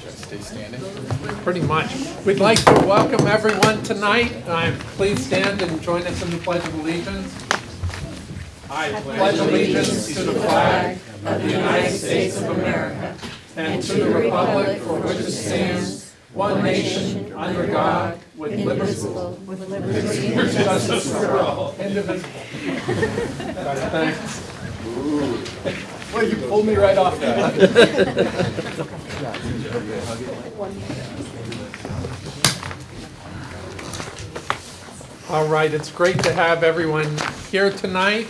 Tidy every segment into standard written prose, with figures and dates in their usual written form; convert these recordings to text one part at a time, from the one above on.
Stay standing. Pretty much. We'd like to welcome everyone tonight. Please stand and join us in the Pledge of Allegiance. I pledge allegiance to the flag of the United States of America and to the republic for which it stands, one nation, under God, with liberty and justice for all. Indivisible. Thanks. Well, you pulled me right off that. All right, it's great to have everyone here tonight.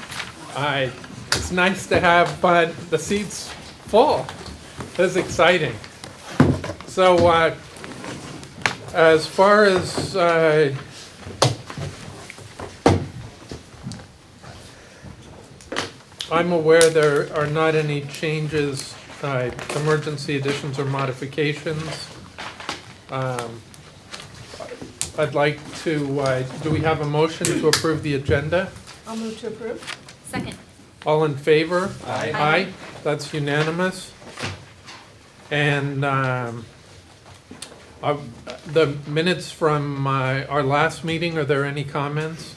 It's nice to have the seats full. This is exciting. So as far as I'm aware, there are not any changes, emergency additions or modifications. I'd like to, do we have a motion to approve the agenda? I'll move to approve. Second. All in favor? Aye. Aye, that's unanimous. And the minutes from our last meeting, are there any comments?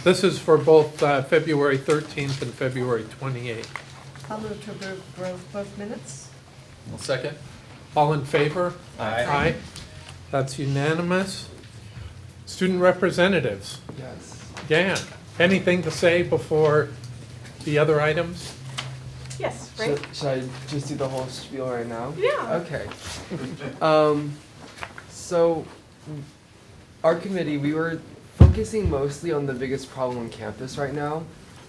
This is for both February 13th and February 28th. I'll move to approve both minutes. Well, second. All in favor? Aye. Aye, that's unanimous. Student representatives, Yes. Dan, anything to say before the other items? Yes, great. Should I just do the whole spiel right now? Yeah. Okay. So our committee, we were focusing mostly on the biggest problem on campus right now,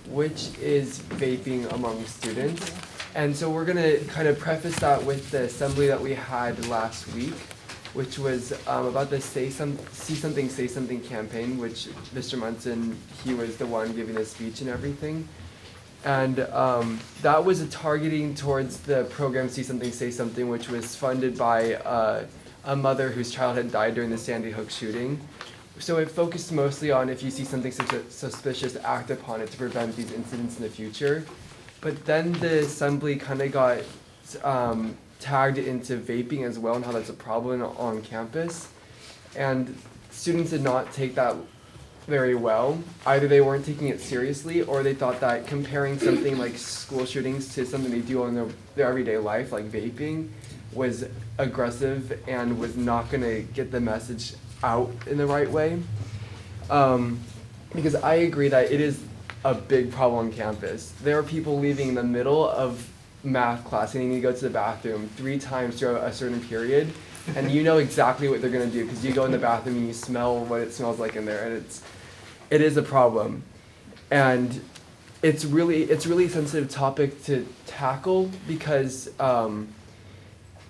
which is vaping among students. And so we're gonna kind of preface that with the assembly that we had last week, which was about the See Something, Say Something campaign, which Mr. Munson, he was the one giving the speech and everything. And that was a targeting towards the program See Something, Say Something, which was funded by a mother whose child had died during the Sandy Hook shooting. So it focused mostly on if you see something suspicious, act upon it to prevent these incidents in the future. But then the assembly kind of got tagged into vaping as well and how that's a problem on campus. And students did not take that very well. Either they weren't taking it seriously or they thought that comparing something like school shootings to something they do in their everyday life, like vaping, was aggressive and was not going to get the message out in the right way. Because I agree that it is a big problem on campus. There are people leaving in the middle of math class and you need to go to the bathroom 3 times throughout a certain period, and you know exactly what they're going to do because you go in the bathroom and you smell what it smells like in there, and it is a problem. And it's really a sensitive topic to tackle because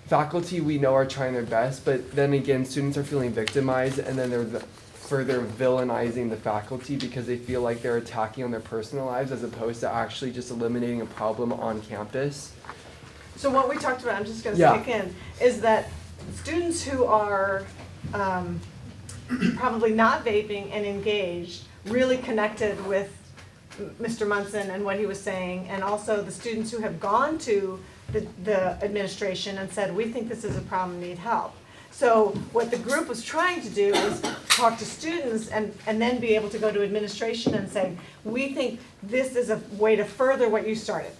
faculty, we know, are trying their best, but then again, students are feeling victimized, and then they're further villainizing the faculty because they feel like they're attacking on their personal lives as opposed to actually just eliminating a problem on campus. So what we talked about, I'm just going to Yeah. stick in, is that students who are probably not vaping and engaged really connected with Mr. Munson and what he was saying, and also the students who have gone to the administration and said, we think this is a problem, need help. So what the group was trying to do is talk to students and then be able to go to administration and say, we think this is a way to further what you started.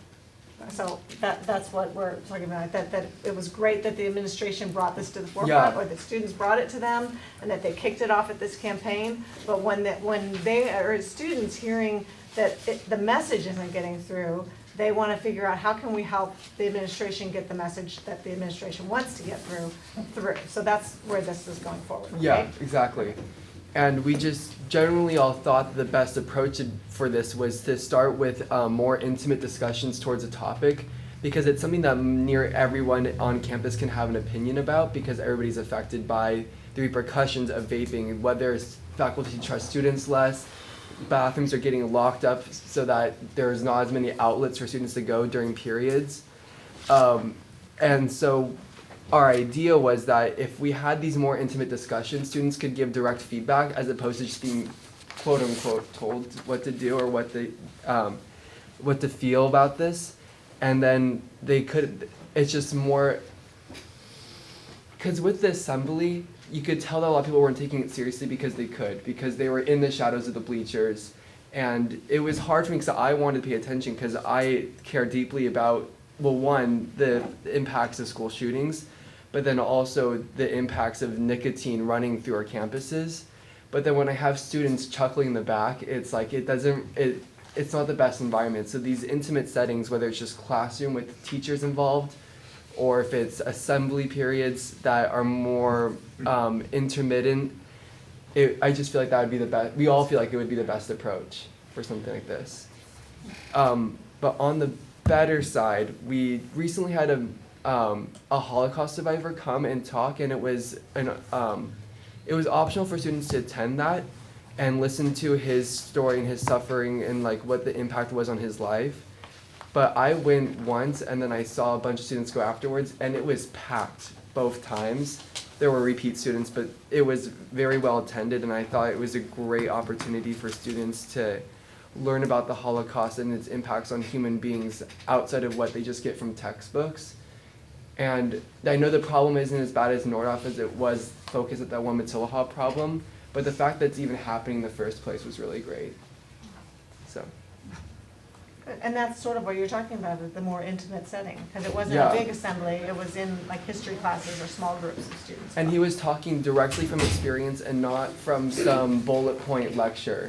So that's what we're talking about, that it was great that the administration brought this to the forefront, or the students brought it to them, and that they kicked it off at this campaign. But when they are students hearing that the message isn't getting through, they want to figure out how can we help the administration get the message that the administration wants to get through. So that's where this is going forward. Yeah, right? exactly. And we just generally all thought the best approach for this was to start with more intimate discussions towards a topic, because it's something that near everyone on campus can have an opinion about, because everybody's affected by the repercussions of vaping, whether it's faculty trust students less, bathrooms are getting locked up so that there's not as many outlets for students to go during periods. And so our idea was that if we had these more intimate discussions, students could give direct feedback as opposed to just being quote unquote told what to do or what to feel about this. and then it's just more, because with the assembly, you could tell that a lot of people weren't taking it seriously because they were in the shadows of the bleachers. And it was hard for me because I wanted to pay attention because I care deeply about, well, one, the impacts of school shootings, but then also the impacts of nicotine running through our campuses. But then when I have students chuckling in the back, it's like it's not the best environment. So these intimate settings, whether it's just classroom with teachers involved, or if it's assembly periods that are more intermittent, I just feel like that would be the best. We all feel like it would be the best approach for something like this. But on the better side, we recently had a Holocaust survivor come and talk, and it was optional for students to attend that and listen to his story and his suffering and like what the impact was on his life. But I went once, and then I saw a bunch of students go afterwards, and it was packed both times. There were repeat students, but it was very well attended, and I thought it was a great opportunity for students to learn about the Holocaust and its impacts on human beings outside of what they just get from textbooks. And I know the problem isn't as bad as Nordhoff as it was focused at that one Matilahov problem, but the fact that it's even happening in the first place was really great. So. And that's sort of what you're talking about, the more intimate setting, because it wasn't Yeah. a big assembly, it was in like history classes or small groups of students. And he was talking directly from experience and not from some bullet point lecture,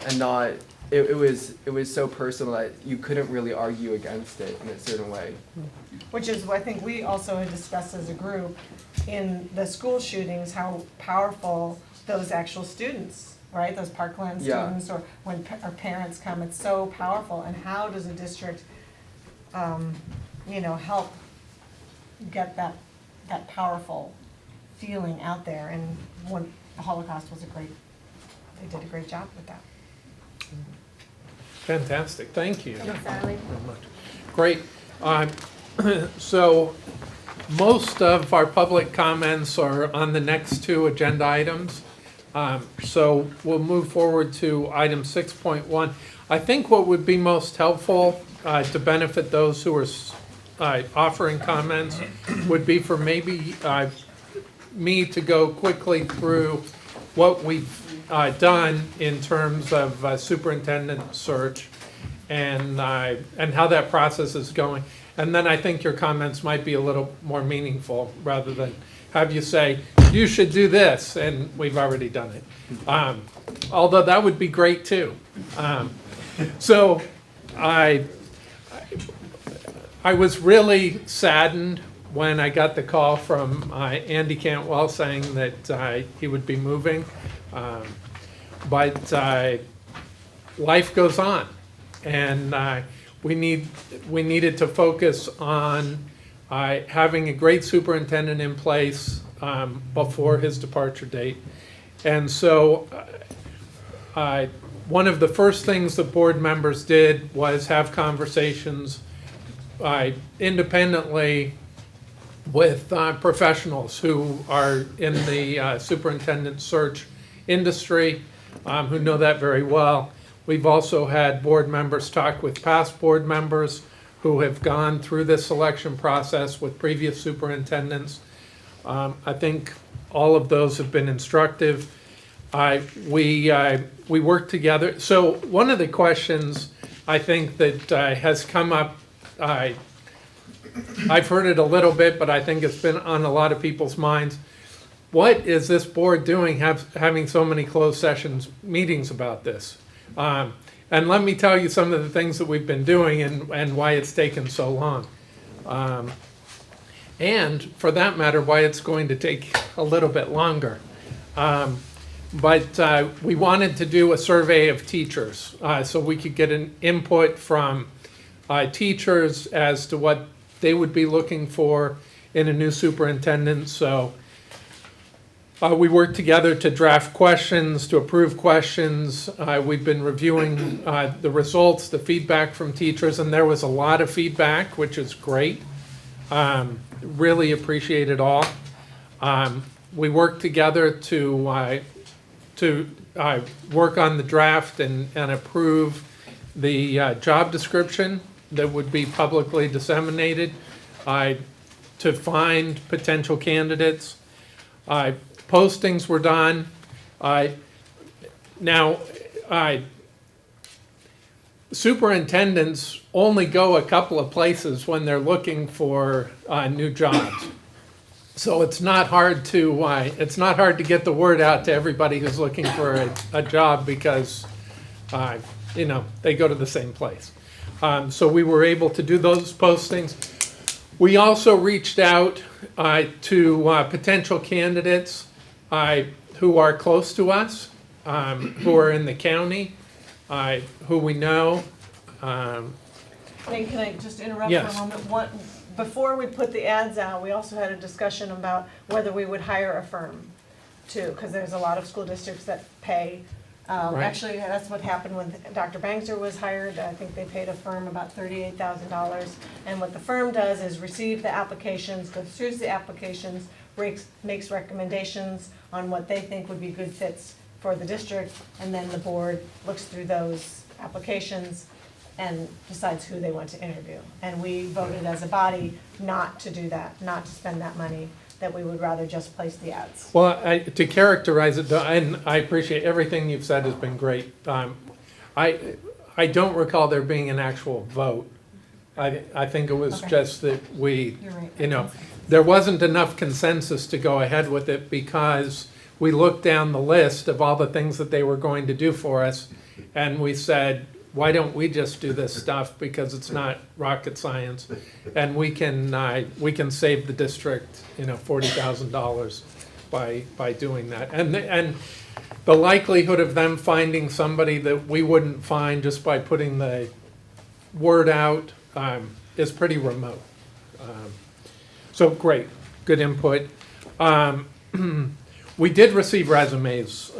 and not, it was so personal that you couldn't really argue against it in a certain way. Which is what I think we also had discussed as a group in the school shootings, how powerful those actual students, right, those Parkland Yeah. students, or when our parents come, it's so powerful. And how does a district, help get that powerful feeling out there? And when the Holocaust was they did a great job with that. Fantastic, thank you. Thanks, Sally. Very much. Great. So most of our public comments are on the next two agenda items. So we'll move forward to item 6.1. I think what would be most helpful to benefit those who are offering comments would be for maybe me to go quickly through what we've done in terms of superintendent search and how that process is going. And then I think your comments might be a little more meaningful rather than have you say, you should do this, and we've already done it. Although that would be great too. So I was really saddened when I got the call from Andy Cantwell saying that he would be moving. But life goes on, and we needed to focus on having a great superintendent in place before his departure date. And so one of the first things the board members did was have conversations independently with professionals who are in the superintendent search industry, who know that very well. We've also had board members talk with past board members who have gone through this selection process with previous superintendents. I think all of those have been instructive. We work together. So one of the questions I think that has come up, I've heard it a little bit, but I think it's been on a lot of people's minds. What is this board doing having so many closed sessions meetings about this? And let me tell you some of the things that we've been doing and why it's taken so long. And for that matter, why it's going to take a little bit longer. But we wanted to do a survey of teachers so we could get an input from teachers as to what they would be looking for in a new superintendent. So we worked together to draft questions, to approve questions. We've been reviewing the results, the feedback from teachers, and there was a lot of feedback, which is great. Really appreciate it all. We worked together to work on the draft and approve the job description that would be publicly disseminated to find potential candidates. Postings were done. Now, superintendents only go a couple of places when they're looking for new jobs. So it's not hard to get the word out to everybody who's looking for a job because they go to the same place. So we were able to do those postings. We also reached out to potential candidates who are close to us, who are in the county, who we know. Can I just interrupt Yes. for a moment? Before we put the ads out, we also had a discussion about whether we would hire a firm too, because there's a lot of school districts that pay. Right. Actually, that's what happened when Dr. Bangser was hired. I think they paid a firm about $38,000. And what the firm does is receive the applications, goes through the applications, makes recommendations on what they think would be good fits for the district, and then the board looks through those applications and decides who they want to interview. And we voted as a body not to do that, not to spend that money, that we would rather just place the ads. Well, to characterize it, and I appreciate everything you've said has been great. I don't recall there being an actual vote. I think it was Okay. just that we, You're right. there wasn't enough consensus to go ahead with it because we looked down the list of all the things that they were going to do for us, and we said, why don't we just do this stuff because it's not rocket science, and we can save the district $40,000 by doing that, and the likelihood of them finding somebody that we wouldn't find just by putting the word out is pretty remote. So great, good input. We did receive resumes.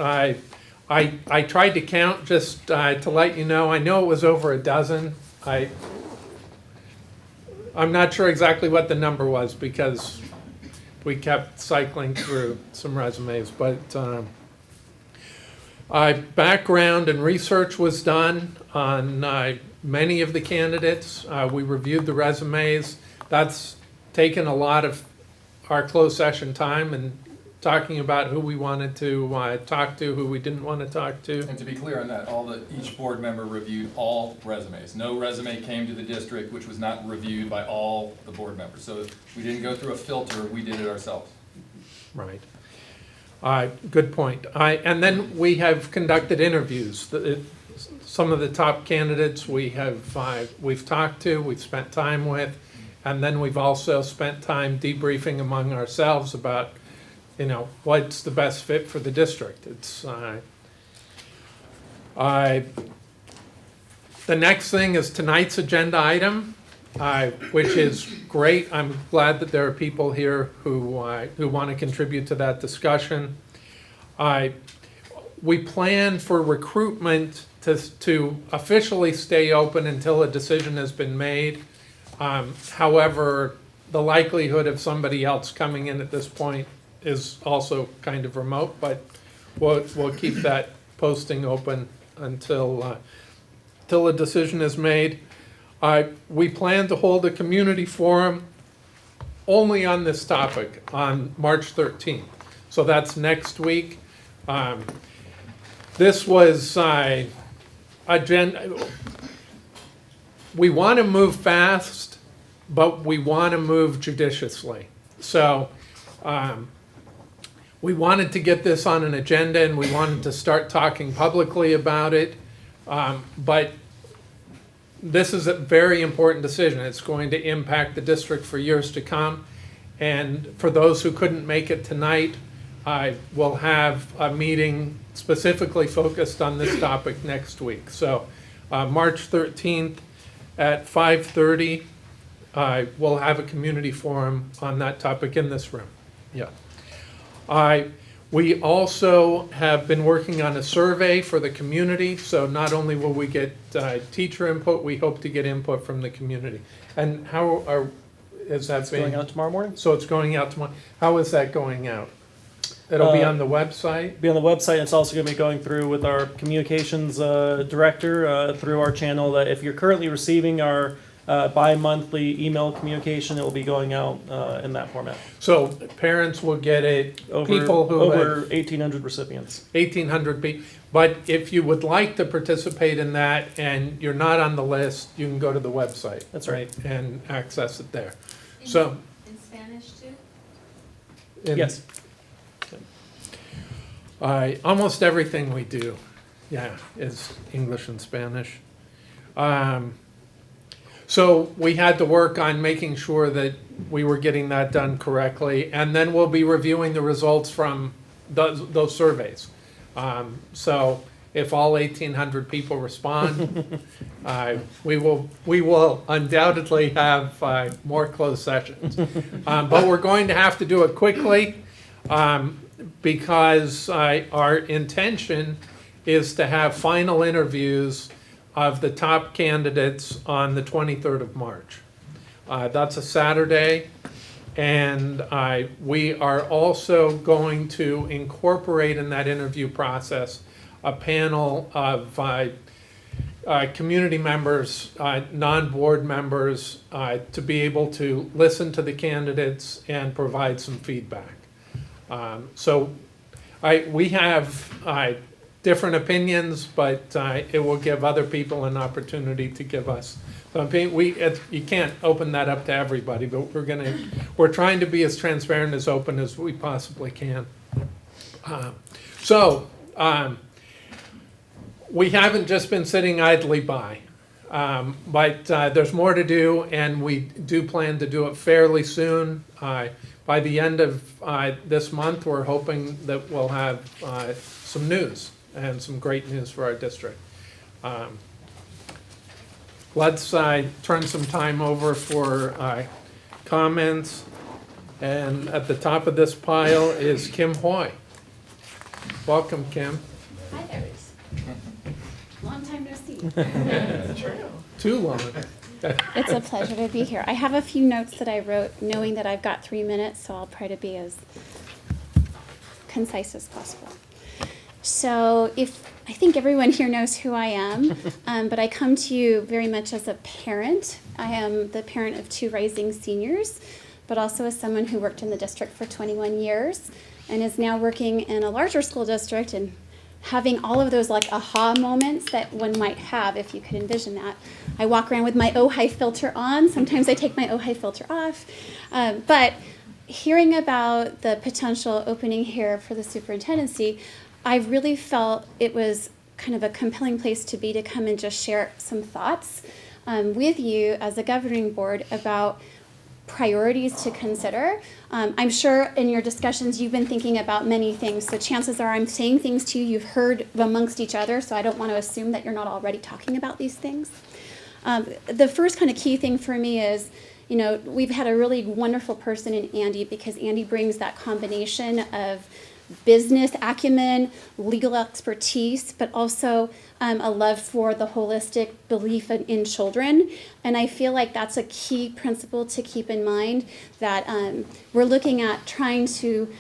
I tried to count just to let you know. I know it was over a dozen. I'm not sure exactly what the number was because we kept cycling through some resumes. But background and research was done on many of the candidates. We reviewed the resumes. That's taken a lot of our closed session time and talking about who we wanted to talk to, who we didn't want to talk to. And to be clear on that, each board member reviewed all resumes. No resume came to the district which was not reviewed by all the board members. So we didn't go through a filter, we did it ourselves. Right. Good point. And then we have conducted interviews. Some of the top candidates we've talked to, we've spent time with, and then we've also spent time debriefing among ourselves about what's the best fit for the district. It's the next thing is tonight's agenda item, which is great. I'm glad that there are people here who want to contribute to that discussion. We plan for recruitment to officially stay open until a decision has been made. However, the likelihood of somebody else coming in at this point is also kind of remote, but we'll keep that posting open until a decision is made. We plan to hold a community forum only on this topic on March 13th. So that's next week. This was agenda. We want to move fast, but we want to move judiciously. So we wanted to get this on an agenda and we wanted to start talking publicly about it. But this is a very important decision. It's going to impact the district for years to come. And for those who couldn't make it tonight, we'll have a meeting specifically focused on this topic next week. So March 13th at 5:30, we'll have a community forum on that topic in this room. Yeah. We also have been working on a survey for the community, so not only will we get teacher input, we hope to get input from the community. And how is that Going out tomorrow morning? So it's going out tomorrow. How is that going out? It'll be on the website? Be on the website. It's also going to be going through with our communications director through our channel. That if you're currently receiving our bi-monthly email communication. It will be going out in that format. So parents will get it, people who Over have 1,800 recipients. 1,800 people. But if you would like to participate in that and you're not on the list, you can go to the website. That's right. And access it there. So, In Spanish too? Yes. almost everything we do, yeah, is English and Spanish. So we had to work on making sure that we were getting that done correctly, and then we'll be reviewing the results from those surveys. So if all 1,800 people respond, we will undoubtedly have more closed sessions. But we're going to have to do it quickly because our intention is to have final interviews of the top candidates on the 23rd of March. That's a Saturday, and we are also going to incorporate in that interview process a panel of community members, non-board members, to be able to listen to the candidates and provide some feedback. So we have different opinions, but it will give other people an opportunity to give us. So you can't open that up to everybody, but we're trying to be as transparent, as open as we possibly can. We haven't just been sitting idly by, but there's more to do, and we do plan to do it fairly soon. By the end of this month, we're hoping that we'll have some news and some great news for our district. Let's turn some time over for comments. And at the top of this pile is Kim Hoy. Welcome, Kim. Hi there. Long time no see. Too long. It's a pleasure to be here. I have a few notes that I wrote knowing that I've got 3 minutes, so I'll try to be as concise as possible. So I think everyone here knows who I am, but I come to you very much as a parent. I am the parent of 2 rising seniors, but also as someone who worked in the district for 21 years and is now working in a larger school district and having all of those like aha moments that one might have if you could envision that. I walk around with my OHI filter on. Sometimes I take my OHI filter off. But hearing about the potential opening here for the superintendency, I really felt it was kind of a compelling place to be, to come and just share some thoughts with you as a governing board about priorities to consider. I'm sure in your discussions you've been thinking about many things, so chances are I'm saying things to you you've heard amongst each other, so I don't want to assume that you're not already talking about these things. The first kind of key thing for me is, we've had a really wonderful person in Andy, because Andy brings that combination of business acumen, legal expertise, but also a love for the holistic belief in children. And I feel like that's a key principle to keep in mind, that we're looking at trying to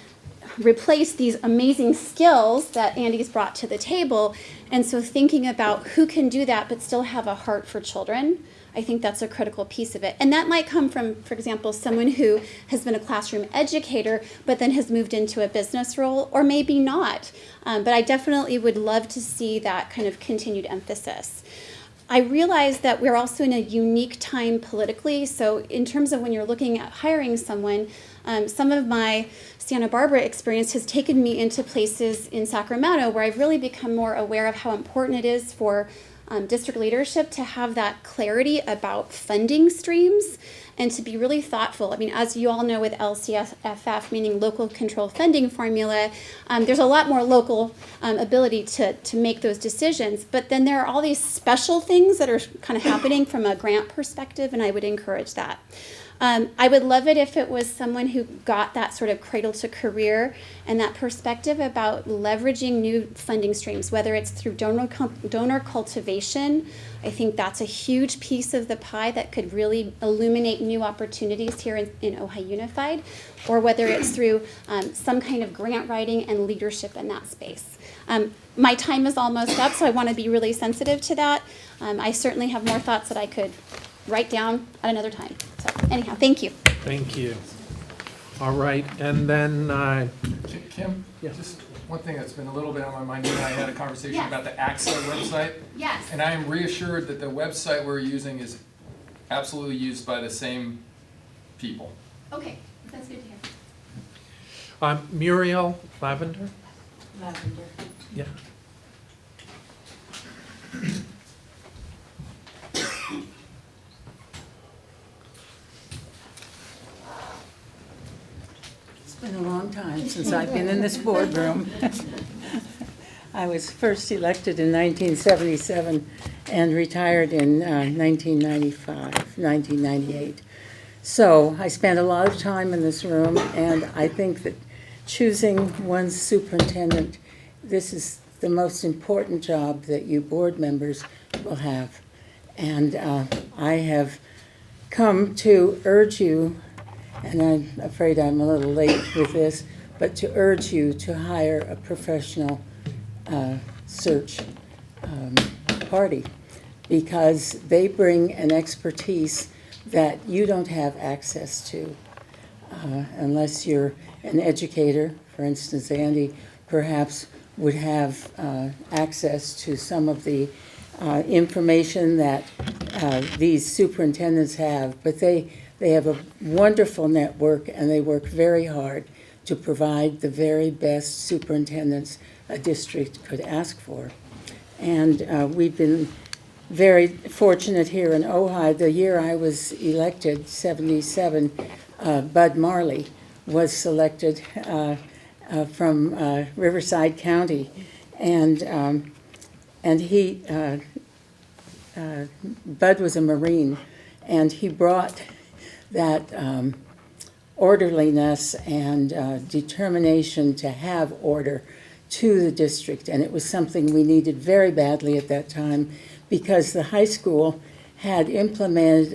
replace these amazing skills that Andy's brought to the table. And so thinking about who can do that but still have a heart for children, I think that's a critical piece of it. And that might come from, for example, someone who has been a classroom educator but then has moved into a business role, or maybe not. But I definitely would love to see that kind of continued emphasis. I realize that we're also in a unique time politically. So in terms of when you're looking at hiring someone, some of my Santa Barbara experience has taken me into places in Sacramento where I've really become more aware of how important it is for district leadership to have that clarity about funding streams and to be really thoughtful. I mean, as you all know with LCFF, meaning local control funding formula, there's a lot more local ability to make those decisions. But then there are all these special things that are kind of happening from a grant perspective, and I would encourage that. I would love it if it was someone who got that sort of cradle to career and that perspective about leveraging new funding streams, whether it's through donor cultivation. I think that's a huge piece of the pie that could really illuminate new opportunities here in Ojai Unified, or whether it's through some kind of grant writing and leadership in that space. My time is almost up, so I want to be really sensitive to that. I certainly have more thoughts that I could write down at another time. So anyhow, thank you. Thank you. All right, and then, Kim, Yeah. just one thing that's been a little bit on my mind, you and I had a conversation Yes. about the AXA website, Yes. and I am reassured that the website we're using is absolutely used by the same people. Okay, that's good to hear. Muriel Lavender? Lavender. Yeah. It's been a long time since I've been in this boardroom. I was first elected in 1977 and retired in 1998. So I spent a lot of time in this room, and I think that choosing one's superintendent, this is the most important job that you board members will have. And I have come to urge you, and I'm afraid I'm a little late with this, but to urge you to hire a professional search party, because they bring an expertise that you don't have access to unless you're an educator. For instance, Andy perhaps would have access to some of the information that these superintendents have, but they have a wonderful network, and they work very hard to provide the very best superintendents a district could ask for. And we've been very fortunate here in Ojai. The year I was elected, 77, Bud Marley was selected from Riverside County, and he Bud was a Marine, and he brought that orderliness and determination to have order to the district, and it was something we needed very badly at that time, because the high school had implemented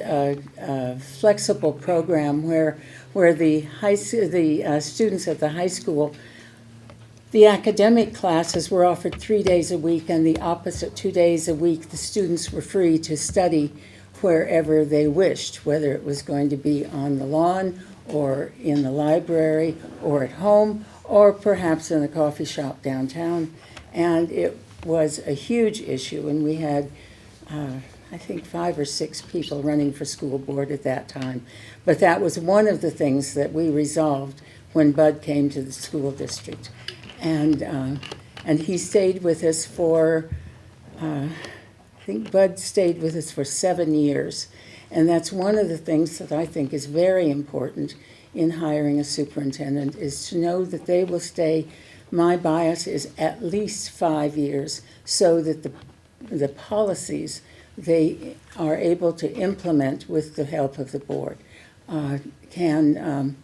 a flexible program where the students at the high school, the academic classes were offered 3 days a week, and the opposite 2 days a week the students were free to study wherever they wished, whether it was going to be on the lawn or in the library or at home or perhaps in a coffee shop downtown. And it was a huge issue, and we had I think 5 or 6 people running for school board at that time. But that was one of the things that we resolved when Bud came to the school district. And he stayed with us for, I think Bud stayed with us for 7 years. And that's one of the things that I think is very important in hiring a superintendent, is to know that they will stay. My bias is at least 5 years, so that the policies they are able to implement with the help of the board can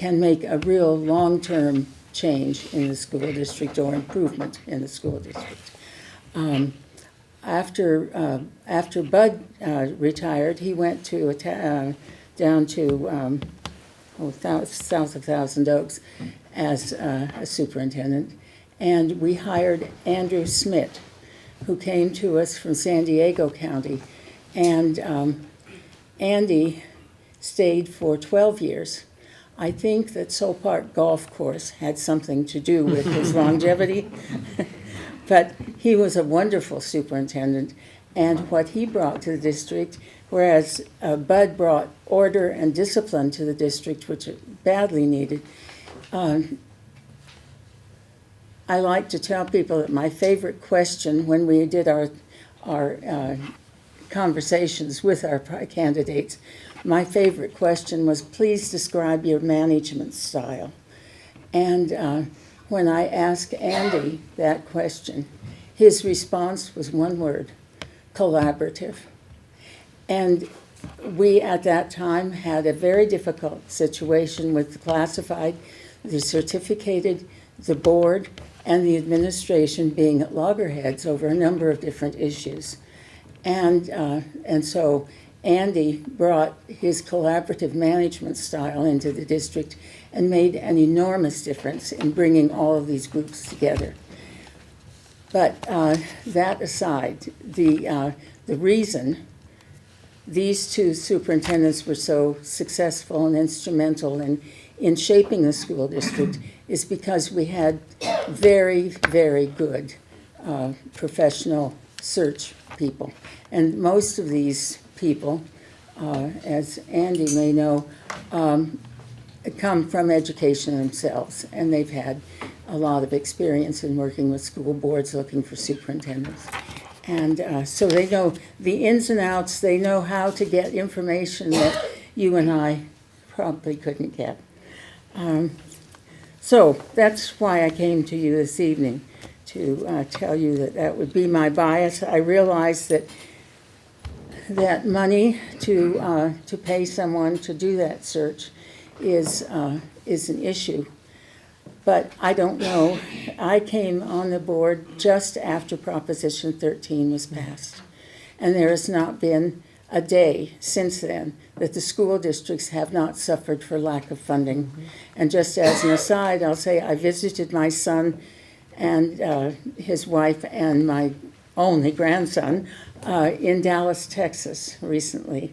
make a real long-term change in the school district, or improvement in the school district. After Bud retired, he went to down to south of Thousand Oaks as a superintendent, and we hired Andrew Smith, who came to us from San Diego County. And Andy stayed for 12 years. I think that Soul Park Golf Course had something to do with his longevity. But he was a wonderful superintendent, and what he brought to the district, whereas Bud brought order and discipline to the district, which it badly needed. I like to tell people that my favorite question when we did our conversations with our candidates, my favorite question was, please describe your management style. And when I asked Andy that question, his response was one word: collaborative. And we at that time had a very difficult situation with the classified, the certificated, the board, and the administration being at loggerheads over a number of different issues. And so Andy brought his collaborative management style into the district and made an enormous difference in bringing all of these groups together. But that aside, the reason these two superintendents were so successful and instrumental in shaping the school district is because we had very, very good professional search people. And most of these people, as Andy may know, come from education themselves, and they've had a lot of experience in working with school boards looking for superintendents. And so they know the ins and outs, they know how to get information that you and I probably couldn't get. So that's why I came to you this evening, to tell you that that would be my bias. I realize that money to pay someone to do that search is an issue. But I don't know. I came on the board just after Proposition 13 was passed. And there has not been a day since then that the school districts have not suffered for lack of funding. And just as an aside, I'll say I visited my son and his wife and my only grandson in Dallas, Texas recently.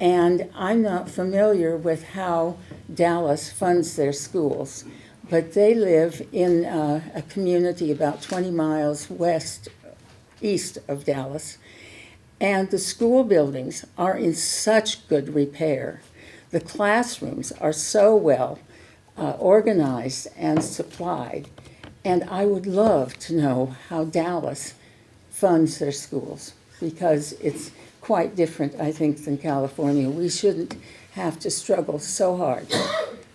And I'm not familiar with how Dallas funds their schools, but they live in a community about 20 miles east of Dallas, and the school buildings are in such good repair. The classrooms are so well organized and supplied, and I would love to know how Dallas funds their schools, because it's quite different, I think, than California. We shouldn't have to struggle so hard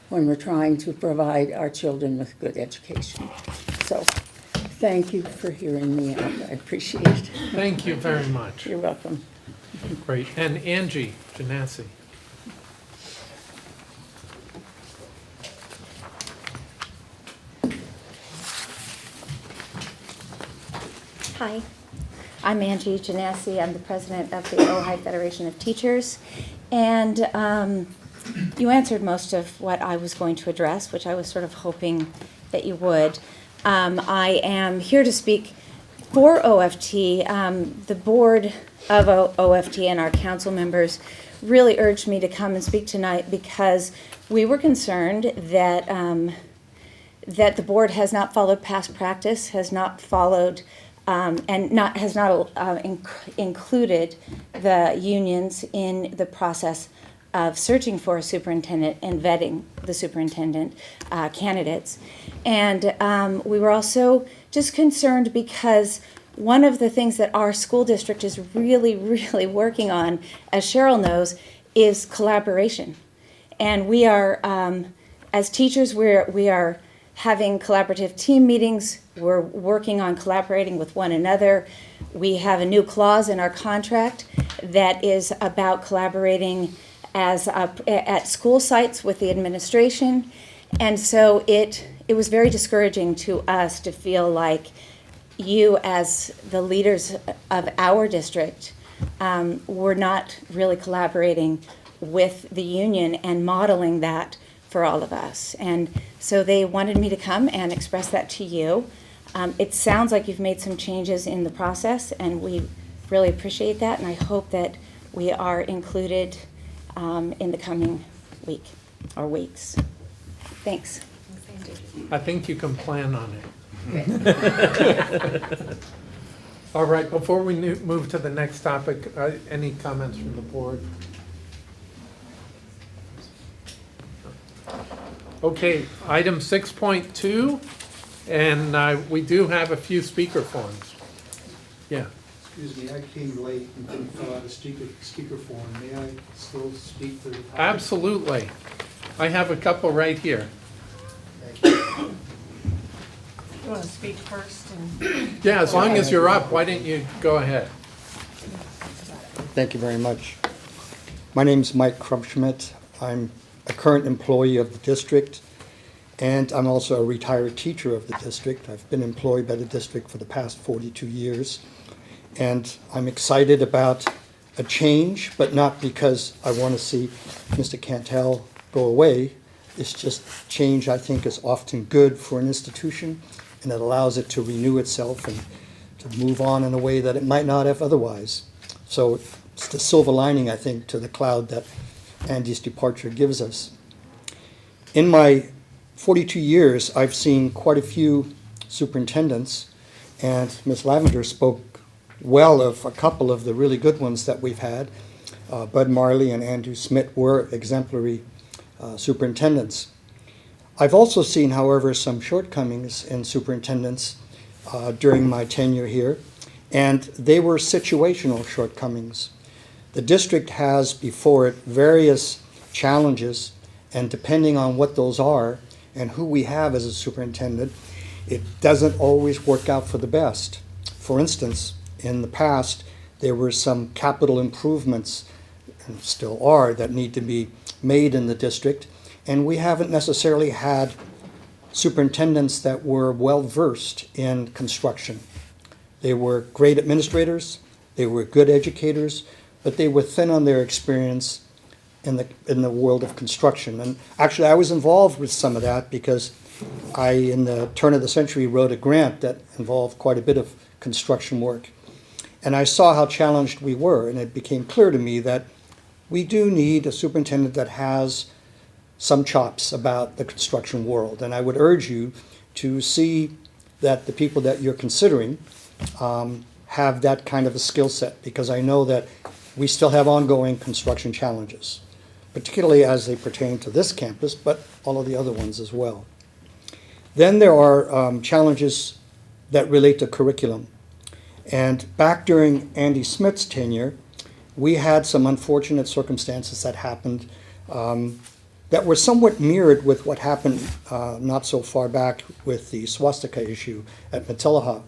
when we're trying to provide our children with good education. So, thank you for hearing me out. I appreciate it. Thank you very much. You're welcome. Great. And Angie Janassi. Hi, I'm Angie Janassi. I'm the president of the Ojai Federation of Teachers. And you answered most of what I was going to address, which I was sort of hoping that you would. I am here to speak for OFT. The board of OFT and our council members really urged me to come and speak tonight because we were concerned that that the board has not followed past practice, has not followed has not included the unions in the process of searching for a superintendent and vetting the superintendent candidates. And we were also just concerned because one of the things that our school district is really, really working on, as Cheryl knows, is collaboration. And we are, as teachers, we are having collaborative team meetings. We're working on collaborating with one another. We have a new clause in our contract that is about collaborating as at school sites with the administration. And so it was very discouraging to us to feel like you, as the leaders of our district, were not really collaborating with the union and modeling that for all of us. And so they wanted me to come and express that to you. It sounds like you've made some changes in the process, and we really appreciate that, and I hope that we are included in the coming week or weeks. Thanks. I think you can plan on it. All right, before we move to the next topic, any comments from the board? Okay, item 6.2, and we do have a few speaker forms. Yeah. Excuse me, I came late and didn't fill out a speaker form. May I still speak for the topic? Absolutely. I have a couple right here. Thank you. You want to speak first? Yeah, as long as you're up, why didn't you go ahead? Thank you very much. My name is Mike Krumpschmidt. I'm a current employee of the district, and I'm also a retired teacher of the district. I've been employed by the district for the past 42 years, and I'm excited about a change, but not because I want to see Mr. Cantel go away. It's just change I think is often good for an institution, and it allows it to renew itself and to move on in a way that it might not have otherwise. So it's the silver lining, I think, to the cloud that Andy's departure gives us. In my 42 years, I've seen quite a few superintendents, and Ms. Lavender spoke well of a couple of the really good ones that we've had. Bud Marley and Andrew Smith were exemplary superintendents. I've also seen, however, some shortcomings in superintendents during my tenure here, and they were situational shortcomings. The district has before it various challenges, and depending on what those are and who we have as a superintendent, it doesn't always work out for the best. For instance, in the past, there were some capital improvements, and still are, that need to be made in the district, and we haven't necessarily had superintendents that were well-versed in construction. They were great administrators, they were good educators, but they were thin on their experience in the world of construction. And actually, I was involved with some of that because I, in the turn of the century, wrote a grant that involved quite a bit of construction work. And I saw how challenged we were, and it became clear to me that we do need a superintendent that has some chops about the construction world. And I would urge you to see that the people that you're considering have that kind of a skill set, because I know that we still have ongoing construction challenges, particularly as they pertain to this campus, but all of the other ones as well. Then there are challenges that relate to curriculum. And back during Andy Smith's tenure, we had some unfortunate circumstances that happened that were somewhat mirrored with what happened not so far back with the swastika issue at Matilaha.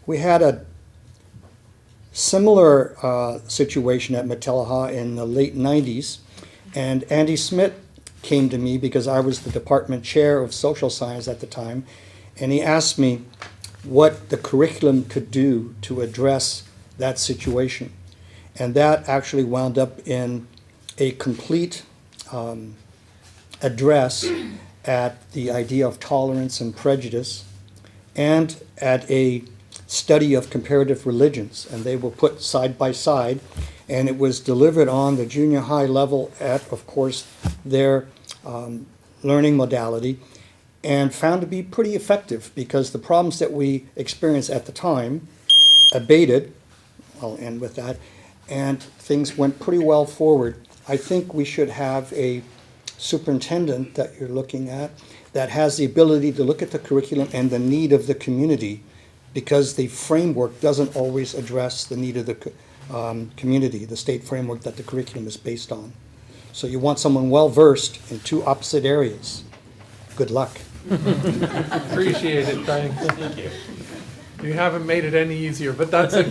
We had a similar situation at Matilaha in the late 90s, and Andy Smith came to me because I was the department chair of social science at the time, and he asked me what the curriculum could do to address that situation. And that actually wound up in a complete address at the idea of tolerance and prejudice, and at a study of comparative religions. And they were put side by side, and it was delivered on the junior high level at, of course, their learning modality, and found to be pretty effective because the problems that we experienced at the time abated. I'll end with that. And things went pretty well forward. I think we should have a superintendent that you're looking at that has the ability to look at the curriculum and the need of the community, because the framework doesn't always address the need of the community, the state framework that the curriculum is based on. So you want someone well-versed in two opposite areas. Good luck. Appreciate it, thanks. Thank you. You haven't made it any easier, but that's a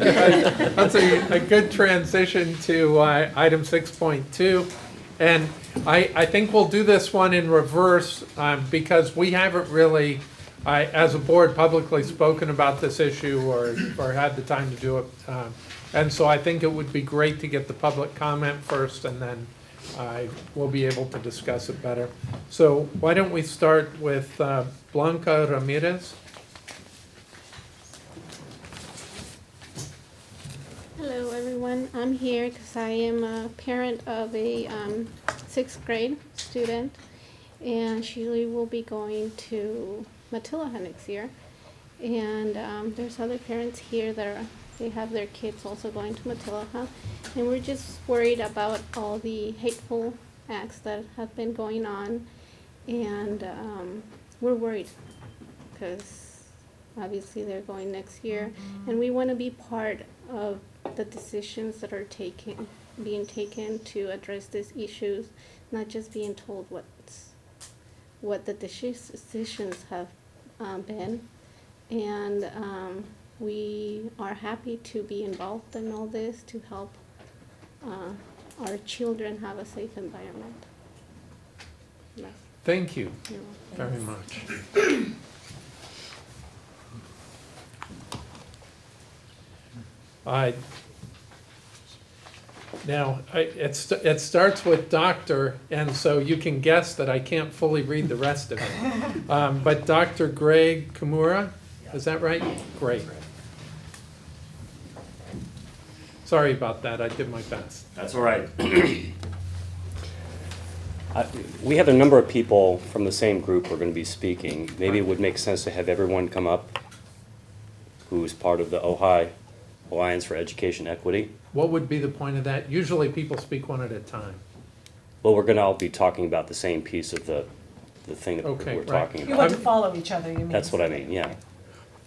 good transition to item 6.2. And I think we'll do this one in reverse because we haven't really, as a board, publicly spoken about this issue or had the time to do it. And so I think it would be great to get the public comment first, and then we'll be able to discuss it better. So why don't we start with Blanca Ramirez? Hello everyone, I'm here because I am a parent of a 6th grade student, and she will be going to Matilaha next year. And there's other parents here that they have their kids also going to Matilaha, and we're just worried about all the hateful acts that have been going on, and we're worried because obviously they're going next year, and we want to be part of the decisions that are being taken to address these issues, not just being told what the decisions have been. And we are happy to be involved in all this to help our children have a safe environment. Thank you very much. Now, it starts with doctor, and so you can guess that I can't fully read the rest of it. But Dr. Greg Kimura, is that right? Great. Sorry about that, I did my best. That's all right. We have a number of people from the same group who are going to be speaking. Maybe it would make sense to have everyone come up who's part of the Ojai Alliance for Education Equity. What would be the point of that? Usually people speak one at a time. Well, we're going to all be talking about the same piece of the thing that Okay, we're right. talking You about. want to follow each other, you mean? That's what I mean, yeah.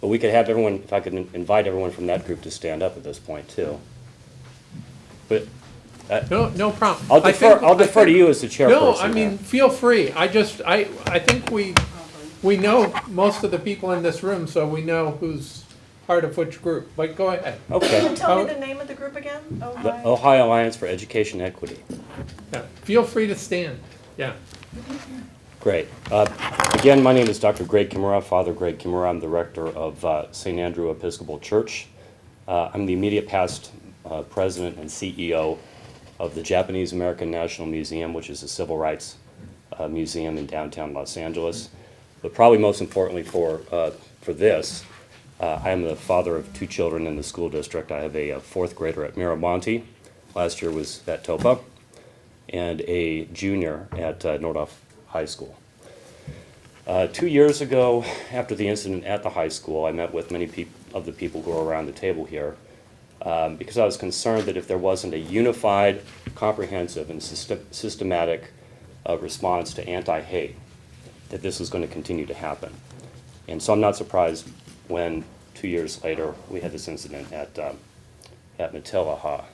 But we could have everyone, if I could invite everyone from that group to stand up at this point, too. But No problem. I'll I defer, think- I'll I defer to think- you as the chairperson. No, I there. mean, feel free. I think we know most of the people in this room, so we know who's part of which group. But go ahead. Okay. Can you tell me the name of the group again? The Ojai? Ojai Alliance for Education Equity. Yeah, feel free to stand. Yeah. Great. Again, my name is Dr. Greg Kimura, Father Greg Kimura. I'm the rector of St. Andrew Episcopal Church. I'm the immediate past president and CEO of the Japanese American National Museum, which is a civil rights museum in downtown Los Angeles. But probably most importantly for this, I am the father of 2 children in the school district. I have a 4th grader at Miramonte, last year was at Topa, and a junior at Nordhoff High School. 2 years ago, after the incident at the high school, I met with many of the people who are around the table here because I was concerned that if there wasn't a unified, comprehensive, and systematic response to anti-hate, that this was going to continue to happen. And so I'm not surprised when 2 years later we had this incident at Matilaha.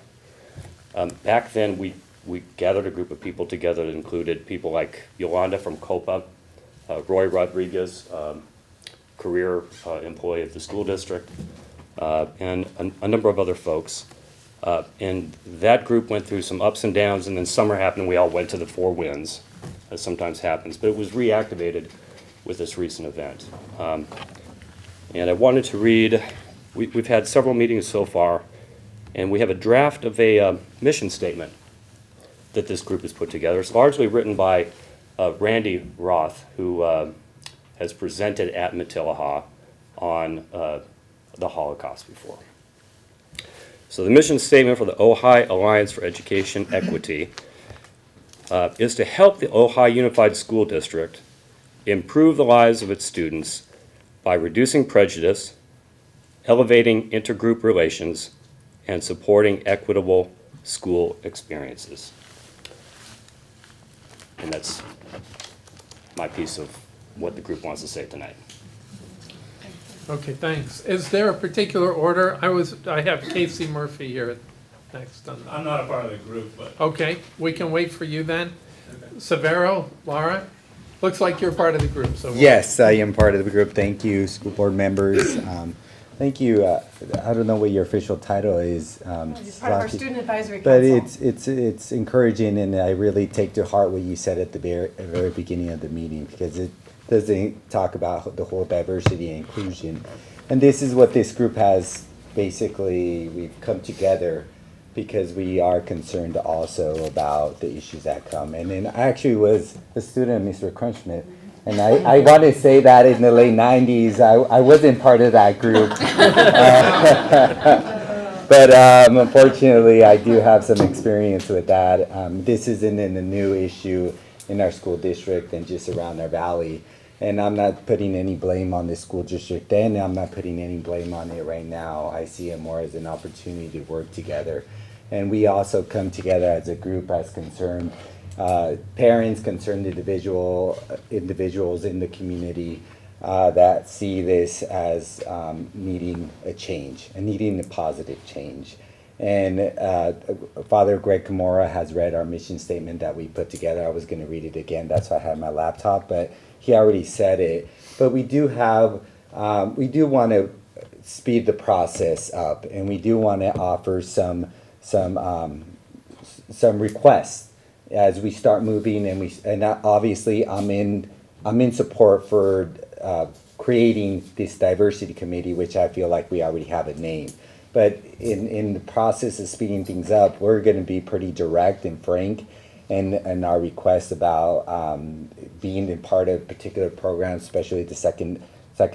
Back then, we gathered a group of people together that included people like Yolanda from COPA, Roy Rodriguez, career employee of the school district, and a number of other folks. And that group went through some ups and downs, and then summer happened, and we all went to the Four Winds, as sometimes happens. But it was reactivated with this recent event. And I wanted to read, we've had several meetings so far, and we have a draft of a mission statement that this group has put together. It's largely written by Randy Roth, who has presented at Matilaha on the Holocaust before. So the mission statement for the Ojai Alliance for Education Equity is to help the Ojai Unified School District improve the lives of its students by reducing prejudice, elevating intergroup relations, and supporting equitable school experiences. And that's my piece of what the group wants to say tonight. Okay, thanks. Is there a particular order? I have Casey Murphy here next. I'm not a part of the group, but Okay, we can wait for you then. Severo, Laura? Looks like you're part of the group, so. Yes, I am part of the group. Thank you, school board members. Thank you. I don't know what your official title is. He's part of our student advisory But council. it's encouraging, and I really take to heart what you said at the very beginning of the meeting, because it doesn't talk about the whole diversity and inclusion. And this is what this group has basically, we've come together because we are concerned also about the issues that come. And then I actually was a student of Mr. Crunchmith, and I want to say that in the late 90s, I wasn't part of that group. But unfortunately, I do have some experience with that. This isn't a new issue in our school district and just around our valley. And I'm not putting any blame on the school district then, I'm not putting any blame on it right now. I see it more as an opportunity to work together. And we also come together as a group as concerned parents, concerned individuals in the community that see this as needing a change and needing a positive change. And Father Greg Kimura has read our mission statement that we put together. I was going to read it again, that's why I had my laptop, but he already said it. But we do have, we do want to speed the process up, and we do want to offer some requests as we start moving, and obviously I'm in support for creating this diversity committee, which I feel like we already have a name. But in the process of speeding things up, we're going to be pretty direct and frank in our requests about being a part of particular programs, especially the second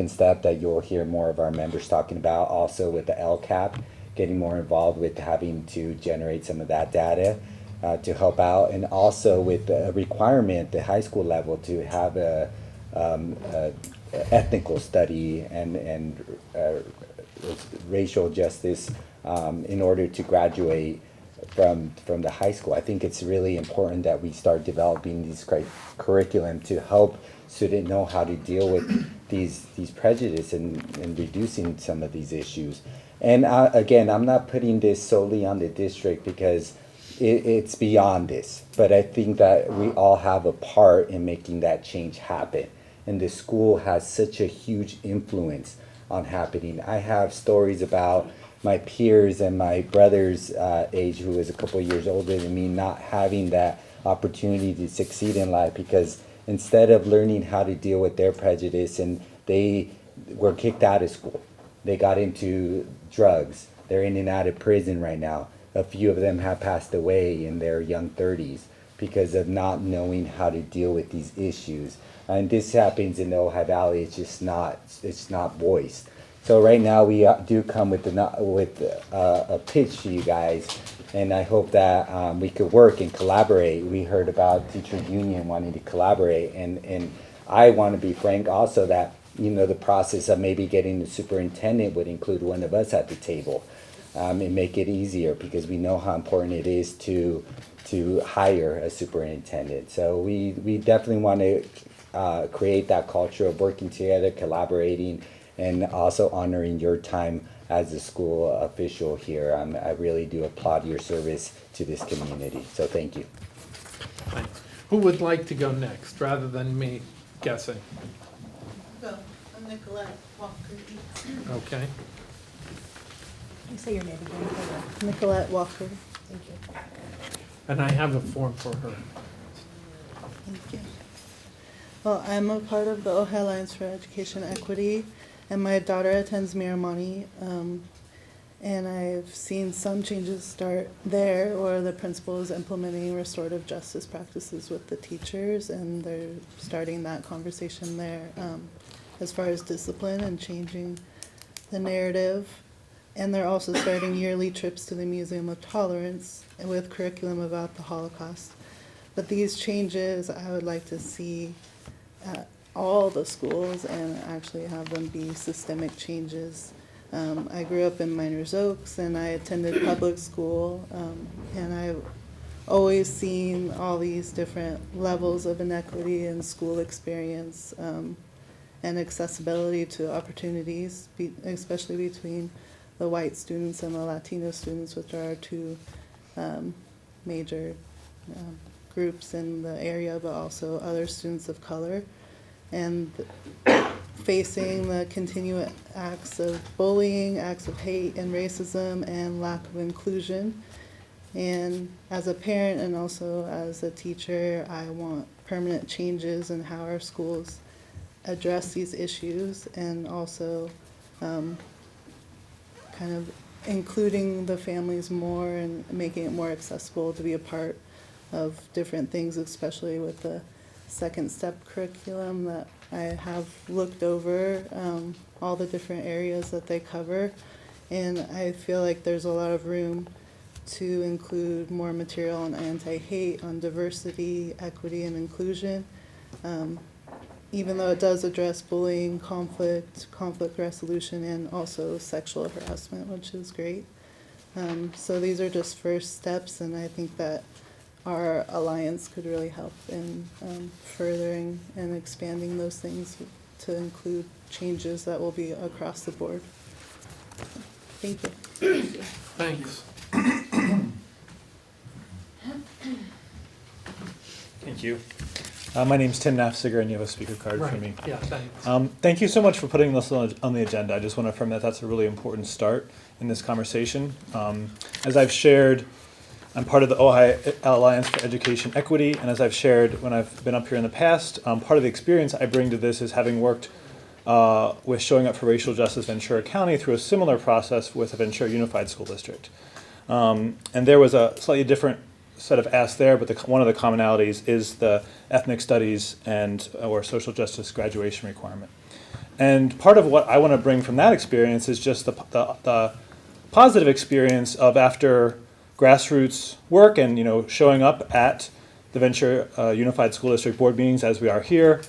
step that you'll hear more of our members talking about, also with the LCAP getting more involved with having to generate some of that data to help out, and also with the requirement at the high school level to have a ethnical study and racial justice in order to graduate from the high school. I think it's really important that we start developing these curriculum to help students know how to deal with these prejudice and reducing some of these issues. And again, I'm not putting this solely on the district because it's beyond this, but I think that we all have a part in making that change happen. And the school has such a huge influence on happening. I have stories about my peers and my brother's age, who is a couple of years older than me, not having that opportunity to succeed in life because instead of learning how to deal with their prejudice, and they were kicked out of school. They got into drugs. They're in and out of prison right now. A few of them have passed away in their young 30s because of not knowing how to deal with these issues. And this happens in the Ojai Valley. It's not voiced. So right now we do come with a pitch to you guys, and I hope that we could work and collaborate. We heard about teacher union wanting to collaborate, and I want to be frank also that the process of maybe getting the superintendent would include one of us at the table, and make it easier because we know how important it is to hire a superintendent. So we definitely want to create that culture of working together, collaborating, and also honoring your time as a school official here. I really do applaud your service to this community. So thank you. Thanks. Who would like to go next, rather than me guessing? Go. I'm Nicolette Walker. Okay. You say your name again. Nicolette Walker. Thank you. And I have a form for her. Thank you. Well, I'm a part of the Ojai Alliance for Education Equity, and my daughter attends Miramani, and I've seen some changes start there, where the principal is implementing restorative justice practices with the teachers, and they're starting that conversation there as far as discipline and changing the narrative. And they're also starting yearly trips to the Museum of Tolerance with curriculum about the Holocaust. But these changes, I would like to see at all the schools and actually have them be systemic changes. I grew up in Miners Oaks and I attended public school, and I've always seen all these different levels of inequity in school experience and accessibility to opportunities, especially between the white students and the Latino students, which are our two major groups in the area, but also other students of color, and facing the continued acts of bullying, acts of hate and racism, and lack of inclusion. And as a parent and also as a teacher, I want permanent changes in how our schools address these issues, and also kind of including the families more and making it more accessible to be a part of different things, especially with the second step curriculum that I have looked over, all the different areas that they cover. And I feel like there's a lot of room to include more material on anti-hate, on diversity, equity, and inclusion. Even though it does address bullying, conflict resolution, and also sexual harassment, which is great. So these are just first steps, and I think that our alliance could really help in furthering and expanding those things to include changes that will be across the board. Thank you. Thanks. Thank you. My name's Tim Nafziger, and you have a speaker card for me. Yeah, thanks. Thank you so much for putting this on the agenda. I just want to affirm that that's a really important start in this conversation. As I've shared, I'm part of the Ojai Alliance for Education Equity, and as I've shared when I've been up here in the past, part of the experience I bring to this is having worked with Showing Up for Racial Justice Ventura County through a similar process with the Ventura Unified School District. And there was a slightly different set of asks there, but one of the commonalities is the ethnic studies and or social justice graduation requirement. And part of what I want to bring from that experience is just the positive experience of, after grassroots work and showing up at the Ventura Unified School District board meetings as we are here,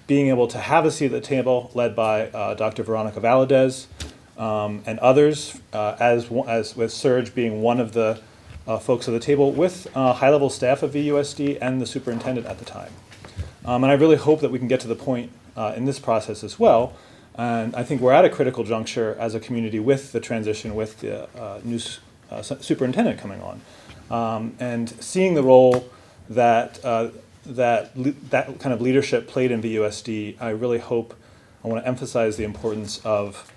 being able to have a seat at the table led by Dr. Veronica Valadez and others, as with Serge being one of the folks at the table, with high-level staff of VUSD and the superintendent at the time. And I really hope that we can get to the point in this process as well. And I think we're at a critical juncture as a community with the transition, with the new superintendent coming on, and seeing the role that that kind of leadership played in VUSD. I really hope, I want to emphasize the importance of,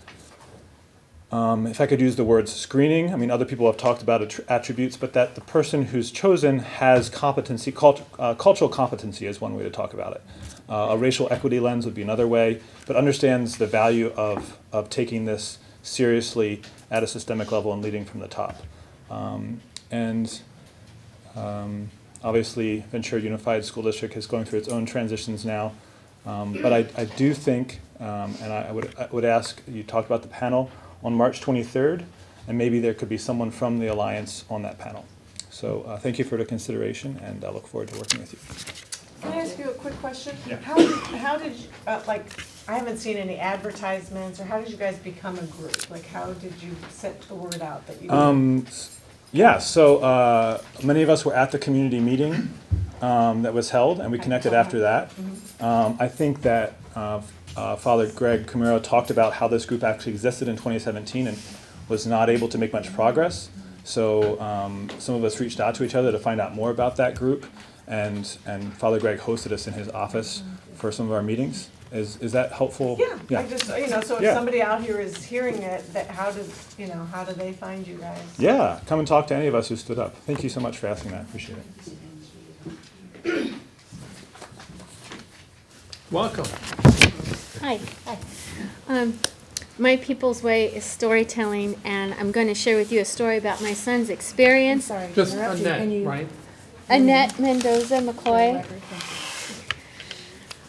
if I could use the words screening. I mean, other people have talked about attributes, but that the person who's chosen has competency, cultural competency is one way to talk about it. A racial equity lens would be another way, but understands the value of taking this seriously at a systemic level and leading from the top. Obviously, Ventura Unified School District is going through its own transitions now, but I do think, and I would ask, you talked about the panel on March 23rd, and maybe there could be someone from the Alliance on that panel. So thank you for the consideration, and I look forward to working with you. Can I ask you a quick question? Yeah. How did you, I haven't seen any advertisements, or how did you guys become a group? Like, how did you set the word out that you Yeah, so many of us were at the community meeting that was held, and we connected after that. I think that Father Greg Camero talked about how this group actually existed in 2017 and was not able to make much progress. So some of us reached out to each other to find out more about that group, and Father Greg hosted us in his office for some of our meetings. Is that helpful? Yeah. I just, so if somebody out here is hearing it, how do they find you guys? Yeah, come and talk to any of us who stood up. Thank you so much for asking that. Appreciate it. Welcome. Hi. My people's way is storytelling, and I'm going to share with you a story about my son's experience. Just Annette, right? Annette Mendoza McCoy.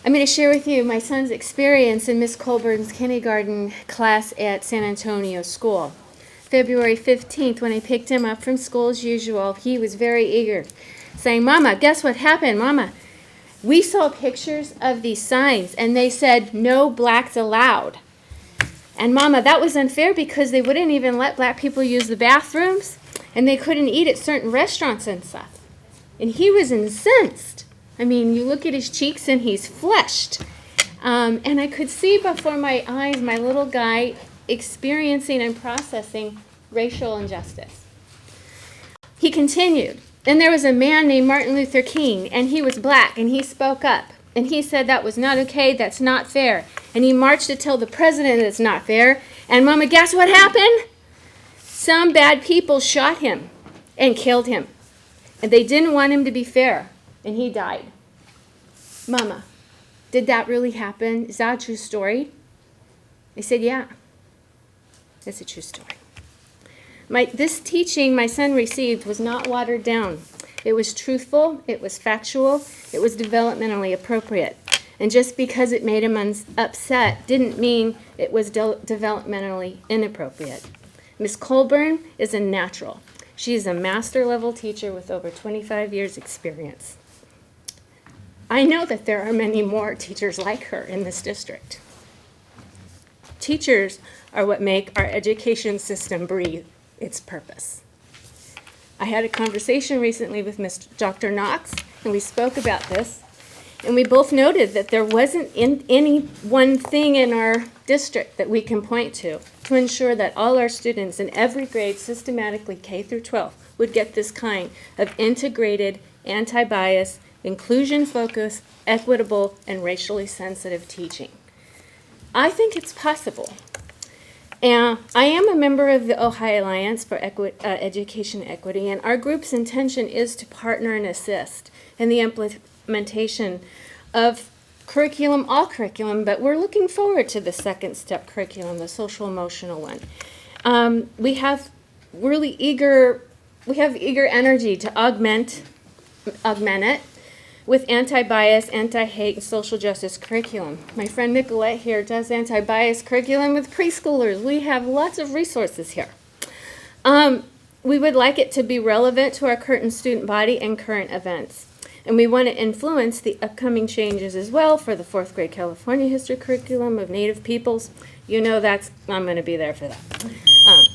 I'm going to share with you my son's experience in Miss Colburn's kindergarten class at San Antonio School. February 15th, when I picked him up from school as usual, he was very eager, saying, "Mama, guess what happened? Mama, we saw pictures of these signs, and they said, 'No blacks allowed.' And Mama, that was unfair because they wouldn't even let black people use the bathrooms, and they couldn't eat at certain restaurants and stuff." And he was incensed. I mean, you look at his cheeks and he's flushed. And I could see before my eyes my little guy experiencing and processing racial injustice. He continued, and there was a man named Martin Luther King, and he was black, and he spoke up. And he said that was not okay, that's not fair. And he marched to tell the president it's not fair. And Mama, guess what happened? Some bad people shot him and killed him. And they didn't want him to be fair. And he died. Mama, did that really happen? Is that a true story? I said, yeah, it's a true story. This teaching my son received was not watered down. It was truthful, it was factual, it was developmentally appropriate. And just because it made him upset didn't mean it was developmentally inappropriate. Miss Colburn is a natural. She is a master level teacher with over 25 years experience. I know that there are many more teachers like her in this district. Teachers are what make our education system breathe its purpose. I had a conversation recently with Dr. Knox, and we spoke about this, and we both noted that there wasn't any one thing in our district that we can point to ensure that all our students in every grade, systematically K through 12, would get this kind of integrated, anti-bias, inclusion-focused, equitable, and racially sensitive teaching. I think it's possible. And I am a member of the Ojai Alliance for Education Equity, and our group's intention is to partner and assist in the implementation of curriculum, all curriculum, but we're looking forward to the second step curriculum, the social emotional one. We have eager energy to augment it with anti-bias, anti-hate, and social justice curriculum. My friend Nicolette here does anti-bias curriculum with preschoolers. We have lots of resources here. We would like it to be relevant to our current student body and current events. And we want to influence the upcoming changes as well for the 4th grade California history curriculum of Native peoples. You know I'm going to be there for that.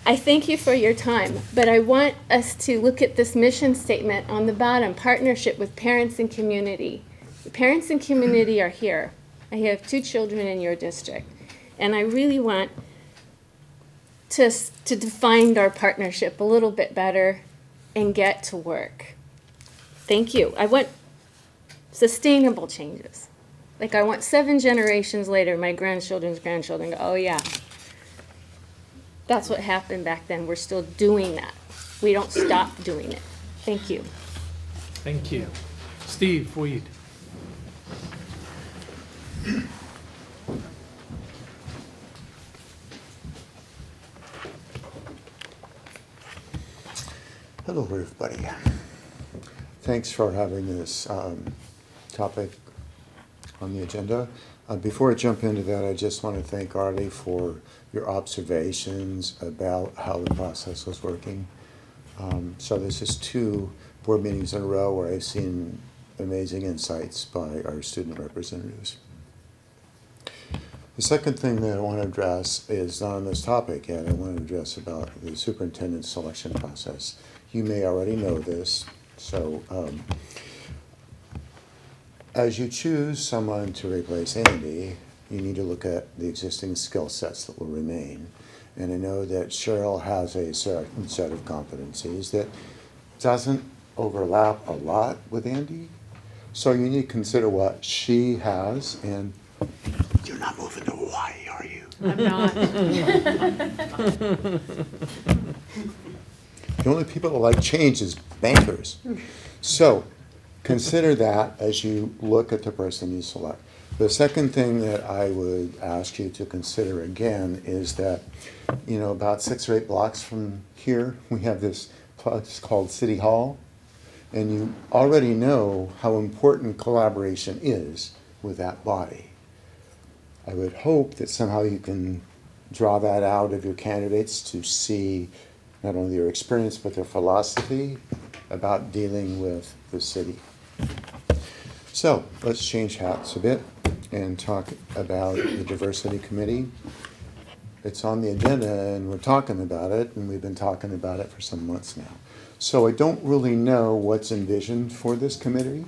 I thank you for your time, but I want us to look at this mission statement on the bottom, partnership with parents and community. The parents and community are here. I have 2 children in your district, and I really want to define our partnership a little bit better and get to work. Thank you. I want sustainable changes. Like I want 7 generations later, my grandchildren's grandchildren go, oh yeah, that's what happened back then. We're still doing that. We don't stop doing it. Thank you. Thank you. Steve Weed. Hello, everybody. Thanks for having this topic on the agenda. Before I jump into that, I just want to thank Arlie for your observations about how the process was working. So this is 2 board meetings in a row where I've seen amazing insights by our student representatives. The second thing that I want to address is not on this topic yet. I want to address about the superintendent selection process. You may already know this, so as you choose someone to replace Andy, you need to look at the existing skill sets that will remain. And I know that Cheryl has a certain set of competencies that doesn't overlap a lot with Andy. So you need to consider what she has, and you're not moving to Hawaii, are you? I'm not. The only people that like change is bankers. So consider that as you look at the person you select. The second thing that I would ask you to consider again is that, you know, about 6 or 8 blocks from here, we have this place called City Hall. And you already know how important collaboration is with that body. I would hope that somehow you can draw that out of your candidates to see not only their experience but their philosophy about dealing with the city. So let's change hats a bit and talk about the diversity committee. It's on the agenda and we're talking about it, and we've been talking about it for some months now. So I don't really know what's envisioned for this committee,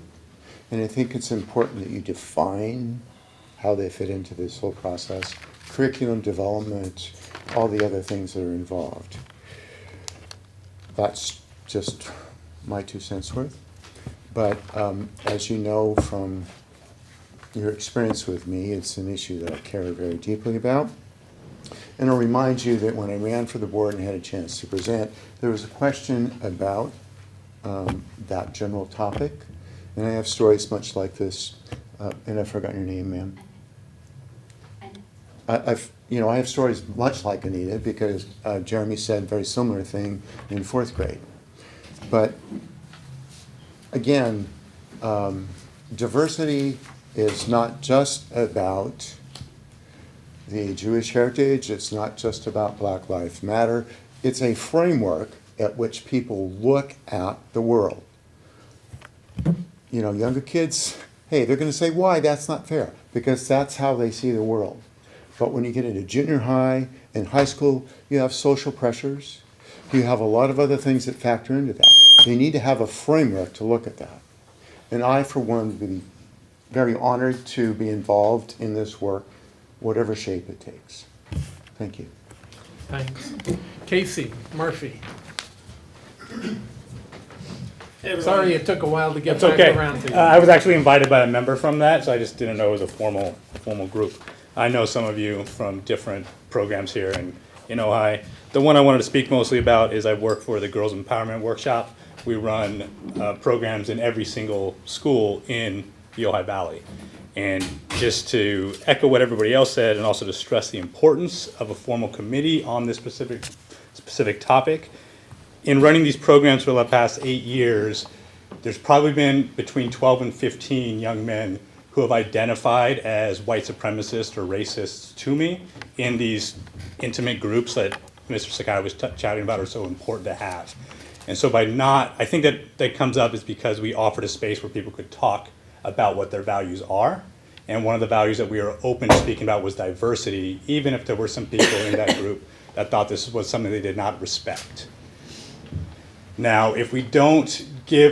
and I think it's important that you define how they fit into this whole process, curriculum development, all the other things that are involved. That's just my 2 cents worth. But as you know from your experience with me, it's an issue that I care very deeply about. And I'll remind you that when I ran for the board and had a chance to present, there was a question about that general topic. And I have stories much like this. And I've forgotten your name, ma'am. I have stories much like Anita because Jeremy said a very similar thing in 4th grade. But again, diversity is not just about the Jewish heritage. It's not just about Black Lives Matter. It's a framework at which people look at the world. You know, younger kids, hey, they're going to say, why? That's not fair. Because that's how they see the world. But when you get into junior high and high school, you have social pressures. You have a lot of other things that factor into that. You need to have a framework to look at that. And I, for one, would be very honored to be involved in this work, whatever shape it takes. Thank you. Thanks. Casey Murphy. Hey, sorry it took a while to get It's back okay. around to you. I was actually invited by a member from that, so I just didn't know it was a formal group. I know some of you from different programs here in Ojai. The one I wanted to speak mostly about is I work for the Girls Empowerment Workshop. We run programs in every single school in the Ojai Valley. And just to echo what everybody else said, and also to stress the importance of a formal committee on this specific topic, in running these programs for the past 8 years, there's probably been between 12 and 15 young men who have identified as white supremacists or racists to me in these intimate groups that Mr. Sakai was chatting about are so important to have. And so by not, I think that comes up is because we offered a space where people could talk about what their values are. And one of the values that we were open to speaking about was diversity, even if there were some people in that group that thought this was something they did not respect. Now, if we don't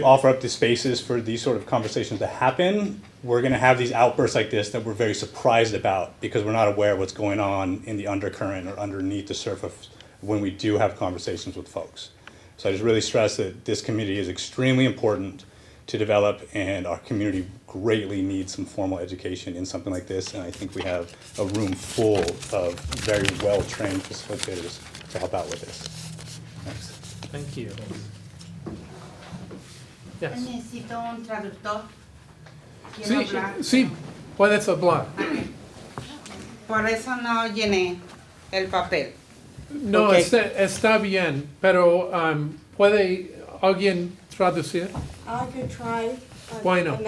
offer up the spaces for these sort of conversations to happen, we're going to have these outbursts like this that we're very surprised about because we're not aware of what's going on in the undercurrent or underneath the surface when we do have conversations with folks. So I just really stress that this community is extremely important to develop, and our community greatly needs some formal education in something like this, and I think we have a room full of very well-trained facilitators to help out with this. Thanks. Thank you. Yes. Necesito un traductor. Quiero Sí, hablar. sí, puedes hablar. Por eso no llené el papel. No, Okay. está bien, pero ¿puede alguien traducir? I could try. Bueno,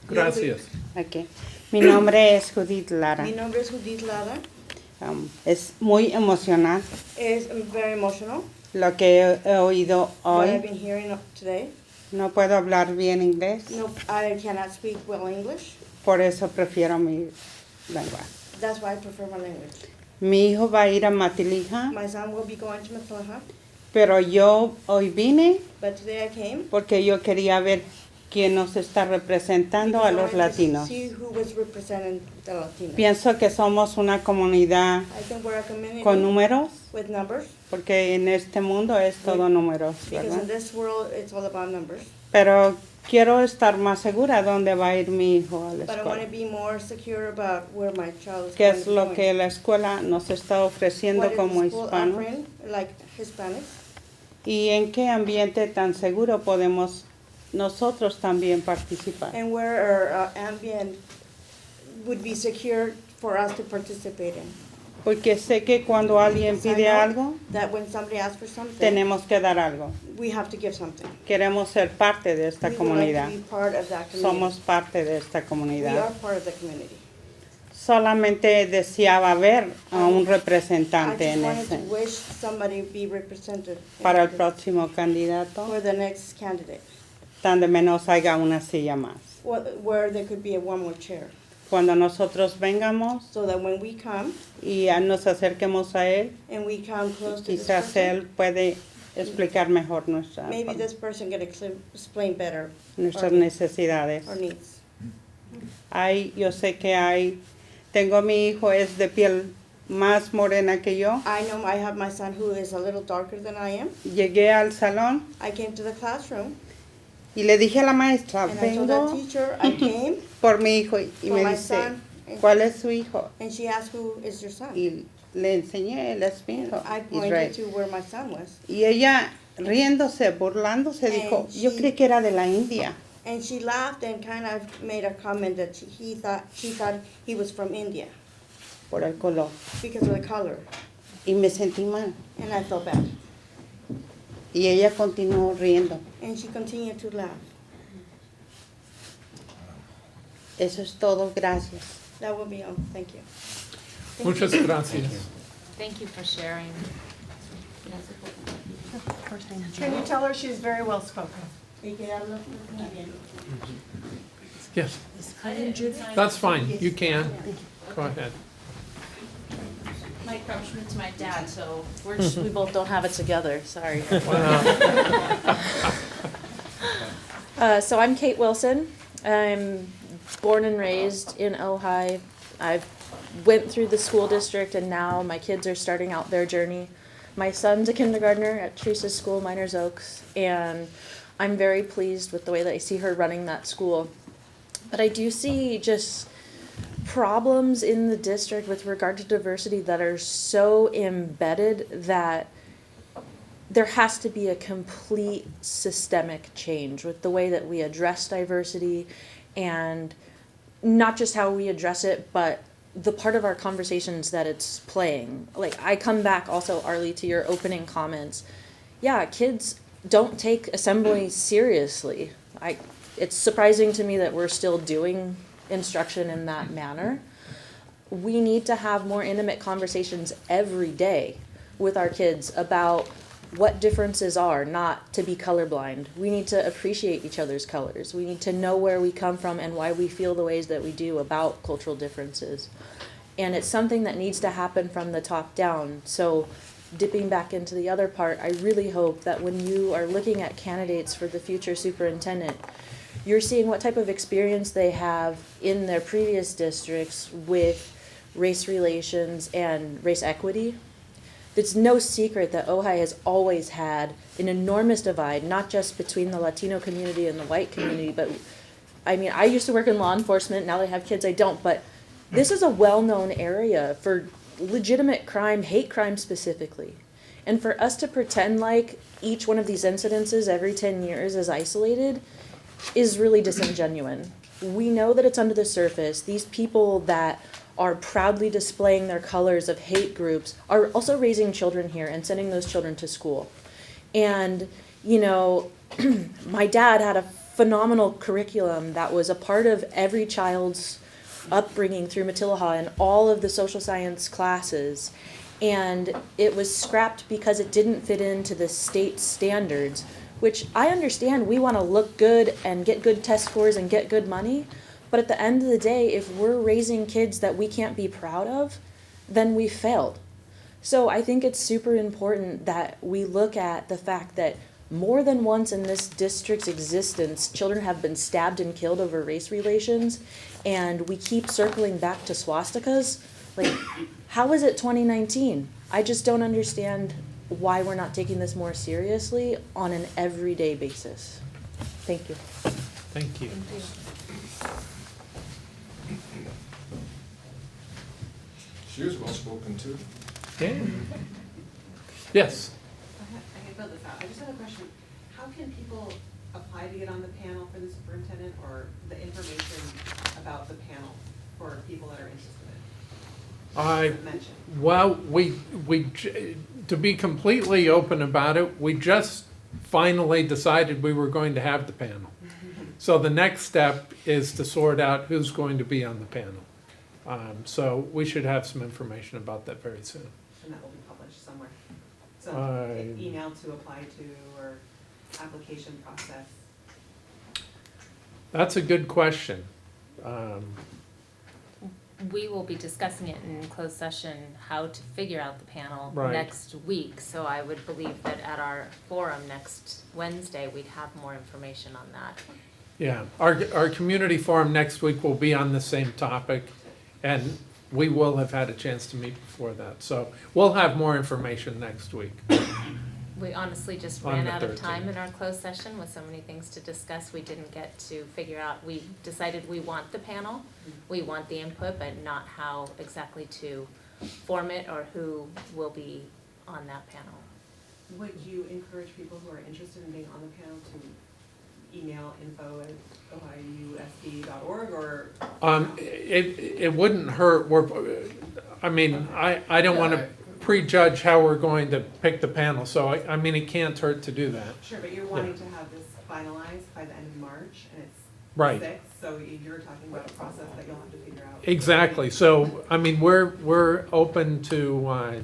gracias. Okay. Mi nombre es Judith Lara. Mi nombre es Judith Lara. Es muy emocional Es very emotional. lo que he oído What I've hoy. been hearing today. No puedo hablar bien inglés, No, I cannot speak well English. por eso prefiero mi lengua. That's why I prefer my language. Mi hijo va a ir a Matilija, My son will be going to Matlaha, pero yo hoy vine but today I came. porque yo quería ver quién nos está representando a because I los wanted to latinos. see who was representing the Latinos. Pienso que somos una comunidad I think we're a community con números, with numbers, porque en este mundo es todo números, because ¿verdad? in this world it's all about numbers. Pero quiero estar más segura dónde va a ir mi hijo a la But I want to escuela. be more secure about where my child is ¿Qué going es to lo be que going. la escuela nos está ofreciendo What is the como school hispanos? offering, like Hispanics? ¿Y en qué ambiente tan seguro podemos nosotros también participar? And where our ambient would be secure for us to participate in. Porque sé que cuando alguien Because I pide know algo, that when somebody asks for something, tenemos que dar algo. we have to give something. Queremos ser parte de esta We would like comunidad. to be part of that community. Somos parte de esta We are comunidad. part of the community. Solamente deseaba ver a un I representante just en wanted ese to wish somebody be represented para el in this- próximo candidato, for the next candidate, tan de menos haya una silla más. where there could be one more chair. Cuando nosotros vengamos So that when we come y nos acerquemos a él, and we come close to this quizás person, él puede explicar mejor maybe this person can explain better nuestras our necesidades. needs. Yo sé que tengo mi hijo, es de piel más morena que yo. I know I have my son who is a little darker than I am. Llegué al salón I came to the classroom y le dije a la maestra, and I told the vengo teacher I came por mi hijo, y for me my dice, son, ¿cuál es su hijo? and she asked, "Who is your son?" Y le enseñé, él es mi hijo, I Israel. pointed to where my son was, Y ella, riéndose, burlándose, dijo, yo she- creí que era de la India. and she laughed and kind of made a comment that she thought he was from India Por el color. because of the color, Y me sentí mal. and I felt bad. Y ella continuó riendo. And she continued to laugh. Eso es todo, gracias. That will be all. Thank you. Muchas gracias. Thank you for sharing. Can you tell her she's very well spoken? Yes, that's fine, you can. Go ahead. Mike Krumschmidt's my dad, so we both don't have it together, sorry. So I'm Kate Wilson. I'm born and raised in Ojai. I went through the school district and now my kids are starting out their journey. My son's a kindergartner at Teresa's school, Miners Oaks, and I'm very pleased with the way that I see her running that school. But I do see just problems in the district with regard to diversity that are so embedded that there has to be a complete systemic change with the way that we address diversity, and not just how we address it, but the part of our conversations that it's playing. Like, I come back also, Arlie, to your opening comments. Yeah, kids don't take assembly seriously. It's surprising to me that we're still doing instruction in that manner. We need to have more intimate conversations every day with our kids about what differences are, not to be colorblind. We need to appreciate each other's colors. We need to know where we come from and why we feel the ways that we do about cultural differences. And it's something that needs to happen from the top down. So dipping back into the other part, I really hope that when you are looking at candidates for the future superintendent, you're seeing what type of experience they have in their previous districts with race relations and race equity. It's no secret that Ojai has always had an enormous divide, not just between the Latino community and the white community, but I mean, I used to work in law enforcement, now that I have kids I don't, but this is a well-known area for legitimate crime, hate crime specifically. And for us to pretend like each one of these incidences every 10 years is isolated is really disingenuous. We know that it's under the surface. These people that are proudly displaying their colors of hate groups are also raising children here and sending those children to school. And, you know, my dad had a phenomenal curriculum that was a part of every child's upbringing through Matilaha and all of the social science classes. And it was scrapped because it didn't fit into the state standards, which I understand we want to look good and get good test scores and get good money. But at the end of the day, if we're raising kids that we can't be proud of, then we failed. So I think it's super important that we look at the fact that more than once in this district's existence, children have been stabbed and killed over race relations, and we keep circling back to swastikas. Like, how is it 2019? I just don't understand why we're not taking this more seriously on an everyday basis. Thank you. Thank you. She was well spoken too. Dan? Yes. I can build this out. I just have a question. How can people apply to get on the panel for the superintendent, or the information about the panel for people that are interested in it? Well, to be completely open about it, we just finally decided we were going to have the panel. So the next step is to sort out who's going to be on the panel. So we should have some information about that very soon. And that will be published somewhere. So email to apply to, or application process. That's a good question. We will be discussing it in closed session, how to figure out the panel next week. So I would believe that at our forum next Wednesday, we'd have more information on that. Yeah, our community forum next week will be on the same topic, and we will have had a chance to meet before that. So we'll have more information next week. We honestly just On ran the out of 13th. time in our closed session with so many things to discuss. We didn't get to figure out, we decided we want the panel, we want the input, but not how exactly to form it or who will be on that panel. Would you encourage people who are interested in being on the panel to email info@ohiusd.org, or? It wouldn't hurt. I don't want to prejudge how we're going to pick the panel, so I mean, it can't hurt to do that. Sure, but you're wanting to have this finalized by the end of March, and it's Right. 6, so you're talking about a process that you'll have to figure out. Exactly. So, I mean, we're open to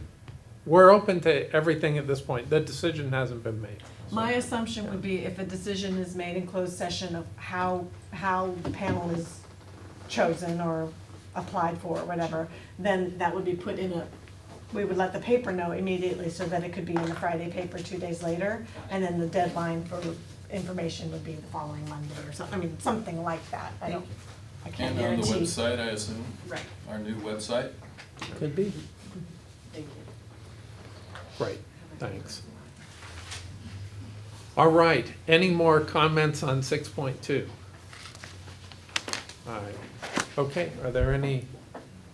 everything at this point. The decision hasn't been made. My assumption would be if a decision is made in closed session of how the panel is chosen or applied for or whatever, then that would be put in we would let the paper know immediately so that it could be in the Friday paper 2 days later, and then the deadline for information would be the following Monday or something. I mean, something like that. I can't And on the guarantee. website, I assume? Right. Our new website? Could be. Thank you. Right. Thanks. All right. Any more comments on 6.2? All right. Okay. Are there any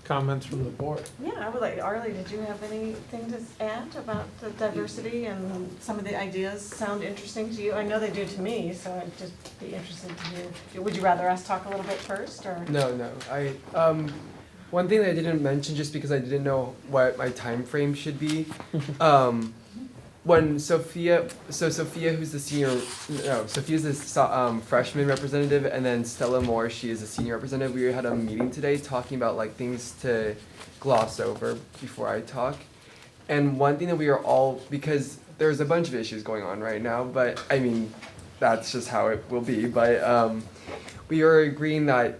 comments from the board? Yeah, I would like, Arlie, did you have anything to add about the diversity and some of the ideas sound interesting to you? I know they do to me, so I'd just be interested to hear. Would you rather us talk a little bit first, or? No. One thing that I didn't mention, just because I didn't know what my time frame should be, when Sophia, who's the Sophia's the freshman representative, and then Stella Moore, she is a senior representative. We had a meeting today talking about like things to gloss over before I talk, And one thing that we are all, because there's a bunch of issues going on right now, but I mean, that's just how it will be. But we are agreeing that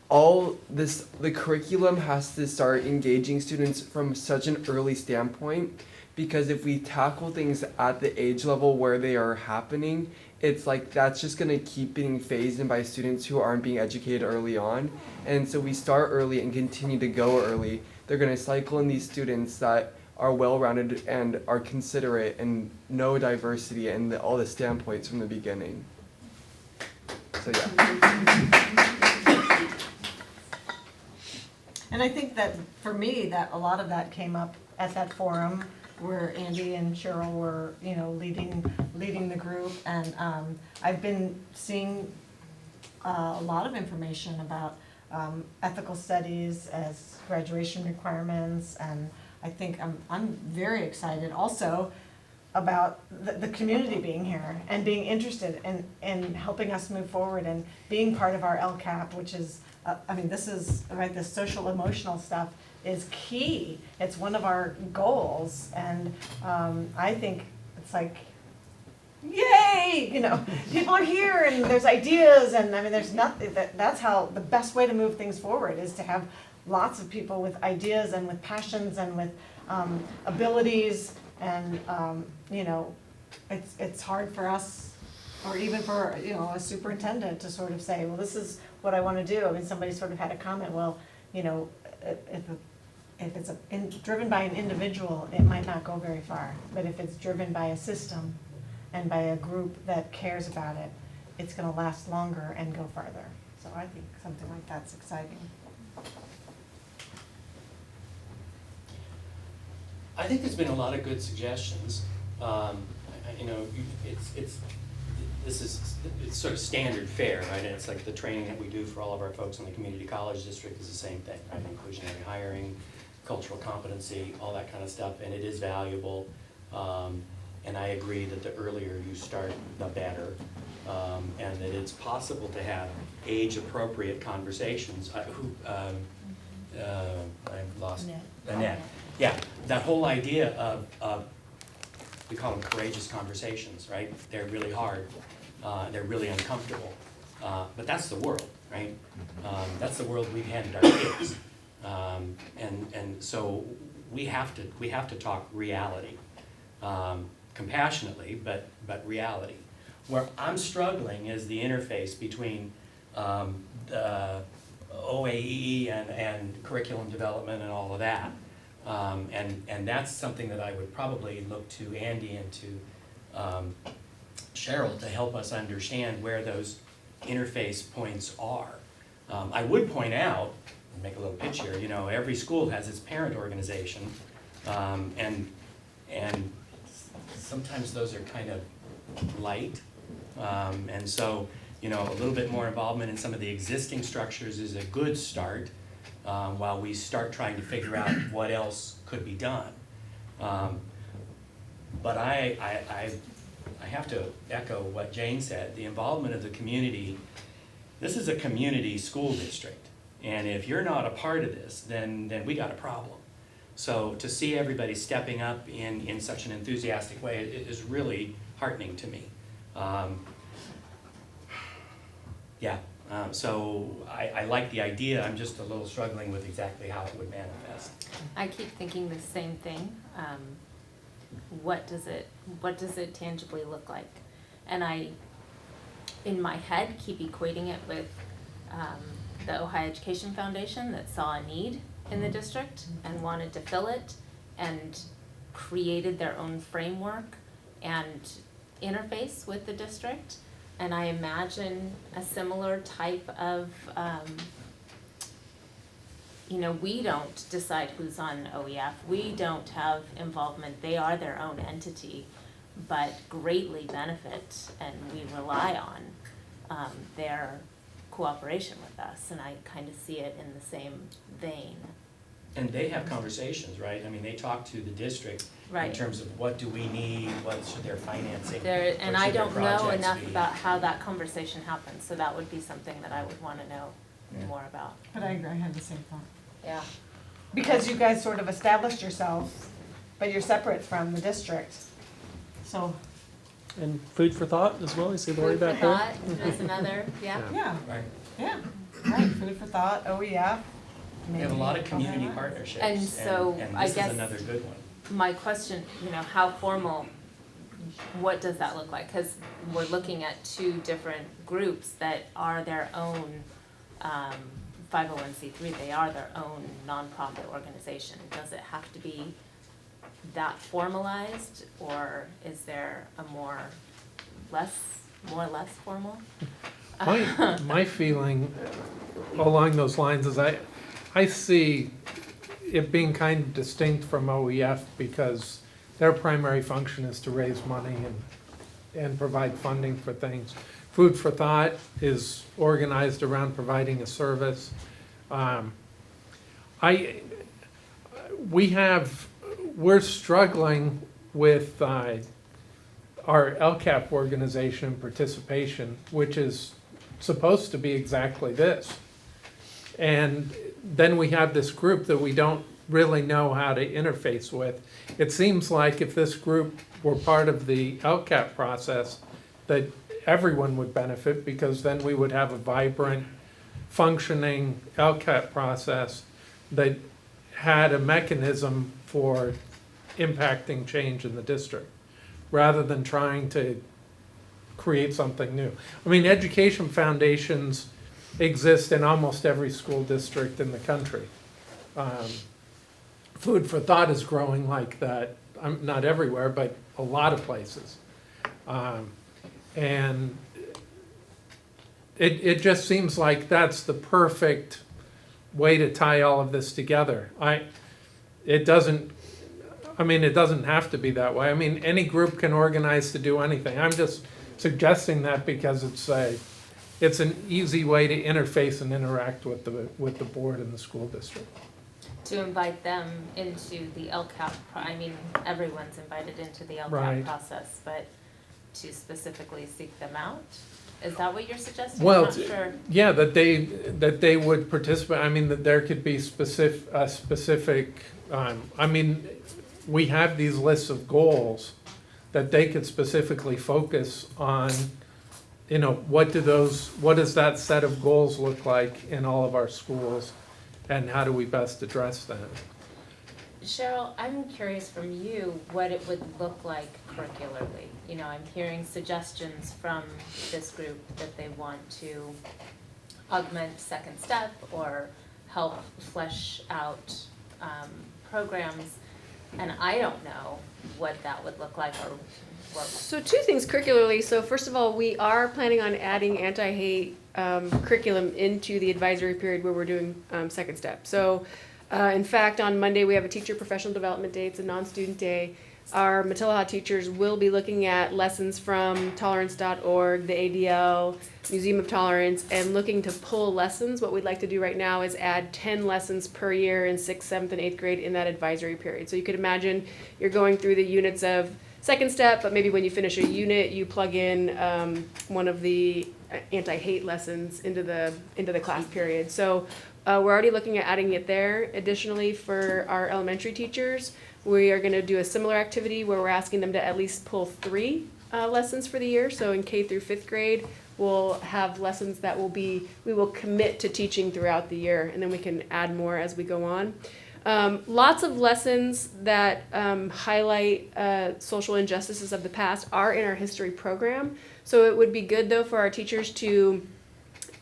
the curriculum has to start engaging students from such an early standpoint, because if we tackle things at the age level where they are happening, it's like that's just gonna keep being phased in by students who aren't being educated early on. And so we start early and continue to go early. They're gonna cycle in these students that are well-rounded and are considerate and know diversity and all the standpoints from the beginning. So yeah. And I think that, for me, that a lot of that came up at that forum where Andy and Cheryl were, leading the group. And I've been seeing a lot of information about ethical studies as graduation requirements. And I think I'm very excited also about the community being here and being interested in helping us move forward and being part of our LCAP, which is, this is, right, this social emotional stuff is key. It's one of our goals, and I think it's like, yay, people are here and there's ideas, and there's nothing, that's how the best way to move things forward is to have lots of people with ideas and with passions and with abilities, and it's hard for us, or even for a superintendent to sort of say, well, this is what I want to do. Somebody sort of had a comment, well, if it's driven by an individual, it might not go very far. But if it's driven by a system and by a group that cares about it, it's going to last longer and go farther. So I think something like that's exciting. I think there's been a lot of good suggestions. It's sort of standard fare, right? And it's like the training that we do for all of our folks in the community college district is the same thing, right? Inclusionary hiring, cultural competency, all that kind of stuff, and it is valuable. And I agree that the earlier you start, the better, and that it's possible to have age-appropriate conversations. I've lost Annette. Yeah, that whole idea of we call them courageous conversations, right? They're really hard. They're really uncomfortable. But that's the world, right? That's the world we've handed our kids. And so we have to talk reality, compassionately, but reality. Where I'm struggling is the interface between the OAE and curriculum development and all of that. And that's something that I would probably look to Andy and to Cheryl to help us understand where those interface points are. I would point out, make a little pitch here, every school has its parent organization, and sometimes those are kind of light, and so a little bit more involvement in some of the existing structures is a good start, while we start trying to figure out what else could be done. But I have to echo what Jane said, the involvement of the community. This is a community school district, and if you're not a part of this, then we got a problem. So to see everybody stepping up in such an enthusiastic way is really heartening to me. So I like the idea. I'm just a little struggling with exactly how it would manifest. I keep thinking the same thing. What does it tangibly look like? And I, in my head, keep equating it with the Ohio Education Foundation that saw a need in the district and wanted to fill it and created their own framework and interface with the district. And I imagine a similar type of, we don't decide who's on OEF. We don't have involvement. They are their own entity, but greatly benefit, and we rely on their cooperation with us. And I kind of see it in the same vein. And they have conversations, right? They talk to the district Right. in terms of what do we need, what should their financing, And what I should their don't know projects enough be. about how that conversation happens, so that would be something that I would want to know more about. But I agree, I had the same thought. Yeah. Because you guys sort of established yourselves but you're separate from the district. So, And food for thought as well, you see Lori Food for back there? thought is another, yeah. yeah, Right. yeah, right, food for thought, OEF. We have a lot of maybe community OEF. partnerships. And so, and I this guess- is another good one. My question, how formal, what does that look like? Because we're looking at two different groups that are their own 501c3, they are their own nonprofit organization. Does it have to be that formalized, or is there a more or less formal? My feeling along those lines is I see it being kind of distinct from OEF because their primary function is to raise money and provide funding for things. Food for Thought is organized around providing a service. We're struggling with our LCAP organization participation, which is supposed to be exactly this. And then we have this group that we don't really know how to interface with. It seems like if this group were part of the LCAP process, that everyone would benefit, because then we would have a vibrant, functioning LCAP process that had a mechanism for impacting change in the district, rather than trying to create something new. I mean, education foundations exist in almost every school district in the country. Food for Thought is growing like that, not everywhere, but a lot of places. And it just seems like that's the perfect way to tie all of this together. It doesn't have to be that way. I mean, any group can organize to do anything. I'm just suggesting that because it's an easy way to interface and interact with the board and the school district. To invite them into the LCAP, everyone's invited into the LCAP Right. process, but to specifically seek them out? Is that what you're suggesting? Well, I'm not sure. yeah, that they would participate. I mean, that there could be specific. We have these lists of goals that they could specifically focus on. What does that set of goals look like in all of our schools, and how do we best address that? Cheryl, I'm curious from you what it would look like curricularly. I'm hearing suggestions from this group that they want to augment Second Step or help flesh out programs, and I don't know what that would look like or what. So two things curricularly. So first of all, we are planning on adding anti-hate curriculum into the advisory period where we're doing Second Step. So in fact, on Monday we have a teacher professional development day. It's a non-student day. Our Matilaha teachers will be looking at lessons from tolerance.org, the ADL, Museum of Tolerance, and looking to pull lessons. What we'd like to do right now is add 10 lessons per year in 6th, 7th, and 8th grade in that advisory period. So you could imagine you're going through the units of Second Step, but maybe when you finish a unit, you plug in one of the anti-hate lessons into the class period. So we're already looking at adding it there. Additionally, for our elementary teachers, we are going to do a similar activity where we're asking them to at least pull 3 lessons for the year. So in K through 5th grade, we'll have lessons that we will commit to teaching throughout the year, and then we can add more as we go on. Lots of lessons that highlight social injustices of the past are in our history program. So it would be good, though, for our teachers to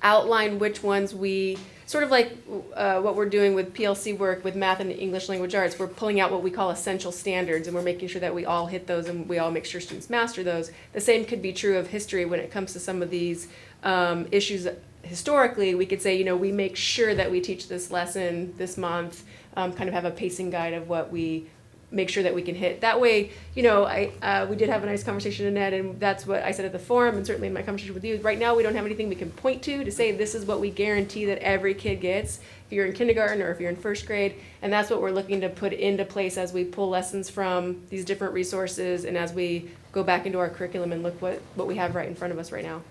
outline which ones we, sort of like what we're doing with PLC work with math and English language arts. We're pulling out what we call essential standards, and we're making sure that we all hit those and we all make sure students master those. The same could be true of history when it comes to some of these issues. Historically, we could say, we make sure that we teach this lesson this month, kind of have a pacing guide of what we make sure that we can hit. That way, we did have a nice conversation, Annette, and that's what I said at the forum, and certainly in my conversation with you. Right now, we don't have anything we can point to say this is what we guarantee that every kid gets, if you're in kindergarten or if you're in 1st grade, and that's what we're looking to put into place as we pull lessons from these different resources and as we go back into our curriculum and look what we have right in front of us right now.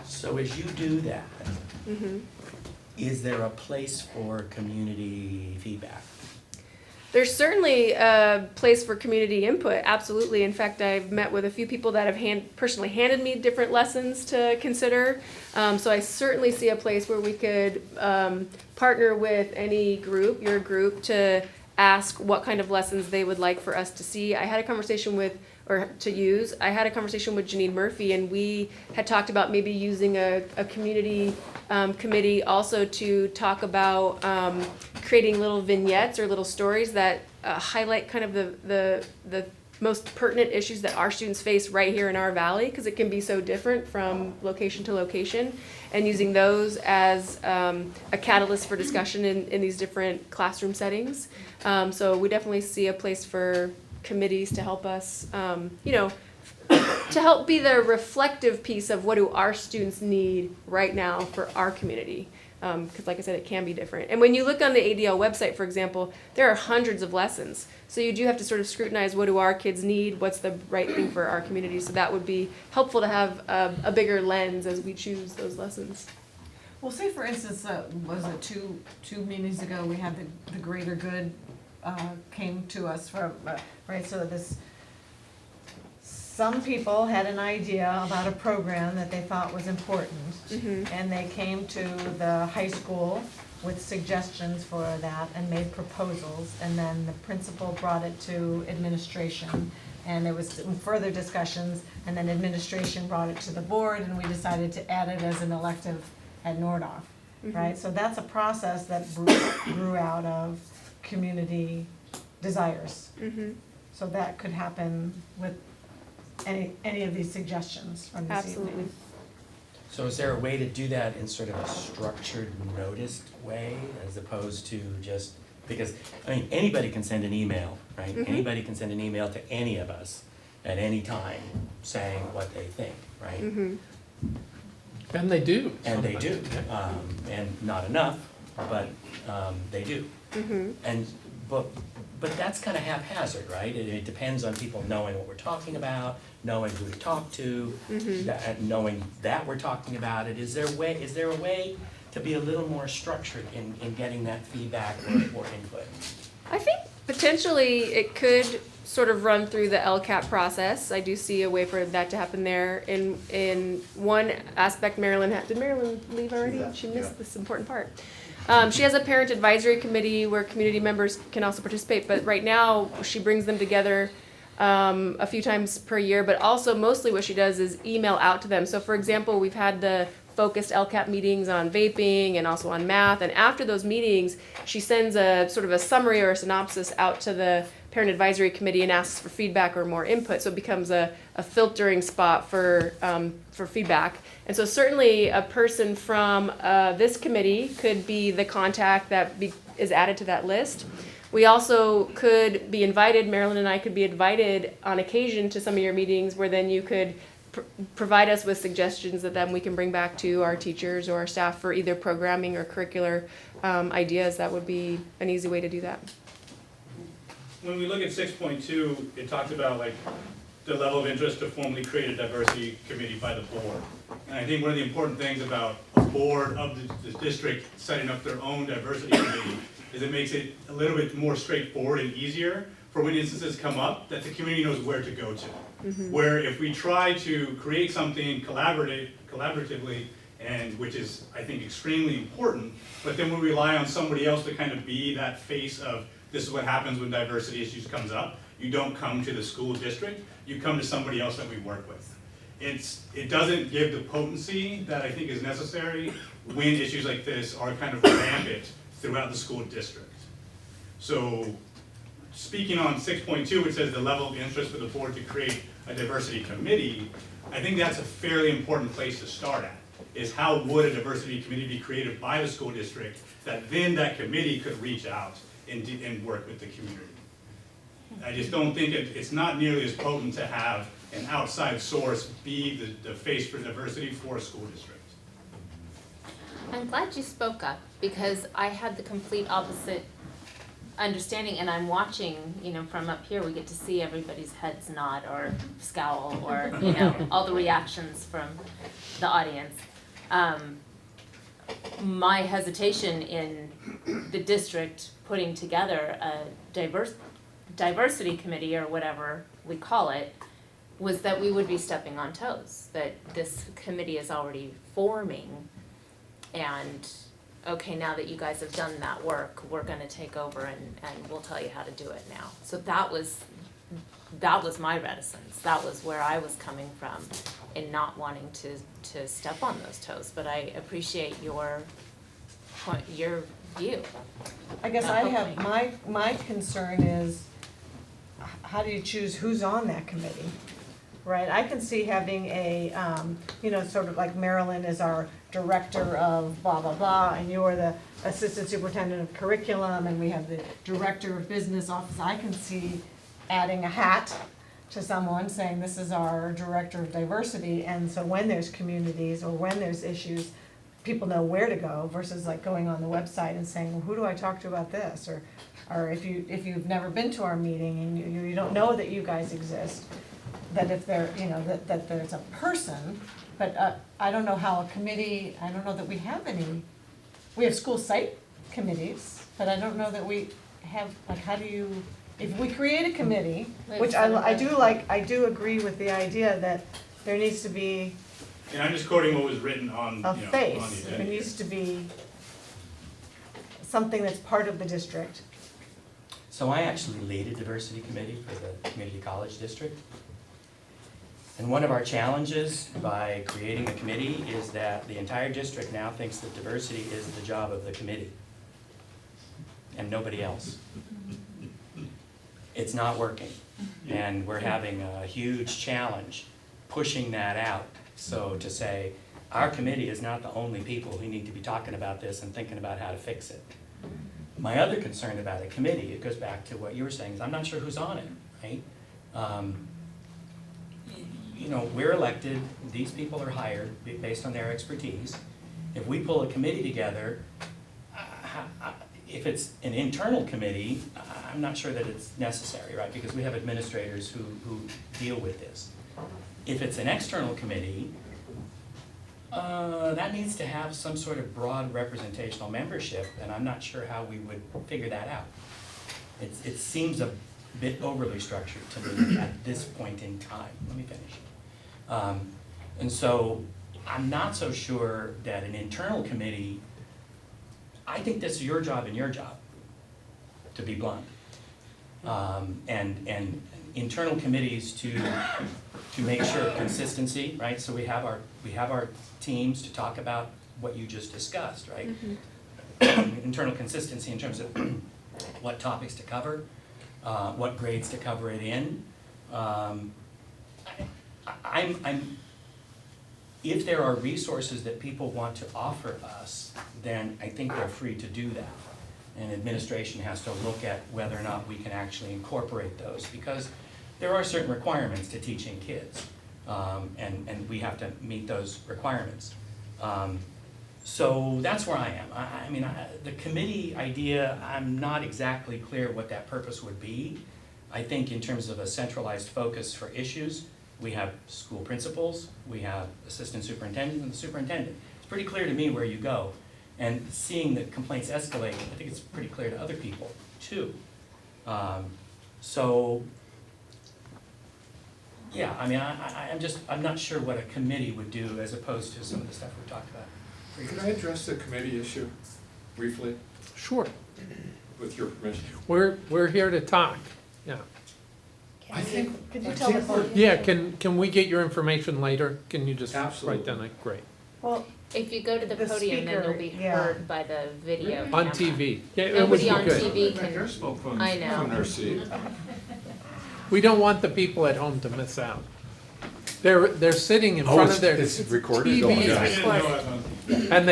So as you do that, is there a place for community feedback? There's certainly a place for community input, absolutely. In fact, I've met with a few people that have personally handed me different lessons to consider. So I certainly see a place where we could partner with any group, your group, to ask what kind of lessons they would like for us to see. I had a conversation with Janine Murphy, and we had talked about maybe using a community committee also to talk about creating little vignettes or little stories that highlight kind of the most pertinent issues that our students face right here in our valley, because it can be so different from location to location, and using those as a catalyst for discussion in these different classroom settings. So we definitely see a place for committees to help us, to help be the reflective piece of what do our students need right now for our community. Because like I said, it can be different. And when you look on the ADL website, for example, there are hundreds of lessons. So you do have to sort of scrutinize, what do our kids need? What's the right thing for our community? So that would be helpful to have a bigger lens as we choose those lessons. Well, say for instance, was it two meetings ago, we had the greater good came to us from, right, so some people had an idea about a program that they thought was important, and they came to the high school with suggestions for that and made proposals, and then the principal brought it to administration, and there was some further discussions, and then administration brought it to the board, and we decided to add it as an elective at Nordoff, right? So that's a process that grew out of community desires. So that could happen with any of these suggestions from this evening. So is there a way to do that in sort of a structured, noticed way, as opposed to just, because, I mean, anybody can send an email, right? Anybody can send an email to any of us at any time saying what they think, right? And they do. And they do, and not enough, but they do. And but that's kind of haphazard, right? It depends on people knowing what we're talking about, knowing who to talk to, knowing that we're talking about it. Is there a way to be a little more structured in getting that feedback or input? I think potentially it could sort of run through the LCAP process. I do see a way for that to happen there. In one aspect, did Marilyn leave already? She missed this important part. She has a parent advisory committee where community members can also participate, but right now she brings them together a few times per year, but also mostly what she does is email out to them. So for example, we've had the focused LCAP meetings on vaping and also on math, and after those meetings, she sends a sort of a summary or a synopsis out to the parent advisory committee and asks for feedback or more input, so it becomes a filtering spot for feedback. And so certainly a person from this committee could be the contact that is added to that list. We also could be invited, Marilyn and I could be invited on occasion to some of your meetings where then you could provide us with suggestions that then we can bring back to our teachers or our staff for either programming or curricular ideas. That would be an easy way to do that. When we look at 6.2, it talks about like the level of interest to formally create a diversity committee by the board. And I think one of the important things about a board of the district setting up their own diversity committee is it makes it a little bit more straightforward and easier for when instances come up that the community knows where to go to. Where if we try to create something collaboratively, and which is, I think, extremely important, but then we rely on somebody else to kind of be that face of this is what happens when diversity issues comes up. You don't come to the school district, you come to somebody else that we work with. It doesn't give the potency that I think is necessary when issues like this are kind of rampant throughout the school district. So speaking on 6.2, which says the level of interest for the board to create a diversity committee, I think that's a fairly important place to start at, is how would a diversity committee be created by the school district that then that committee could reach out and work with the community. I just don't think it's not nearly as potent to have an outside source be the face for diversity for a school district. I'm glad you spoke up, because I had the complete opposite understanding, and I'm watching, from up here, we get to see everybody's heads nod or scowl or, all the reactions from the audience. my hesitation in the district putting together a diversity committee or whatever we call it was that we would be stepping on toes, that this committee is already forming and okay, now that you guys have done that work, we're gonna take over and we'll tell you how to do it now. So that was my reticence, that was where I was coming from in not wanting to step on those toes, but I appreciate your view. I guess I have, my concern is, how do you choose who's on that committee? Right, I can see having a, sort of like Marilyn is our director of blah, blah, blah, and you're the assistant superintendent of curriculum, and we have the director of business office. I can see adding a hat to someone saying this is our director of diversity, and so when there's communities or when there's issues, people know where to go versus like going on the website and saying, well, who do I talk to about this? Or if you've never been to our meeting and you don't know that you guys exist, that if there, that there's a person, but I don't know how a committee, I don't know that we have any, we have school site committees, but I don't know that we have, like, how do you, if we create a committee, which I do agree with the idea that there needs to be And I'm just quoting what was written on, a on the face, agenda. there needs to be something that's part of the district. So I actually lead a diversity committee for the community college district. And one of our challenges by creating a committee is that the entire district now thinks that diversity is the job of the committee and nobody else. It's not working, and we're having a huge challenge pushing that out. So to say, our committee is not the only people who need to be talking about this and thinking about how to fix it. My other concern about a committee, it goes back to what you were saying, is I'm not sure who's on it, right? We're elected, these people are hired based on their expertise. If we pull a committee together, if it's an internal committee, I'm not sure that it's necessary, right? Because we have administrators who deal with this. If it's an external committee, that needs to have some sort of broad representational membership, and I'm not sure how we would figure that out. It seems a bit overly structured to me at this point in time. Let me finish. And so I'm not so sure that an internal committee, I think this is your job and your job, to be blunt. And internal committees to make sure consistency, right? So we have our teams to talk about what you just discussed, right? Mm-hmm. Internal consistency in terms of what topics to cover, what grades to cover it in. If there are resources that people want to offer us, then I think they're free to do that. And administration has to look at whether or not we can actually incorporate those, because there are certain requirements to teaching kids, and we have to meet those requirements. So that's where I am. The committee idea, I'm not exactly clear what that purpose would be. I think in terms of a centralized focus for issues, we have school principals, we have assistant superintendent, and the superintendent. It's pretty clear to me where you go. And seeing the complaints escalate, I think it's pretty clear to other people too. Yeah, I'm not sure what a committee would do as opposed to some of the stuff we talked about. Could I address the committee issue briefly, Sure. with your permission? We're here to talk, yeah. I think. Could you tell us? Yeah, can we get your information later? Can you just write down that? Great. Well, If you go to the podium, then you'll be heard by the video On camera. TV. Yeah, it would Nobody be on good. TV Make our can, smoke from I know. their seat. We don't want the people at home to miss out. They're sitting in front of their It's recorded? Oh, TVs, yeah. I didn't know I was on. and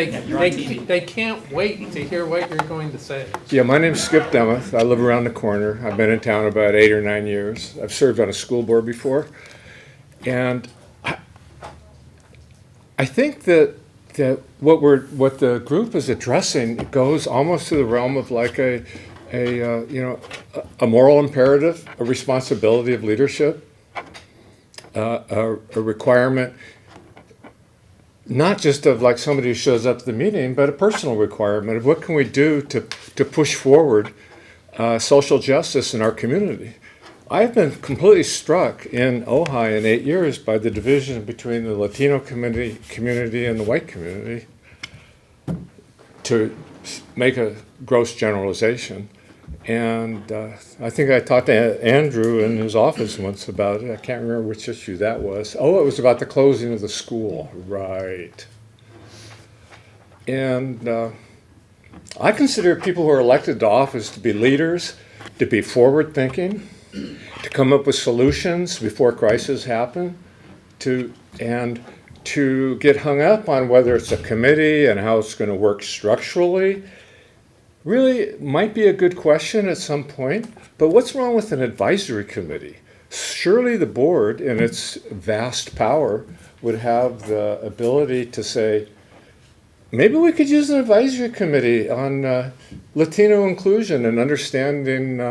they can't wait to hear what you're going to say. Yeah, my name's Skip Demuth. I live around the corner. I've been in town about 8 or 9 years. I've served on a school board before. And I think that what the group is addressing goes almost to the realm of like a moral imperative, a responsibility of leadership, a requirement. not just of like somebody who shows up to the meeting, but a personal requirement of what can we do to push forward social justice in our community. I've been completely struck in Ojai in 8 years by the division between the Latino community and the white community, to make a gross generalization. And I think I talked to Andrew in his office once about it. I can't remember which issue that was. Oh, it was about the closing of the school. Right. And I consider people who are elected to office to be leaders, to be forward-thinking, to come up with solutions before crises happen, and to get hung up on whether it's a committee and how it's going to work structurally. Really might be a good question at some point, but what's wrong with an advisory committee? Surely the board, in its vast power, would have the ability to say, maybe we could use an advisory committee on Latino inclusion and understanding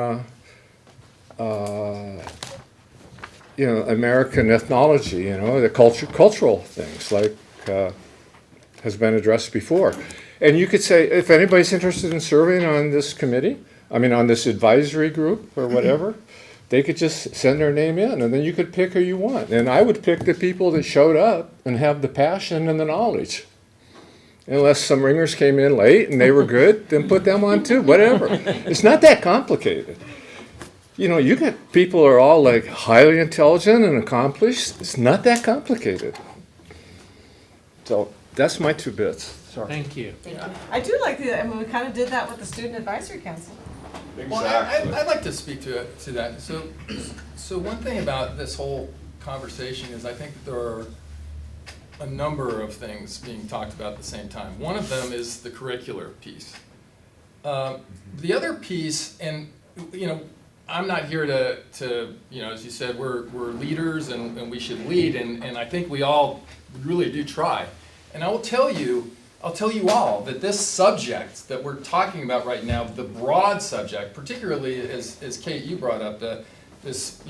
American ethnology, the cultural things like has been addressed before. And you could say, if anybody's interested in serving on this committee, on this advisory group or whatever, they could just send their name in, and then you could pick who you want. And I would pick the people that showed up and have the passion and the knowledge. Unless some ringers came in late and they were good, then put them on too, whatever. It's not that complicated. You get people who are all like highly intelligent and accomplished. It's not that complicated. So that's my 2 bits. Sorry. Thank you. I do like we kind of did that with the Student Advisory Council. Well, I'd like to speak to that. So one thing about this whole conversation is I think that there are a number of things being talked about at the same time. One of them is the curricular piece. The other piece, and I'm not here to as you said, we're leaders and we should lead, and I think we all really do try. And I will tell you all that this subject that we're talking about right now, the broad subject, particularly as Kate, you brought up, this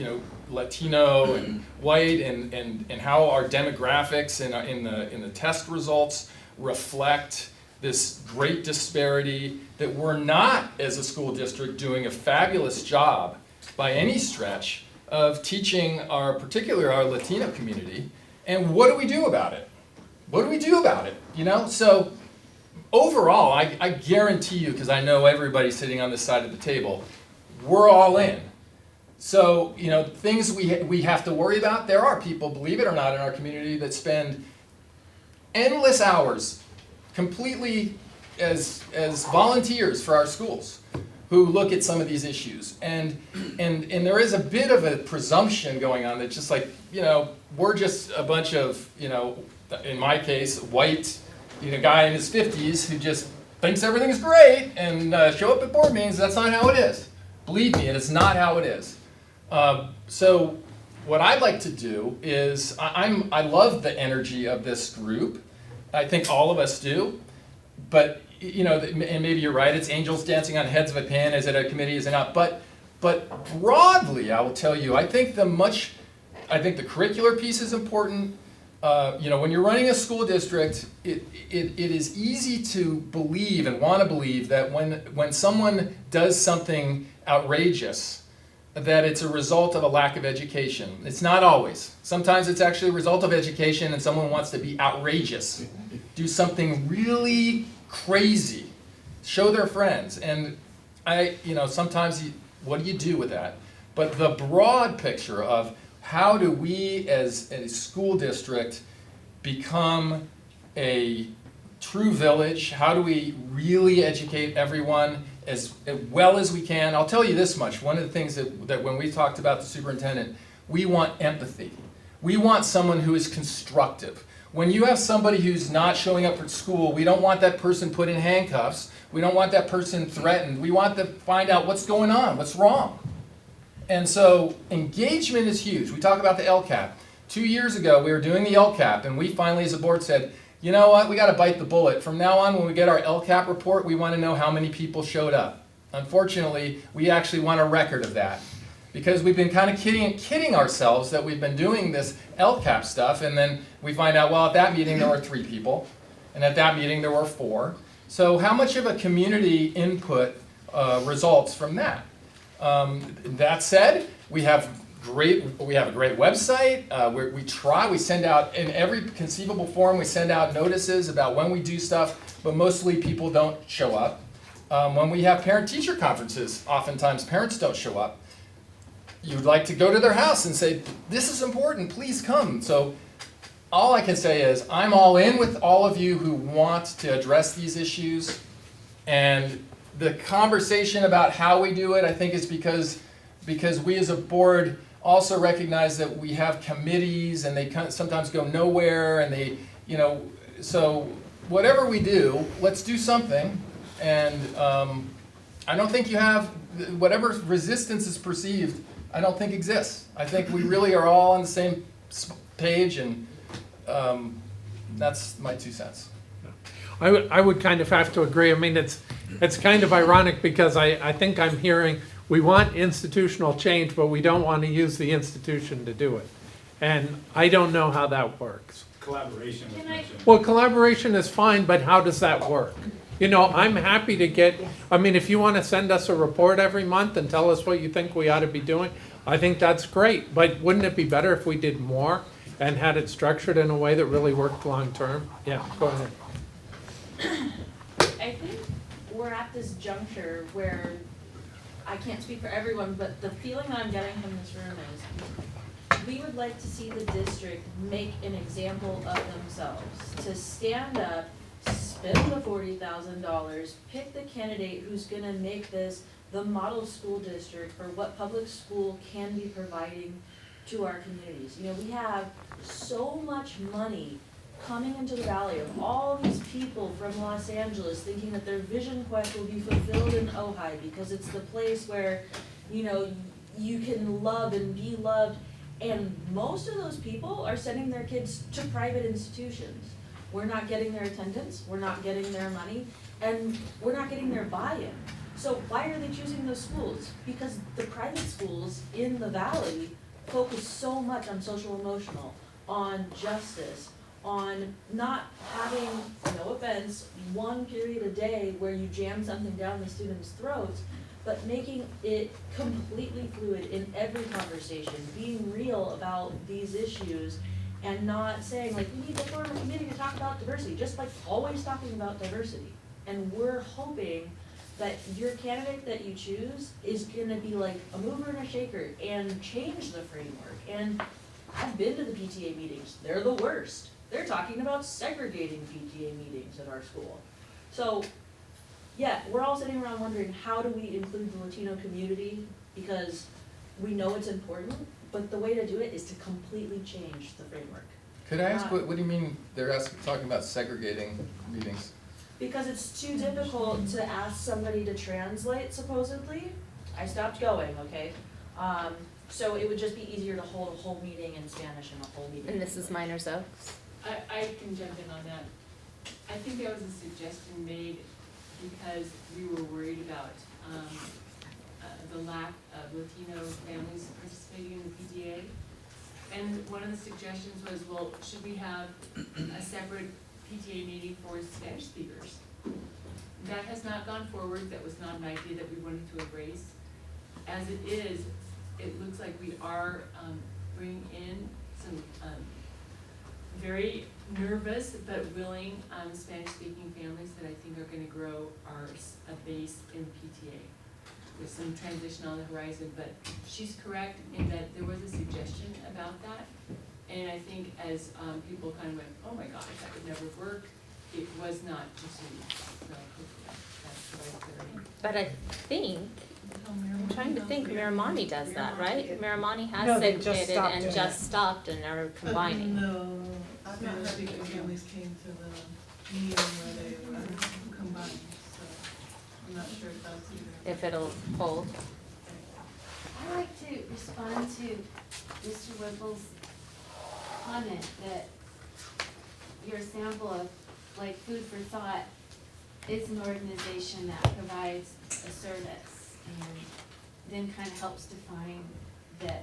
Latino and white and how our demographics in the test results reflect this great disparity, that we're not, as a school district, doing a fabulous job by any stretch of teaching particularly our Latino community. And what do we do about it? What do we do about it? So overall, I guarantee you, because I know everybody sitting on this side of the table, we're all in. So, things we have to worry about, there are people, believe it or not, in our community that spend endless hours completely as volunteers for our schools who look at some of these issues. And there is a bit of a presumption going on that just like, we're just a bunch of, in my case, white, guy in his 50s who just thinks everything's great and show up at board meetings. That's not how it is. Believe me, it's not how it is. So what I'd like to do is, I love the energy of this group. I think all of us do. But, and maybe you're right, it's angels dancing on heads of a pin. Is it a committee, is it not? But broadly, I will tell you, I think the curricular piece is important. When you're running a school district, it is easy to believe and want to believe that when someone does something outrageous, that it's a result of a lack of education. It's not always. Sometimes it's actually a result of education and someone wants to be outrageous, do something really crazy, show their friends. And sometimes what do you do with that? But the broad picture of how do we as a school district become a true village? How do we really educate everyone as well as we can? I'll tell you this much. One of the things that when we talked about the superintendent, we want empathy. We want someone who is constructive. When you have somebody who's not showing up for school, we don't want that person put in handcuffs. We don't want that person threatened. We want to find out what's going on, what's wrong. And so engagement is huge. We talk about the LCAP. 2 years ago, we were doing the LCAP, and we finally, as a board, said, you know what, we got to bite the bullet. From now on, when we get our LCAP report, we want to know how many people showed up. Unfortunately, we actually want a record of that, because we've been kind of kidding ourselves that we've been doing this LCAP stuff, and then we find out, well, at that meeting there were 3 people, and at that meeting there were 4. So how much of a community input results from that? That said, we have a great website. We send out in every conceivable form. We send out notices about when we do stuff, but mostly people don't show up. When we have parent-teacher conferences, oftentimes parents don't show up. You'd like to go to their house and say, "This is important. Please come." So all I can say is I'm all in with all of you who want to address these issues, and the conversation about how we do it, I think, is because we as a board also recognize that we have committees and they sometimes go nowhere, and they, so whatever we do, let's do something. And I don't think you have, whatever resistance is perceived, I don't think exists. I think we really are all on the same page, and that's my 2 cents. I would kind of have to agree. I mean, it's kind of ironic because I think I'm hearing we want institutional change, but we don't want to use the institution to do it. And I don't know how that works. Collaboration was mentioned. Well, collaboration is fine, but how does that work? I'm happy to get, if you want to send us a report every month and tell us what you think we ought to be doing, I think that's great. But wouldn't it be better if we did more and had it structured in a way that really worked long term? Yeah, go ahead. I think we're at this juncture where, I can't speak for everyone, but the feeling that I'm getting from this room is we would like to see the district make an example of themselves, to stand up, spend the $40,000, pick the candidate who's gonna make this the model school district for what public school can be providing to our communities. We have so much money coming into the valley of all these people from Los Angeles thinking that their vision quest will be fulfilled in Ojai because it's the place where, you can love and be loved. And most of those people are sending their kids to private institutions. We're not getting their attendance, we're not getting their money, and we're not getting their buy-in. So why are they choosing those schools? Because the private schools in the valley focus so much on social emotional, on justice, on not having, no offense, one period a day where you jam something down the students' throats, but making it completely fluid in every conversation, being real about these issues, and not saying, we need to form a committee to talk about diversity, just always talking about diversity. And we're hoping that your candidate that you choose is gonna be a mover and a shaker and change the framework. And I've been to the PTA meetings, they're the worst. They're talking about segregating PTA meetings at our school. So, yeah, we're all sitting around wondering, how do we include the Latino community? Because we know it's important, but the way to do it is to completely change the framework. Could I ask, what do you mean they're talking about segregating meetings? Because it's too difficult to ask somebody to translate, supposedly. I stopped going, okay? So it would just be easier to hold a whole meeting in Spanish and a whole meeting. And Mrs. Miners Oaks? I can jump in on that. I think there was a suggestion made because we were worried about the lack of Latino families participating in the PTA. And one of the suggestions was, well, should we have a separate PTA meeting for Spanish speakers? That has not gone forward. That was not an idea that we wanted to embrace. As it is, it looks like we are bringing in some very nervous but willing Spanish-speaking families that I think are going to grow a base in PTA. There's some transition on the horizon, but she's correct in that there was a suggestion about that. And I think as people kind of went, oh my gosh, that would never work, it was not pursued. So hopefully that's the right clarity. But I think, I'm trying to think, Miramani does that, right? Miramani has No, they just segregated stopped and doing just stopped and are combining. No, I've not heard if the families came to the meeting where they were combined, so I'm not sure if that's either. If it'll hold. I'd like to respond to Mr. Whipple's comment that your sample of Food for Thought is an organization that provides a service. And then kind of helps define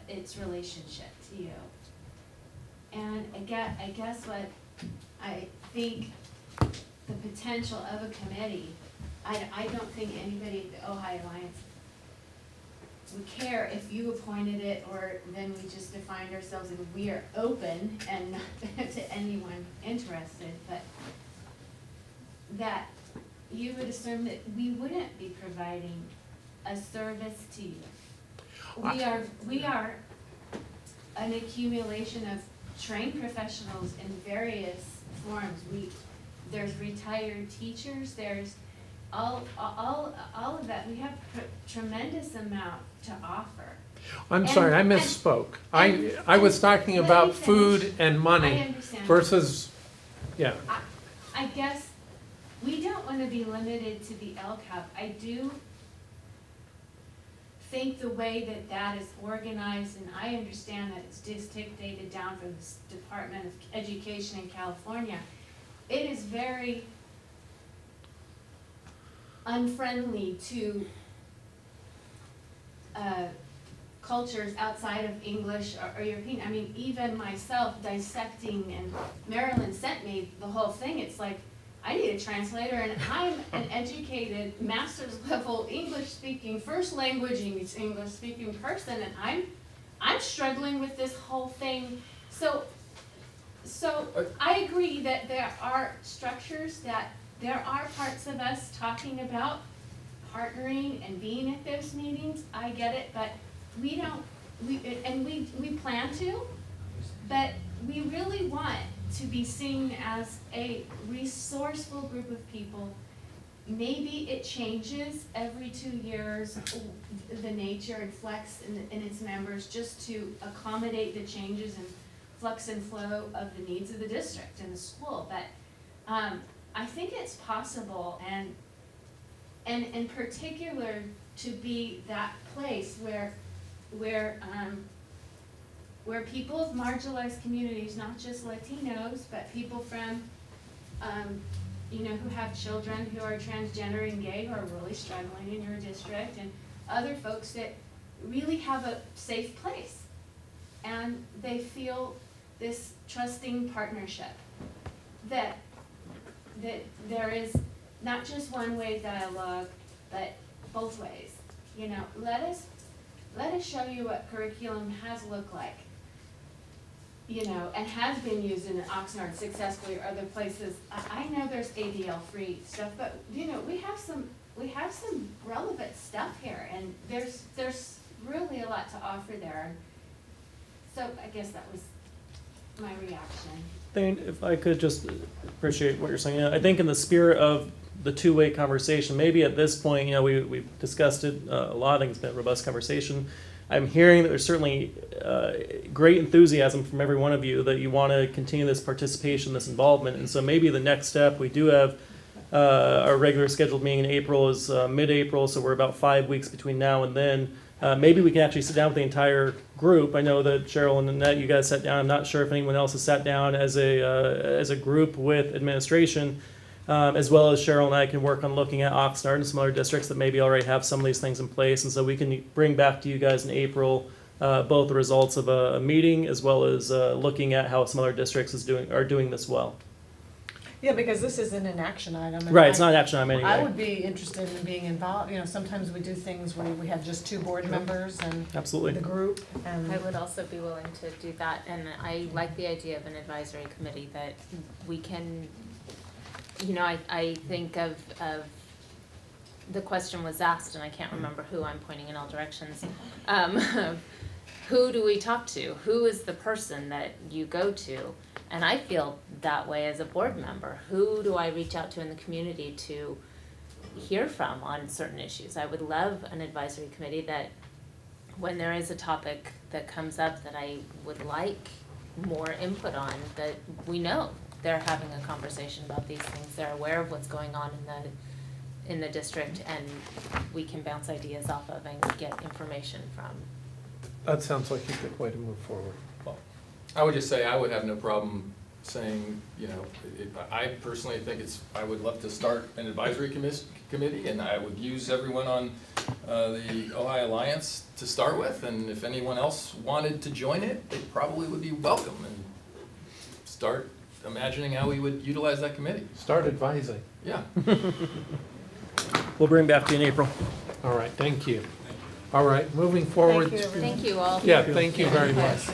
its relationship to you. And I guess what I think the potential of a committee, I don't think anybody at the Ojai Alliance would care if you appointed it, or then we just defined ourselves as we are open and not to anyone interested, but that you would assume that we wouldn't be providing a service to you. We are an accumulation of trained professionals in various forms. There's retired teachers, there's all of that. We have tremendous amount to offer. I'm sorry, I misspoke. I was talking about food and I money understand. versus, yeah. I guess we don't want to be limited to the LCAP. I do think the way that is organized, and I understand that it's dictated down from the Department of Education in California, it is very unfriendly to cultures outside of English or European. I mean, even myself dissecting, and Marilyn sent me the whole thing. It's like, I need a translator, and I'm an educated master's level English speaking, first language English speaking person, and I'm struggling with this whole thing. So I agree that there are structures, that there are parts of us talking about partnering and being at those meetings. I get it, but we plan to, but we really want to be seen as a resourceful group of people. Maybe it changes every 2 years, the nature and flex in its members, just to accommodate the changes in flux and flow of the needs of the district and the school. But I think it's possible, and in particular to be that place where people of marginalized communities, not just Latinos, but people from, who have children who are transgender and gay, who are really struggling in your district, and other folks that really have a safe place. And they feel this trusting partnership, that there is not just one way dialogue, but both ways. Let us show you what curriculum has looked like, and has been used in Oxnard successfully or other places. I know there's ADL free stuff, but we have some relevant stuff here, and there's really a lot to offer there. So I guess that was my reaction. Thane, if I could just appreciate what you're saying. I think in the spirit of the two-way conversation, maybe at this point, we've discussed it a lot. I think it's been a robust conversation. I'm hearing that there's certainly great enthusiasm from every one of you that you want to continue this participation, this involvement. And so maybe the next step, we do have our regular scheduled meeting in April is mid-April, so we're about 5 weeks between now and then. Maybe we can actually sit down with the entire group. I know that Cheryl and Annette, you guys sat down. I'm not sure if anyone else has sat down as a group with administration, as well as Cheryl and I can work on looking at Oxnard and some other districts that maybe already have some of these things in place. And so we can bring back to you guys in April both the results of a meeting as well as looking at how some other districts are doing this well. Yeah, because this isn't an action item. Right, it's not an action item anyway. I would be interested in being involved. Sometimes we do things where we have just 2 board members and absolutely the group. And I would also be willing to do that, and I like the idea of an advisory committee that we can, I think of the question was asked, and I can't remember who, I'm pointing in all directions. Who do we talk to? Who is the person that you go to? And I feel that way as a board member. Who do I reach out to in the community to hear from on certain issues? I would love an advisory committee that when there is a topic that comes up that I would like more input on, that we know they're having a conversation about these things. They're aware of what's going on in the district, and we can bounce ideas off of and get information from. That sounds like a good way to move forward. I would just say I would have no problem saying, you know, I personally think I would love to start an advisory committee, and I would use everyone on the Ojai Alliance to start with, and if anyone else wanted to join it, they probably would be welcome, and start imagining how we would utilize that committee. Start advising. Yeah. We'll bring back to you in April. All right, thank you. All right, moving forward. Thank you, everyone. Thank you all. Yeah, thank you very much.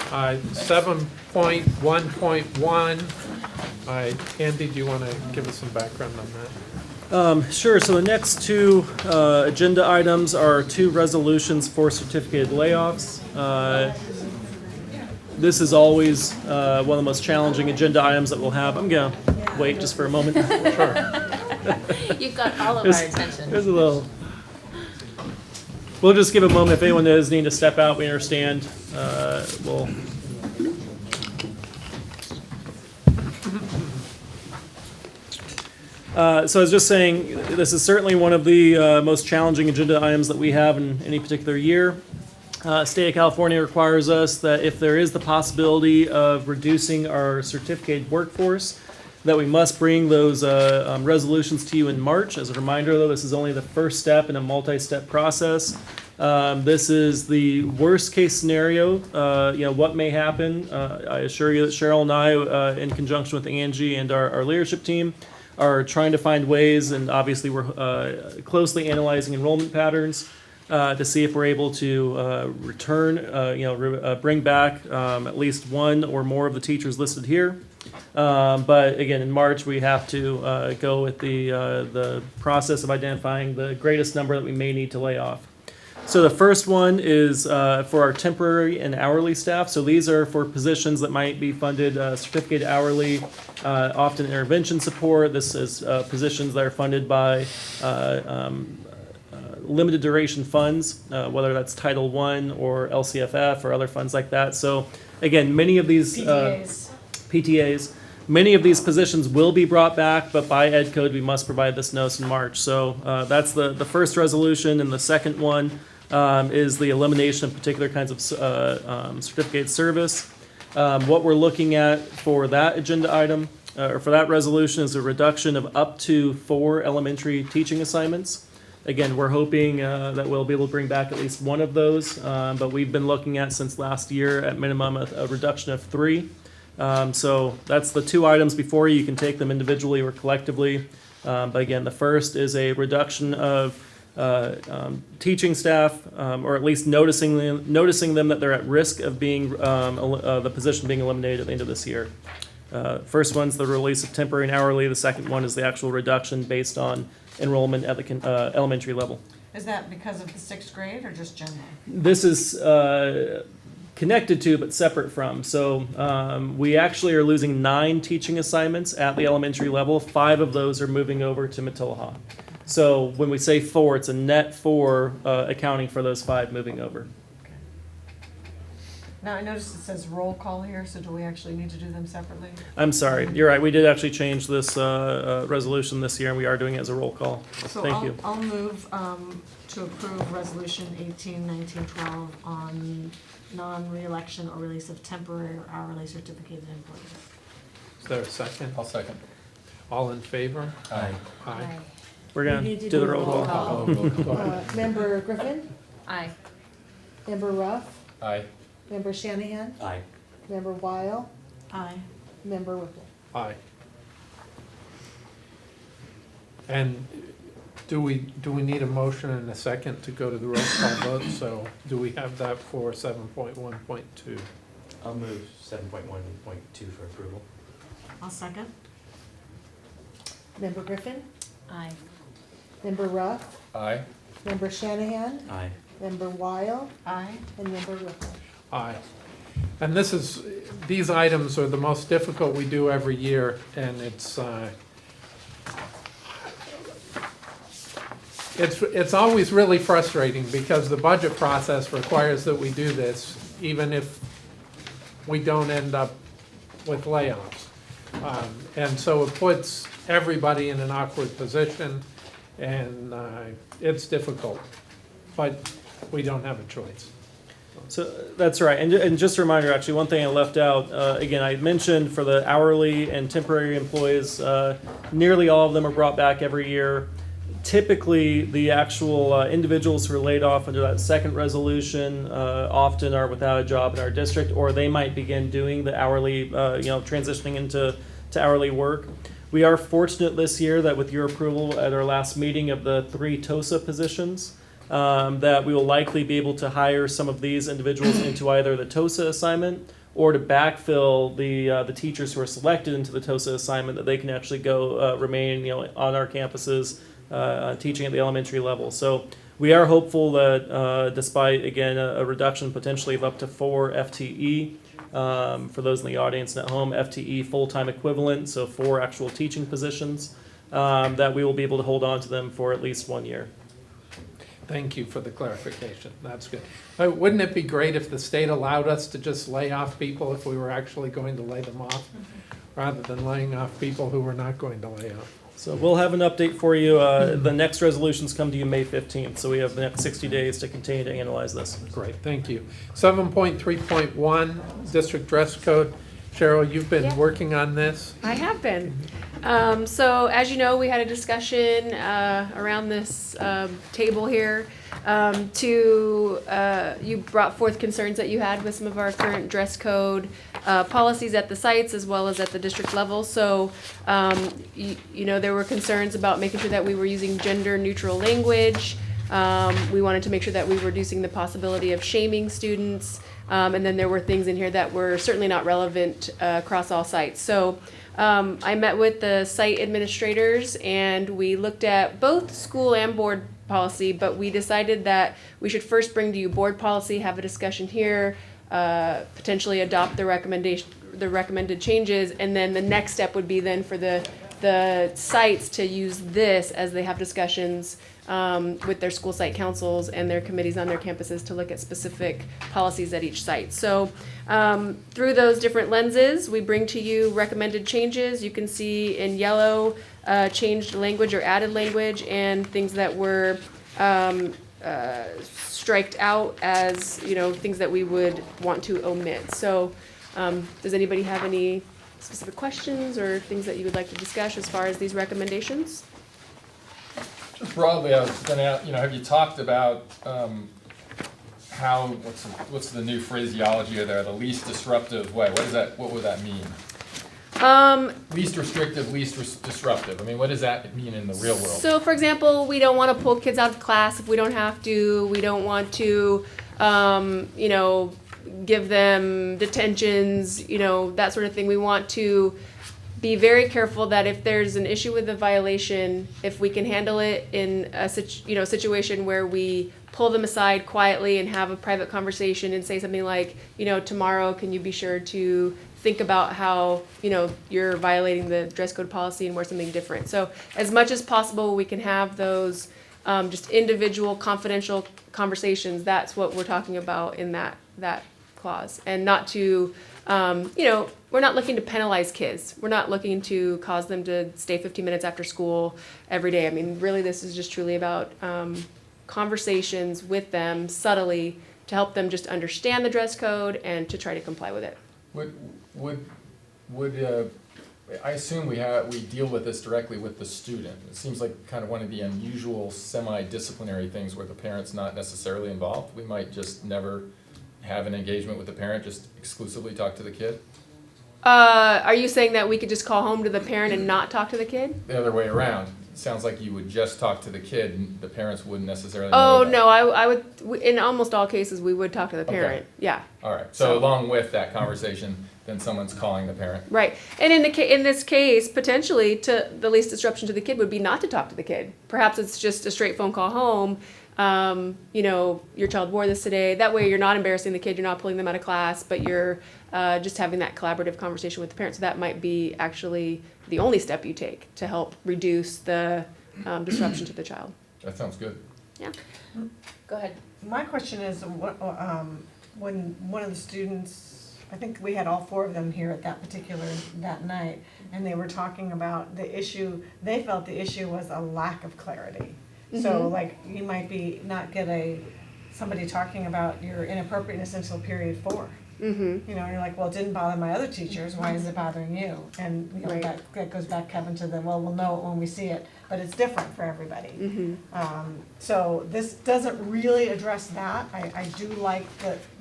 7.1.1. Andy, do you want to give us some background on that? Sure. So the next two agenda items are two resolutions for certificated layoffs. This is always one of the most challenging agenda items that we'll have. I'm going to wait just for a moment. Sure. You've got all of our attention. There's a little. We'll just give a moment if anyone does need to step out. We understand. We'll. So I was just saying, this is certainly one of the most challenging agenda items that we have in any particular year. State of California requires us that if there is the possibility of reducing our certificated workforce, that we must bring those resolutions to you in March. As a reminder, though, this is only the first step in a multi-step process. This is the worst case scenario. What may happen. I assure you that Cheryl and I, in conjunction with Angie and our leadership team, are trying to find ways, and obviously we're closely analyzing enrollment patterns to see if we're able to bring back at least one or more of the teachers listed here. But again, in March, we have to go with the process of identifying the greatest number that we may need to lay off. So the first one is for our temporary and hourly staff. So these are for positions that might be funded certificated hourly, often intervention support. This is positions that are funded by limited duration funds, whether that's Title I or LCFF or other funds like that. So again, many of these PTAs, many of these positions will be brought back, but by Ed Code, we must provide this notice in March. So that's the first resolution, and the second one is the elimination of particular kinds of certificate service. What we're looking at for that agenda item, or for that resolution, is a reduction of up to 4 elementary teaching assignments. Again, we're hoping that we'll be able to bring back at least one of those, but we've been looking at, since last year, at minimum a reduction of 3. So that's the two items before you. You can take them individually or collectively. But again, the first is a reduction of teaching staff, or at least noticing them that they're at risk of being the position being eliminated at the end of this year. First one's the release of temporary and hourly. The second one is the actual reduction based on enrollment at the elementary level. Is that because of the 6th grade or just general? This is connected to but separate from. So we actually are losing 9 teaching assignments at the elementary level. 5 of those are moving over to Matilaha. So when we say 4, it's a net 4 accounting for those 5 moving over. Now, I noticed it says roll call here, so do we actually need to do them separately? I'm sorry, you're right. We did actually change this resolution this year, and we are doing it as a roll call. So Thank you. I'll move to approve resolution 181912 on non-reelection or release of temporary or hourly certificated employees. Is there a second? I'll second. All in favor? Aye. Aye. We're going to do the roll call. Member Griffin? Aye. Member Ruff? Aye. Member Shanahan? Aye. Member Weil? Aye. Member Whipple? Aye. And do we need a motion and a second to go to the roll call vote? So do we have that for 7.1.2? I'll move 7.1.2 for approval. I'll second. Member Griffin? Aye. Member Ruff? Aye. Member Shanahan? Aye. Member Weil? Aye. And Member Whipple? Aye. And these items are the most difficult we do every year, and it's always really frustrating because the budget process requires that we do this, even if we don't end up with layoffs. And so it puts everybody in an awkward position, and it's difficult, but we don't have a choice. So that's right, and just a reminder, actually, one thing I left out, again, I mentioned for the hourly and temporary employees, nearly all of them are brought back every year. Typically, the actual individuals who are laid off under that second resolution often are without a job in our district, or they might begin doing the hourly, transitioning into hourly work. We are fortunate this year that with your approval at our last meeting of the 3 TOSA positions, that we will likely be able to hire some of these individuals into either the TOSA assignment or to backfill the teachers who are selected into the TOSA assignment, that they can actually go remain on our campuses teaching at the elementary level. So we are hopeful that despite, again, a reduction potentially of up to 4 FTE, for those in the audience and at home, FTE full-time equivalent, so 4 actual teaching positions, that we will be able to hold on to them for at least 1 year. Thank you for the clarification. That's good. Wouldn't it be great if the state allowed us to just lay off people if we were actually going to lay them off, rather than laying off people who we're not going to lay off? So we'll have an update for you. The next resolutions come to you May 15th, so we have the next 60 days to continue to analyze this. Great, thank you. 7.3.1, district dress code. Cheryl, you've been working on this. I have been. So as you know, we had a discussion around this table here. You brought forth concerns that you had with some of our current dress code policies at the sites as well as at the district level. So there were concerns about making sure that we were using gender neutral language. We wanted to make sure that we were reducing the possibility of shaming students. And then there were things in here that were certainly not relevant across all sites. So I met with the site administrators and we looked at both school and board policy, but we decided that we should first bring to you board policy, have a discussion here, potentially adopt the recommended changes, and then the next step would be then for the sites to use this as they have discussions with their school site councils and their committees on their campuses to look at specific policies at each site. So through those different lenses, we bring to you recommended changes. You can see in yellow changed language or added language, and things that were striked out as things that we would want to omit. So does anybody have any specific questions or things that you would like to discuss as far as these recommendations? Just broadly, I was going to ask, have you talked about what's the new phraseology there, the least disruptive way? What would that mean? Least restrictive, least disruptive. I mean, what does that mean in the real world? So, for example, we don't want to pull kids out of class if we don't have to. We don't want to, give them detentions, that sort of thing. We want to be very careful that if there's an issue with the violation, if we can handle it in a situation where we pull them aside quietly and have a private conversation and say something like, tomorrow can you be sure to think about how, you're violating the dress code policy and wear something different. So as much as possible, we can have those just individual confidential conversations. That's what we're talking about in that clause, and not to, we're not looking to penalize kids. We're not looking to cause them to stay 15 minutes after school every day. I mean, really, this is just truly about conversations with them subtly to help them just understand the dress code and to try to comply with it. I assume we deal with this directly with the student. It seems like kind of one of the unusual semi-disciplinary things where the parent's not necessarily involved. We might just never have an engagement with the parent, just exclusively talk to the kid? Are you saying that we could just call home to the parent and not talk to the kid? The other way around. It sounds like you would just talk to the kid and the parents wouldn't necessarily know Oh, about no, it. I would, in almost all cases, we would talk to the parent. Okay. Yeah. All right. So along with that conversation, then someone's calling the parent. Right. And in this case, potentially, to the least disruption to the kid would be not to talk to the kid. Perhaps it's just a straight phone call home. Your child wore this today. That way you're not embarrassing the kid, you're not pulling them out of class, but you're just having that collaborative conversation with the parents. So that might be actually the only step you take to help reduce the disruption to the child. That sounds good. Yeah. Go ahead. My question is, when one of the students, I think we had all 4 of them here at that night, and they were talking about the issue, they felt the issue was a lack of clarity. So like you might not get a somebody talking about your inappropriateness until period 4. Mm-hmm. You know, and you're like, well, it didn't bother my other teachers, why is it bothering you? And, you know, Right. that goes back, Kevin, to the, well, we'll know it when we see it, but it's different for everybody. Mm-hmm. So this doesn't really address that. I do like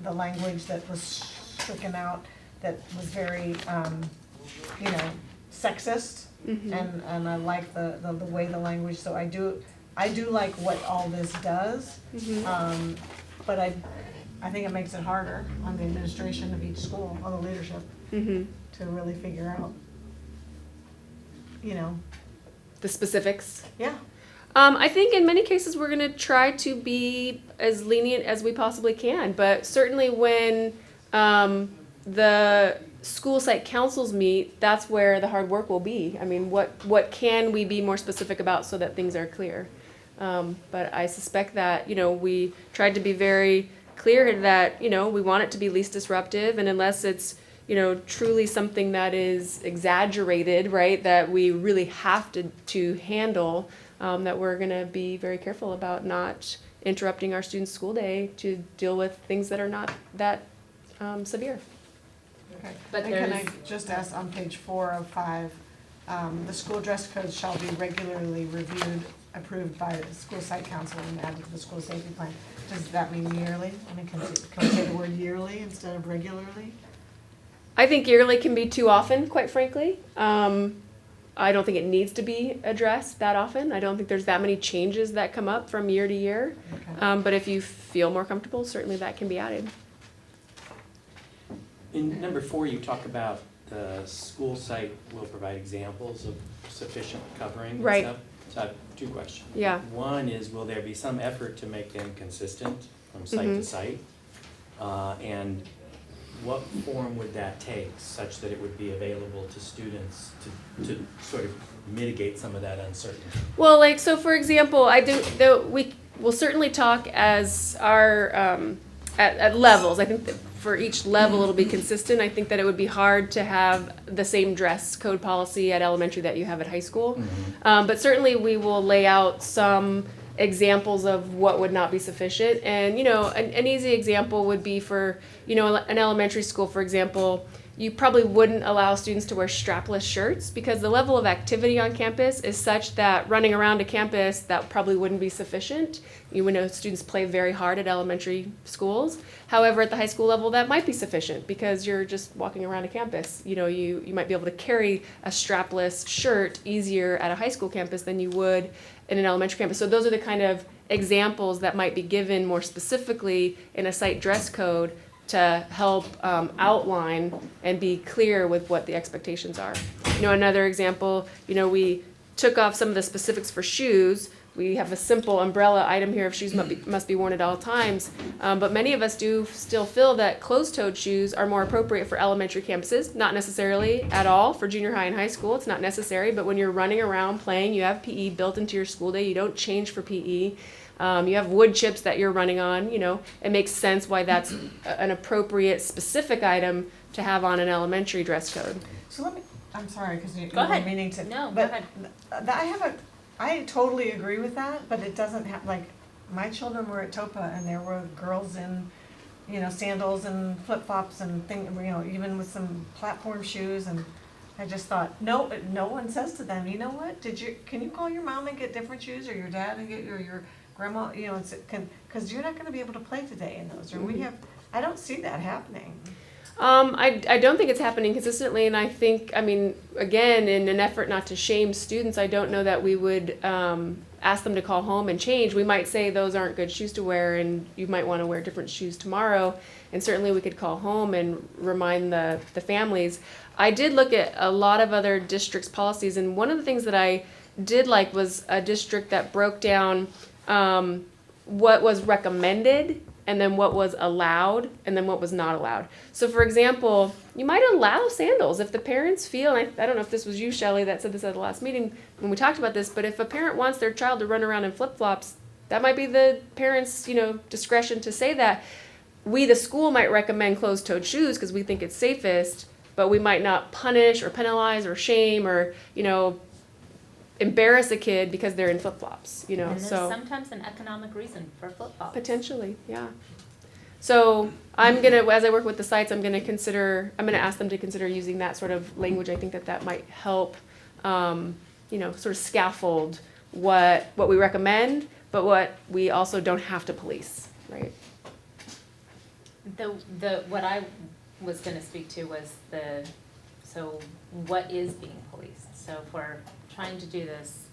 the language that was stricken out, that was very, you know, sexist. Mm-hmm. And I like the way the language, so I do like what all this does. Mm-hmm. But I think it makes it harder on the administration of each school, on the leadership, Mm-hmm. to really figure out, you know, The specifics. yeah. I think in many cases we're going to try to be as lenient as we possibly can, but certainly when the school site councils meet, that's where the hard work will be. I mean, what can we be more specific about so that things are clear? But I suspect that, you know, we tried to be very clear that, you know, we want it to be least disruptive, and unless it's, you know, truly something that is exaggerated, right, that we really have to handle, that we're going to be very careful about not interrupting our students' school day to deal with things that are not that severe. Okay. But And can I there's- just ask on page 4 of 5, the school dress code shall be regularly reviewed, approved by the school site council and added to the school safety plan. Does that mean yearly? I mean, can we say the word yearly instead of regularly? I think yearly can be too often, quite frankly. I don't think it needs to be addressed that often. I don't think there's that many changes that come up from year to year. Okay. But if you feel more comfortable, certainly that can be added. In number 4, you talk about the school site will provide examples of sufficient covering and Right. stuff. So I have 2 questions. Yeah. One is, will there be some effort to make them consistent from site Mhm. to site? And what form would that take such that it would be available to students to sort of mitigate some of that uncertainty? Well, like, so for example, we will certainly talk as our, at levels. I think that for each level it'll be consistent. I think that it would be hard to have the same dress code policy at elementary that you have at high school. But certainly we will lay out some examples of what would not be sufficient. And, you know, an easy example would be for, you know, an elementary school, for example, you probably wouldn't allow students to wear strapless shirts because the level of activity on campus is such that running around a campus, that probably wouldn't be sufficient. You know, students play very hard at elementary schools. However, at the high school level, that might be sufficient because you're just walking around a campus. You know, you might be able to carry a strapless shirt easier at a high school campus than you would in an elementary campus. So those are the kind of examples that might be given more specifically in a site dress code to help outline and be clear with what the expectations are. You know, another example, you know, we took off some of the specifics for shoes. We have a simple umbrella item here of shoes must be worn at all times, but many of us do still feel that closed-toed shoes are more appropriate for elementary campuses, not necessarily at all for junior high and high school. It's not necessary, but when you're running around playing, you have PE built into your school day, you don't change for PE. You have wood chips that you're running on, you know, it makes sense why that's an appropriate specific item to have on an elementary dress code. So I'm sorry, because you Go were ahead. meaning to. No, go but ahead. I totally agree with that, but it doesn't have, like, my children were at Topa and there were girls in, you know, sandals and flip-flops and you know, even with some platform shoes, and I just thought, no one says to them, you know what, can you call your mom and get different shoes, or your dad and get your grandma, you know, because you're not gonna be able to play today in those, or I don't see that happening. I don't think it's happening consistently, and I think, I mean, again, in an effort not to shame students, I don't know that we would ask them to call home and change. We might say those aren't good shoes to wear, and you might want to wear different shoes tomorrow, and certainly we could call home and remind the families. I did look at a lot of other districts' policies, and one of the things that I did like was a district that broke down what was recommended and then what was allowed, and then what was not allowed. So for example, you might allow sandals if the parents feel, and I don't know if this was you, Shelley, that said this at the last meeting when we talked about this, but if a parent wants their child to run around in flip-flops, that might be the parent's, you know, discretion to say that. We, the school, might recommend closed-toed shoes because we think it's safest, but we might not punish or penalize or shame or, you know, embarrass a kid because they're in flip-flops, you know, And there's so. sometimes an economic reason for flip-flops. Potentially, yeah. So I'm gonna, as I work with the sites, I'm gonna ask them to consider using that sort of language. I think that might help, you know, sort of scaffold what we recommend, but what we also don't have to police, right? What I was gonna speak to was so what is being policed? So if we're trying to do this,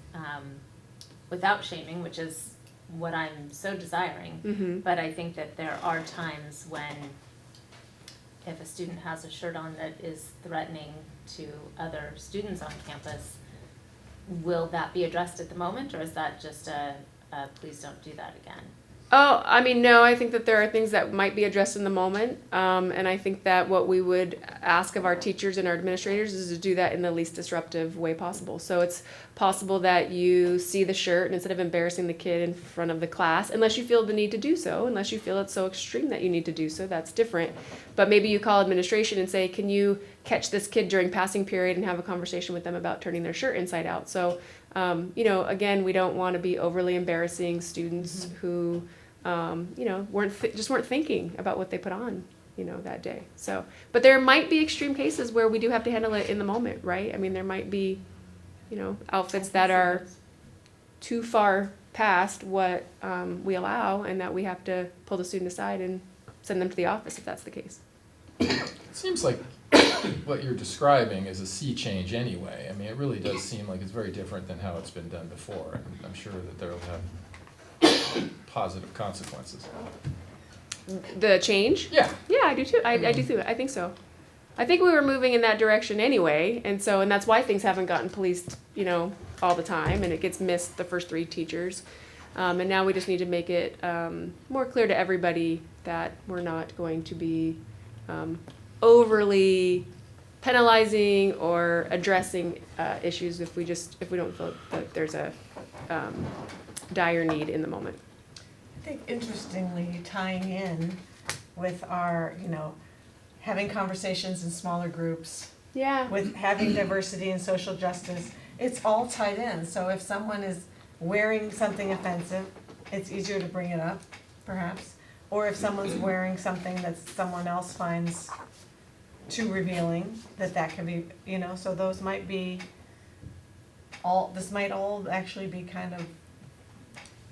without shaming, which is what I'm so desiring, but I think that there are times when if a student has a shirt on that is threatening to other students on campus, will that be addressed at the moment, or is that just a please don't do that again? Oh, I mean, no, I think that there are things that might be addressed in the moment. And I think that what we would ask of our teachers and our administrators is to do that in the least disruptive way possible. So it's possible that you see the shirt and instead of embarrassing the kid in front of the class, unless you feel the need to do so, unless you feel it's so extreme that you need to do so, that's different. But maybe you call administration and say, can you catch this kid during passing period and have a conversation with them about turning their shirt inside out? So, you know, again, we don't want to be overly embarrassing students who, you know, weren't thinking about what they put on, you know, that day. So, but there might be extreme cases where we do have to handle it in the moment, right? I mean, there might be, you know, outfits that are too far past what we allow, and that we have to pull the student aside and send them to the office if that's the case. It seems like what you're describing is a sea change anyway. I mean, it really does seem like it's very different than how it's been done before, and I'm sure that there will have positive consequences. The change? Yeah. Yeah, I do too. I do too. I think so. I think we were moving in that direction anyway, and that's why things haven't gotten policed, you know, all the time, and it gets missed the first 3 teachers. And now we just need to make it more clear to everybody that we're not going to be overly penalizing or addressing issues if we don't feel that there's a dire need in the moment. I think interestingly, tying in with our, you know, having conversations in smaller groups, yeah, with having diversity and social justice, it's all tied in. So if someone is wearing something offensive, it's easier to bring it up, perhaps. Or if someone's wearing something that someone else finds too revealing, that can be, you know, so those might be this might all actually be kind of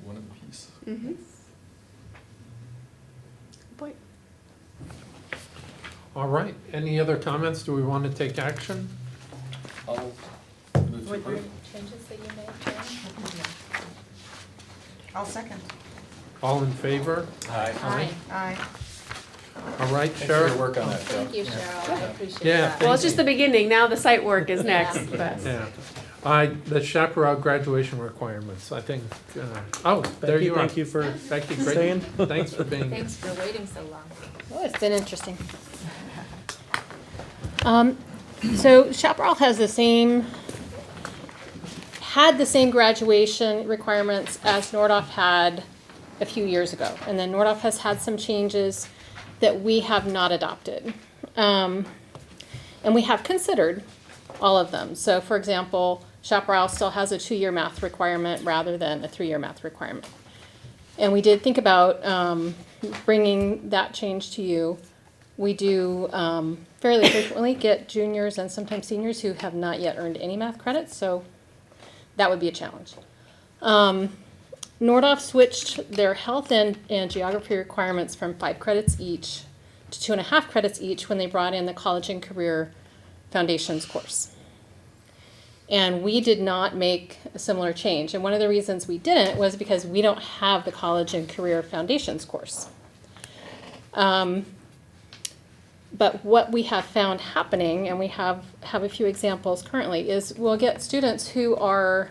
one of the pieces. Mm-hmm. Good point. All right, any other comments? Do we want to take action? I'll move to approve. Changes that you made, Jen? I'll second. All in favor? Aye. Aye. Aye. All right, Thanks for your Cheryl? work on that, Joe. Thank you, Cheryl, I appreciate Yeah, that. Well, it's just the beginning. Now the site work is next. Yeah. But. Yeah. The chaparral graduation requirements, I think, there you are. Thank you for Becky, great. staying. Thanks for being here. Thanks for waiting so long. Oh, it's been interesting. So Chaparral had the same graduation requirements as Nordhoff had a few years ago. And then Nordhoff has had some changes that we have not adopted. And we have considered all of them. So for example, Chaparral still has a 2-year math requirement rather than a 3-year math requirement. And we did think about bringing that change to you. We do fairly frequently get juniors and sometimes seniors who have not yet earned any math credits, so that would be a challenge. Nordhoff switched their health and geography requirements from 5 credits each to 2.5 credits each when they brought in the College and Career Foundations course. And we did not make a similar change. And one of the reasons we didn't was because we don't have the College and Career Foundations course. But what we have found happening, and we have a few examples currently, is we'll get students who are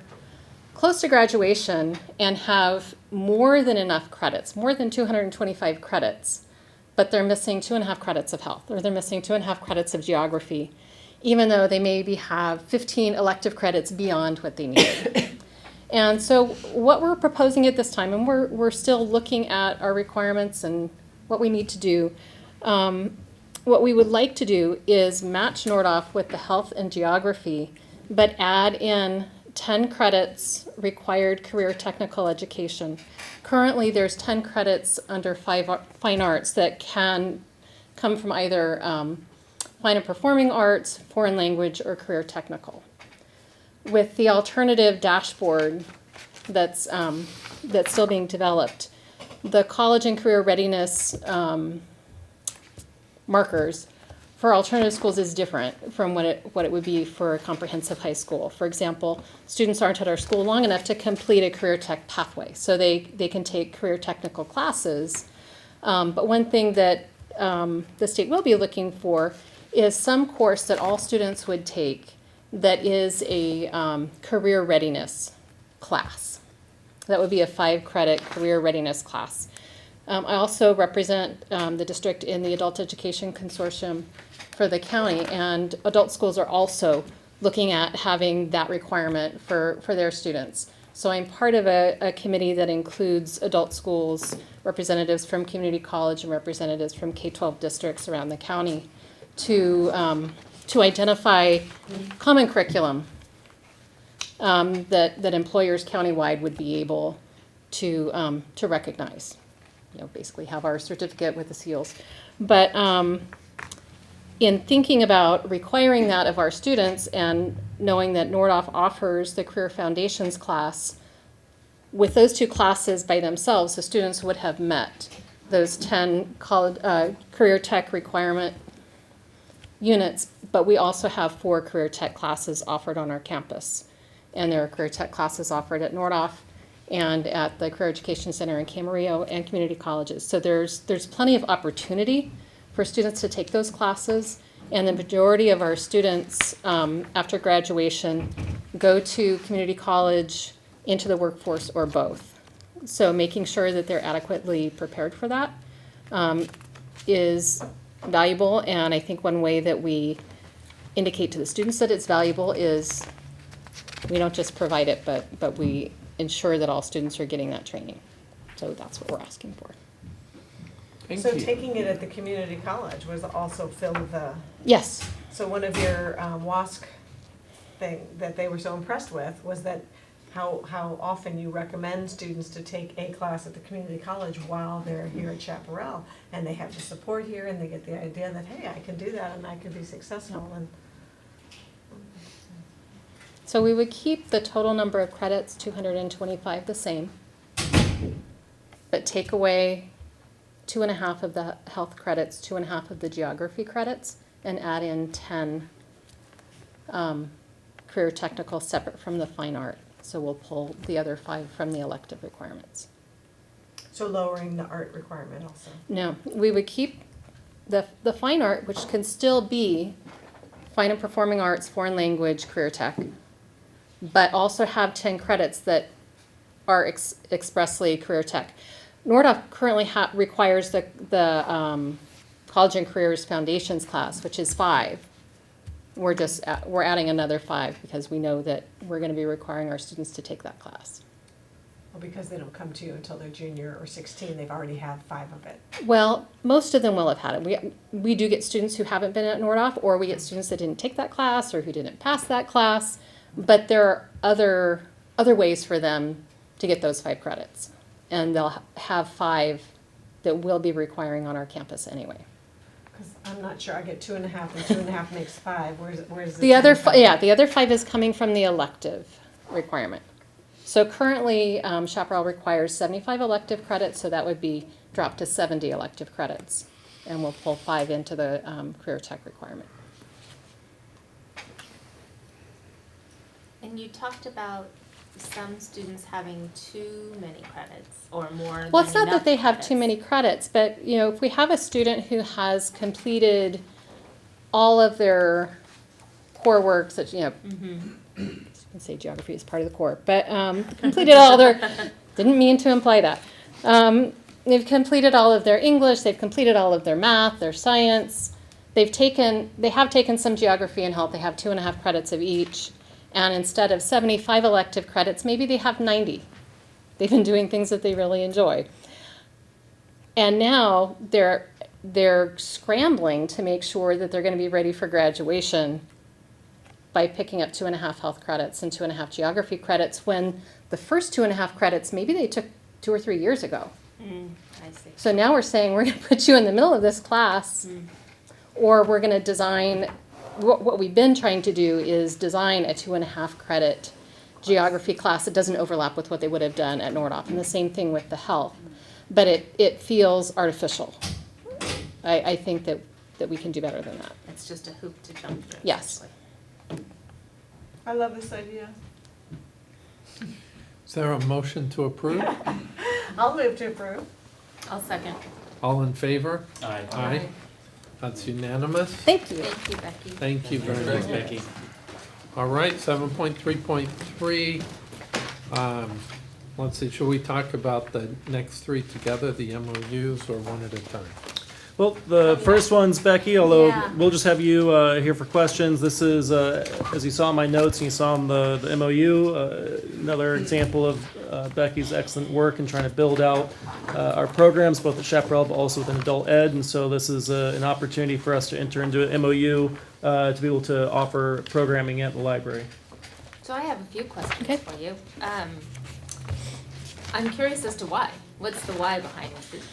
close to graduation and have more than enough credits, more than 225 credits, but they're missing 2.5 credits of health, or they're missing 2.5 credits of geography, even though they maybe have 15 elective credits beyond what they need. And so what we're proposing at this time, and we're still looking at our requirements and what we need to do, what we would like to do is match Nordhoff with the health and geography, but add in 10 credits required career technical education. Currently, there's 10 credits under fine arts that can come from either fine and performing arts, foreign language, or career technical. With the alternative dashboard that's still being developed, the college and career readiness markers for alternative schools is different from what it would be for a comprehensive high school. For example, students aren't at our school long enough to complete a career tech pathway, so they can take career technical classes. But one thing that the state will be looking for is some course that all students would take that is a career readiness class. That would be a 5-credit career readiness class. I also represent the district in the Adult Education Consortium for the county, and adult schools are also looking at having that requirement for their students. So I'm part of a committee that includes adult schools, representatives from community college, and representatives from K-12 districts around the county to identify common curriculum that employers countywide would be able to recognize. You know, basically have our certificate with the seals. But in thinking about requiring that of our students and knowing that Nordhoff offers the Career Foundations class, with those 2 classes by themselves, the students would have met those 10 career tech requirement units, but we also have 4 career tech classes offered on our campus. And there are career tech classes offered at Nordhoff and at the Career Education Center in Camarillo and community colleges. So there's plenty of opportunity for students to take those classes, and the majority of our students after graduation go to community college, into the workforce, or both. So making sure that they're adequately prepared for that is valuable, and I think one way that we indicate to the students that it's valuable is we don't just provide it, but we ensure that all students are getting that training. So that's what we're asking for. So taking it at the community college was also filled the... Yes. So one of your WASC thing that they were so impressed with was that how often you recommend students to take a class at the community college while they're here at Chaparral, and they have the support here, and they get the idea that, hey, I can do that and I can be successful. And so we would keep the total number of credits, 225, the same, but take away 2.5 of the health credits, 2.5 of the geography credits, and add in 10 career technical separate from the fine art. So we'll pull the other 5 from the elective requirements. so lowering the art requirement also. No, we would keep the fine art, which can still be fine and performing arts, foreign language, career tech, but also have 10 credits that are expressly career tech. Nordhoff currently requires the College and Careers Foundations class, which is 5. We're adding another 5 because we know that we're going to be requiring our students to take that class. Well, because they don't come to you until they're junior or 16, they've already had 5 of it. Well, most of them will have had it. We do get students who haven't been at Nordhoff, or we get students that didn't take that class or who didn't pass that class, but there are other ways for them to get those 5 credits. And they'll have 5 that we'll be requiring on our campus anyway. Because I'm not sure, I get 2.5 and 2.5 makes 5, where's The other 5 is coming from the elective requirement. So currently, Chaparral requires 75 elective credits, so that would be dropped to 70 elective credits. And we'll pull 5 into the career tech requirement. And you talked about some students having too many credits or more Well, than it's not that enough they have credits. too many credits, but if we have a student who has completed all of their core works, that I can say geography is part of the core, but completed all their, didn't mean to imply that. They've completed all of their English, they've completed all of their math, their science. They have taken some geography and health, they have 2.5 credits of each. And instead of 75 elective credits, maybe they have 90. They've been doing things that they really enjoy. And now they're scrambling to make sure that they're going to be ready for graduation by picking up 2.5 health credits and 2.5 geography credits when the first 2.5 credits, maybe they took 2 or 3 years ago. I see. So now we're saying we're going to put you in the middle of this class, or we're going to design, what we've been trying to do is design a 2.5 credit geography class that doesn't overlap with what they would have done at Nordhoff. And the same thing with the health. But it feels artificial. I think that we can do better than that. It's just a hoop to jump through. Yes. I love this idea. Is there a motion to approve? I'll move to approve. I'll second. All in favor? Aye. Aye. That's unanimous. Thank you. Thank you, Becky. Thank you very Thanks, much. Becky. All right, 7.3.3. Let's see, should we talk about the next three together, the MOUs, or one at a time? Well, the first one's Becky, although Yeah. we'll just have you here for questions. This is, as you saw in my notes and you saw in the MOU, another example of Becky's excellent work in trying to build out our programs, both at Chaparral but also within adult ed. And so this is an opportunity for us to enter into an MOU to be able to offer programming at the library. So I have a few questions Okay. for you. I'm curious as to why. What's the why behind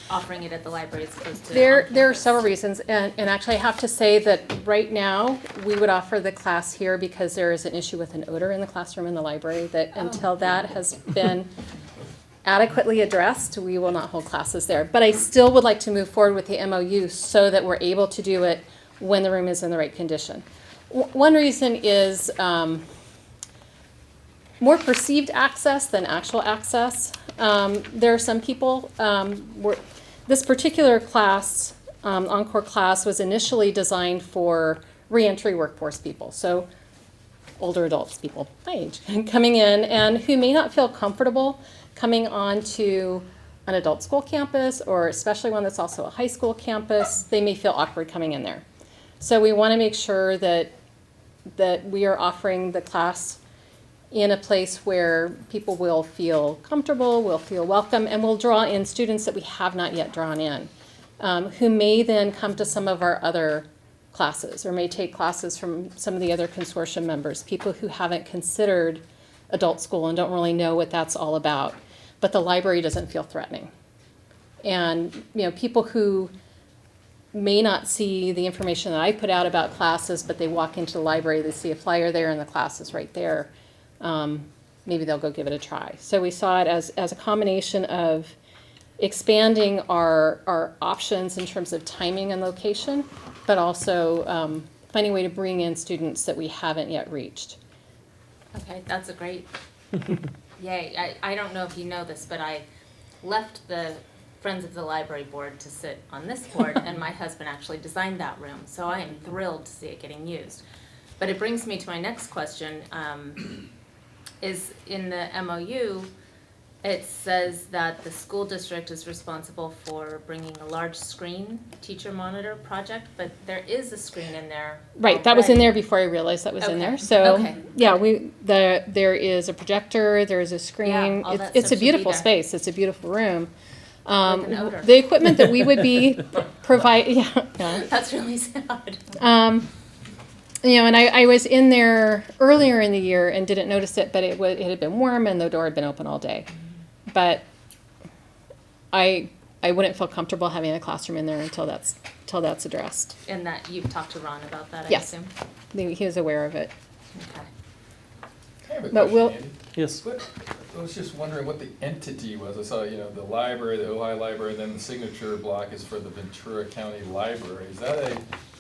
offering it at the library as opposed to There on are campus? several reasons, and actually I have to say that right now, we would offer the class here because there is an issue with an odor in the classroom in the library that until that has been adequately addressed, we will not hold classes there. But I still would like to move forward with the MOU so that we're able to do it when the room is in the right condition. One reason is more perceived access than actual access. There are some people, this particular class, Encore class, was initially designed for reentry workforce people. So older adults, people my age, coming in and who may not feel comfortable coming onto an adult school campus, or especially one that's also a high school campus. They may feel awkward coming in there. So we want to make sure that we are offering the class in a place where people will feel comfortable, will feel welcome, and will draw in students that we have not yet drawn in, who may then come to some of our other classes or may take classes from some of the other consortium members, people who haven't considered adult school and don't really know what that's all about. But the library doesn't feel threatening. And people who may not see the information that I put out about classes, but they walk into the library, they see a flyer there and the class is right there. Maybe they'll go give it a try. So we saw it as a combination of expanding our options in terms of timing and location, but also finding a way to bring in students that we haven't yet reached. Okay, that's a great, yay. I don't know if you know this, but I left the Friends of the Library board to sit on this board, and my husband actually designed that room, so I am thrilled to see it getting used. But it brings me to my next question, is in the MOU, it says that the school district is responsible for bringing a large screen teacher monitor project, but there is a screen in there. Right, that was in already. there before I realized that was in Okay, there. So, okay. yeah, there is a projector, there is a screen. all that It's stuff a should be beautiful there. space, it's a beautiful room. With an odor. The equipment that we would be yeah. That's really sad. And I was in there earlier in the year and didn't notice it, but it had been warm and the door had been open all day. But I wouldn't feel comfortable having a classroom in there until that's addressed. And that you've talked to Ron about that, I Yes. assume? He was aware of it. Okay. I have a But question, we'll- Andy. Yes. I was just wondering what the entity was. I saw, the library, the Ojai Library, and then the signature block is for the Ventura County Library. Is that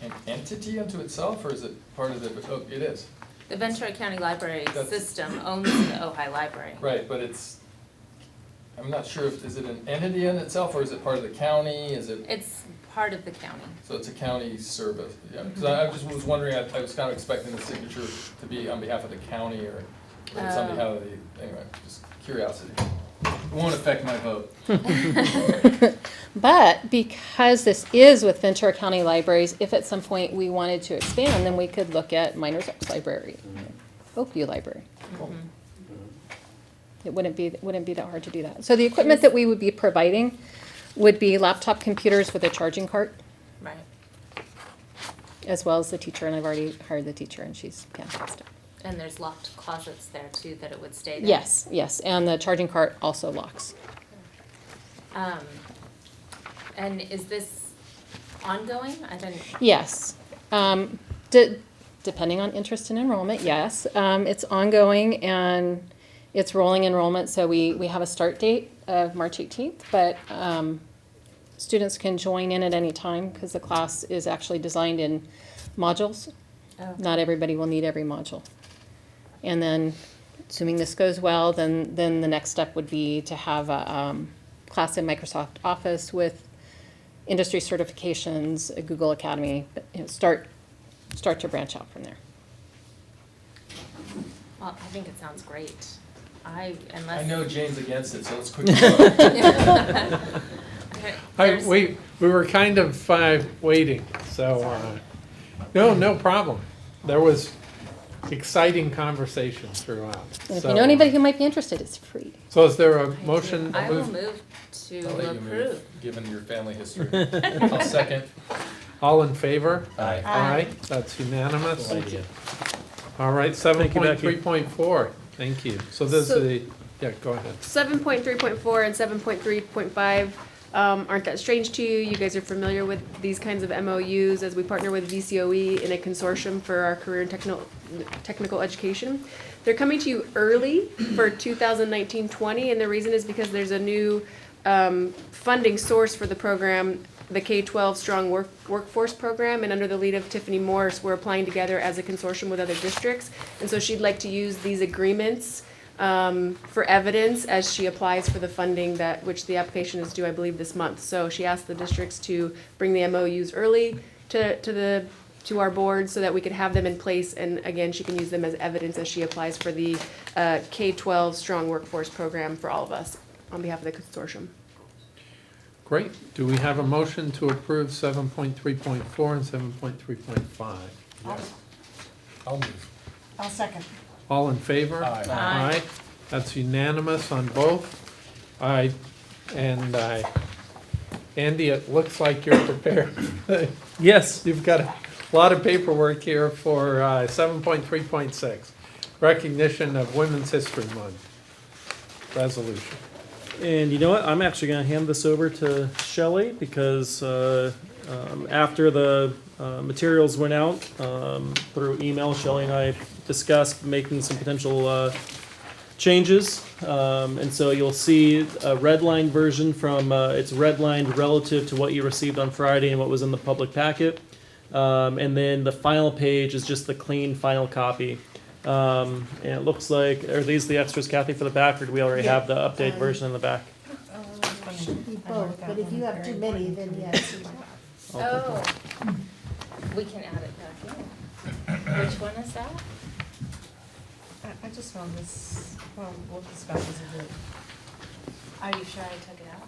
an entity unto itself, or is it part of the, it is? The Ventura County Library That's- system owns the Ojai Library. Right, but I'm not sure is it an entity in itself, or is it part of the county? Is it? It's part of the county. So it's a county service, yeah, because I just was wondering, I was kind of expecting the signature to be on behalf of the county, or somehow anyway, just curiosity. It won't affect my vote. But because this is with Ventura County Libraries, if at some point we wanted to expand, then we could look at Miners Oaks Library, Oakview Library. It wouldn't be that hard to do that. So the equipment that we would be providing would be laptop computers with a charging cart, Right. as well as the teacher, and I've already hired the teacher, and she's fantastic. And there's locked closets there too, that it would stay there? Yes, yes, and the charging cart also locks. And is this ongoing? I didn't. Yes. Depending on interest and enrollment, yes. It's ongoing and it's rolling enrollment, so we have a start date of March 18th, but students can join in at any time because the class is actually designed in modules. Oh. Not everybody will need every module. And then, assuming this goes well, then the next step would be to have a class in Microsoft Office with industry certifications, a Google Academy, but, start to branch out from there. Well, I think it sounds great. I Unless. know Jane's against it, so let's quickly vote. We were kind of waiting, so, no problem. There was exciting conversation throughout. And if So- you know anybody who might be interested, it's free. So is there a motion? I will move to I'll let you approve. move, given your family history. I'll second. All in favor? Aye. Aye, that's unanimous. Thank you. All right, 7.3.4, thank you. So this So- is the, yeah, go ahead. 7.3.4 and 7.3.5 aren't that strange to you. You guys are familiar with these kinds of MOUs as we partner with VCOE in a consortium for our career and technical education. They're coming to you early for 2019-20, and the reason is because there's a new funding source for the program, the K-12 Strong Workforce Program, and under the lead of Tiffany Morse, we're applying together as a consortium with other districts. And so she'd like to use these agreements for evidence as she applies for the funding which the application is due, I believe, this month. So she asked the districts to bring the MOUs early to our board so that we could have them in place, and again, she can use them as evidence as she applies for the K-12 Strong Workforce Program for all of us on behalf of the consortium. Great. Do we have a motion to approve 7.3.4 and 7.3.5? I'll move. I'll second. All in favor? Aye. Aye. That's unanimous on both. Andy, it looks like you're prepared. Yes. You've got a lot of paperwork here for 7.3.6, recognition of Women's History Month resolution. And you know what? I'm actually going to hand this over to Shelley because after the materials went out through email, Shelley and I discussed making some potential changes. And so you'll see a redlined version from, it's redlined relative to what you received on Friday and what was in the public packet. And then the final page is just the clean final copy. And it looks like, are these the extras, Kathy, for the back, or do we already have the updated version in the back? Should be both, but if you have too many, then yes. Oh, we can add it back in. Which one is that? I just found this, well, we'll discuss this a bit. Are you sure I took it out?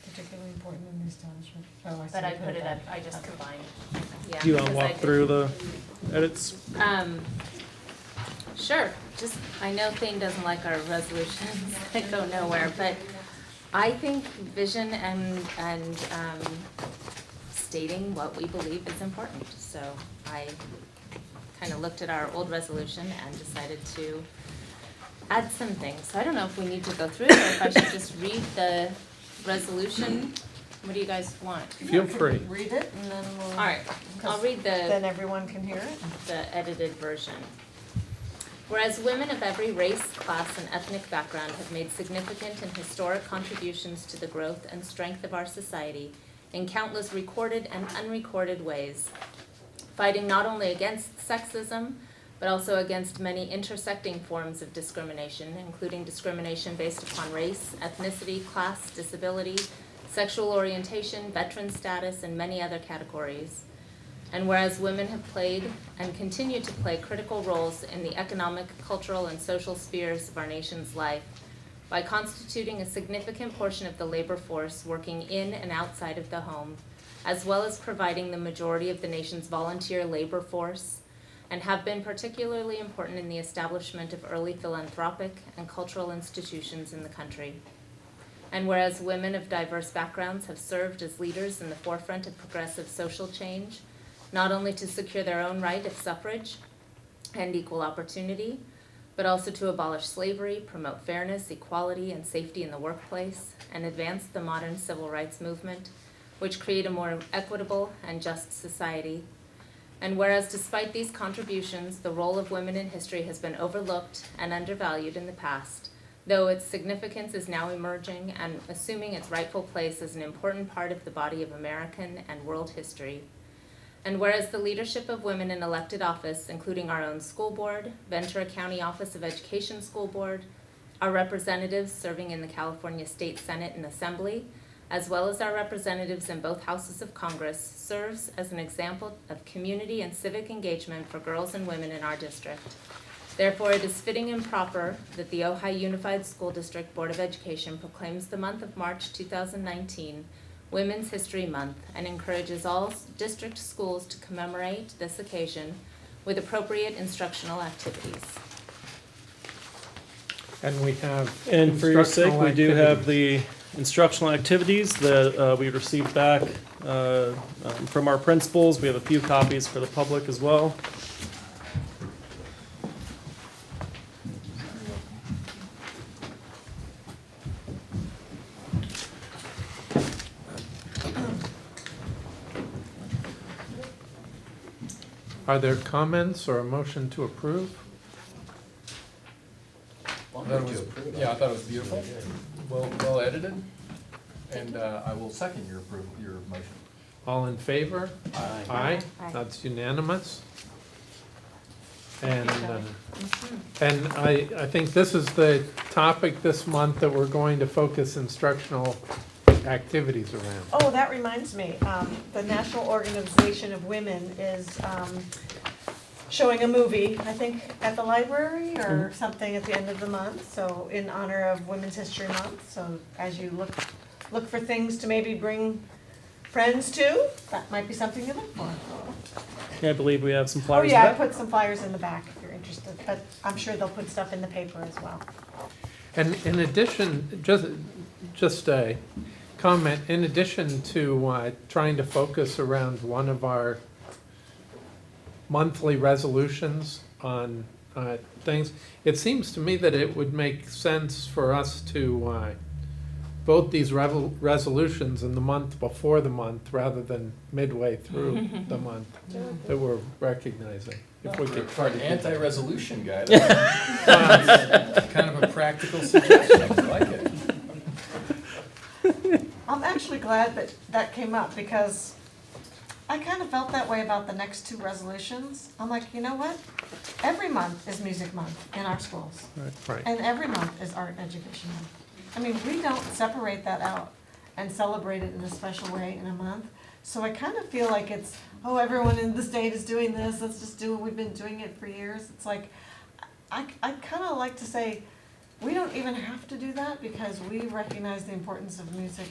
Particularly important in the establishment. Oh, I see. But I put it up, I just combined. Yeah, Do you want to because I walk did- through the edits? Sure, just, I know Thane doesn't like our resolutions that go nowhere, but I think vision and stating what we believe is important. So I kind of looked at our old resolution and decided to add some things. So I don't know if we need to go through it or if I should just read the resolution. What do you guys want? Feel free. Read it and then we'll. All right, I'll read Then everyone can hear it. the edited version. Whereas women of every race, class, and ethnic background have made significant and historic contributions to the growth and strength of our society in countless recorded and unrecorded ways, fighting not only against sexism, but also against many intersecting forms of discrimination, including discrimination based upon race, ethnicity, class, disability, sexual orientation, veteran status, and many other categories. And whereas women have played and continue to play critical roles in the economic, cultural, and social spheres of our nation's life by constituting a significant portion of the labor force working in and outside of the home, as well as providing the majority of the nation's volunteer labor force, and have been particularly important in the establishment of early philanthropic and cultural institutions in the country. And whereas women of diverse backgrounds have served as leaders in the forefront of progressive social change, not only to secure their own right of suffrage and equal opportunity, but also to abolish slavery, promote fairness, equality, and safety in the workplace, and advance the modern civil rights movement, which create a more equitable and just society. And whereas despite these contributions, the role of women in history has been overlooked and undervalued in the past, though its significance is now emerging and assuming its rightful place as an important part of the body of American and world history. And whereas the leadership of women in elected office, including our own school board, Ventura County Office of Education School Board, our representatives serving in the California State Senate and Assembly, as well as our representatives in both houses of Congress, serves as an example of community and civic engagement for girls and women in our district. Therefore, it is fitting and proper that the Ojai Unified School District Board of Education proclaims the month of March 2019 Women's History Month and encourages all district schools to commemorate this occasion with appropriate instructional activities. And we have And for your sake, instructional we do have activities. the instructional activities that we received back from our principals. We have a few copies for the public as well. Are there comments or a motion to approve? Yeah, I thought it was beautiful, well edited, and I will second your approval, your motion. All in favor? Aye. Aye, that's unanimous. And I think this is the topic this month that we're going to focus instructional activities around. Oh, that reminds me, the National Organization of Women is showing a movie, I think, at the library or something at the end of the month, so in honor of Women's History Month. So as you look for things to maybe bring friends to, that might be something to look for. Yeah, I believe we have some Oh flyers. in yeah, I the back. put some flyers in the back if you're interested, but I'm sure they'll put stuff in the paper as well. And in addition, just a comment, in addition to trying to focus around one of our monthly resolutions on things, it seems to me that it would make sense for us to vote these resolutions in the month before the month rather than midway through the month that we're recognizing. If we could For an anti-resolution guy, that's kind of a practical suggestion, I like it. I'm actually glad that that came up because I kind of felt that way about the next two resolutions. I'm like, you know what? Every month is Music Month in our schools. Right. And every month is Art Education Month. I mean, we don't separate that out and celebrate it in a special way in a month. So I kind of feel like it's, oh, everyone in the state is doing this, let's just do it, we've been doing it for years. It's like, I kind of like to say, we don't even have to do that because we recognize the importance of music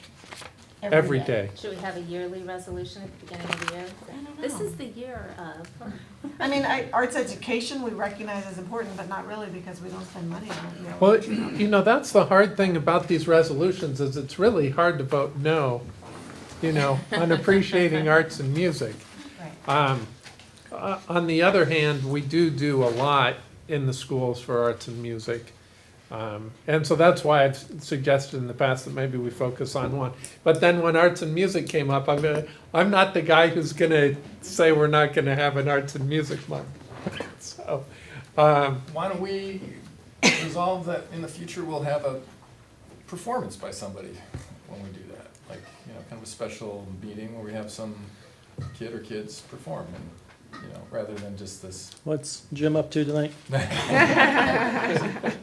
every day. Should we have a yearly resolution at the beginning of the year? This is the year of. I mean, arts education, we recognize as important, but not really because we don't spend money on it. You know. Well, you know, that's the hard thing about these resolutions is it's really hard to vote no, you know, on appreciating arts and music. On the other hand, we do a lot in the schools for arts and music. And so that's why I've suggested in the past that maybe we focus on one. But then when arts and music came up, I'm not the guy who's going to say we're not going to have an arts and music month. So, Why don't we resolve that in the future we'll have a performance by somebody when we do that? Like, you know, kind of a special meeting where we have some kid or kids perform and, you know, rather than just this. What's Jim up to tonight?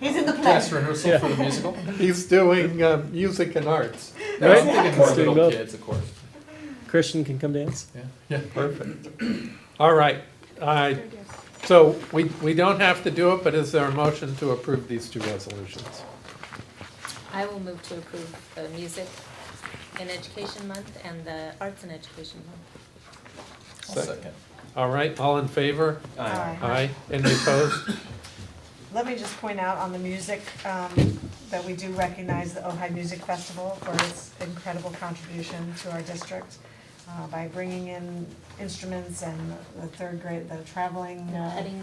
He's in the play. Dress rehearsal for the musical. He's doing music and arts. No, I'm thinking more Let's do little both. kids, of course. Christian can come dance. Yeah. Perfect. All right. So we don't have to do it, but is there a motion to approve these two resolutions? I will move to approve the Music in Education Month and the Arts in Education Month. I'll second. All right, all in favor? Aye. Aye. Any opposed? Let me just point out on the music, that we do recognize the Ojai Music Festival for its incredible contribution to our district. by bringing in instruments and the third grade, the traveling. Petting,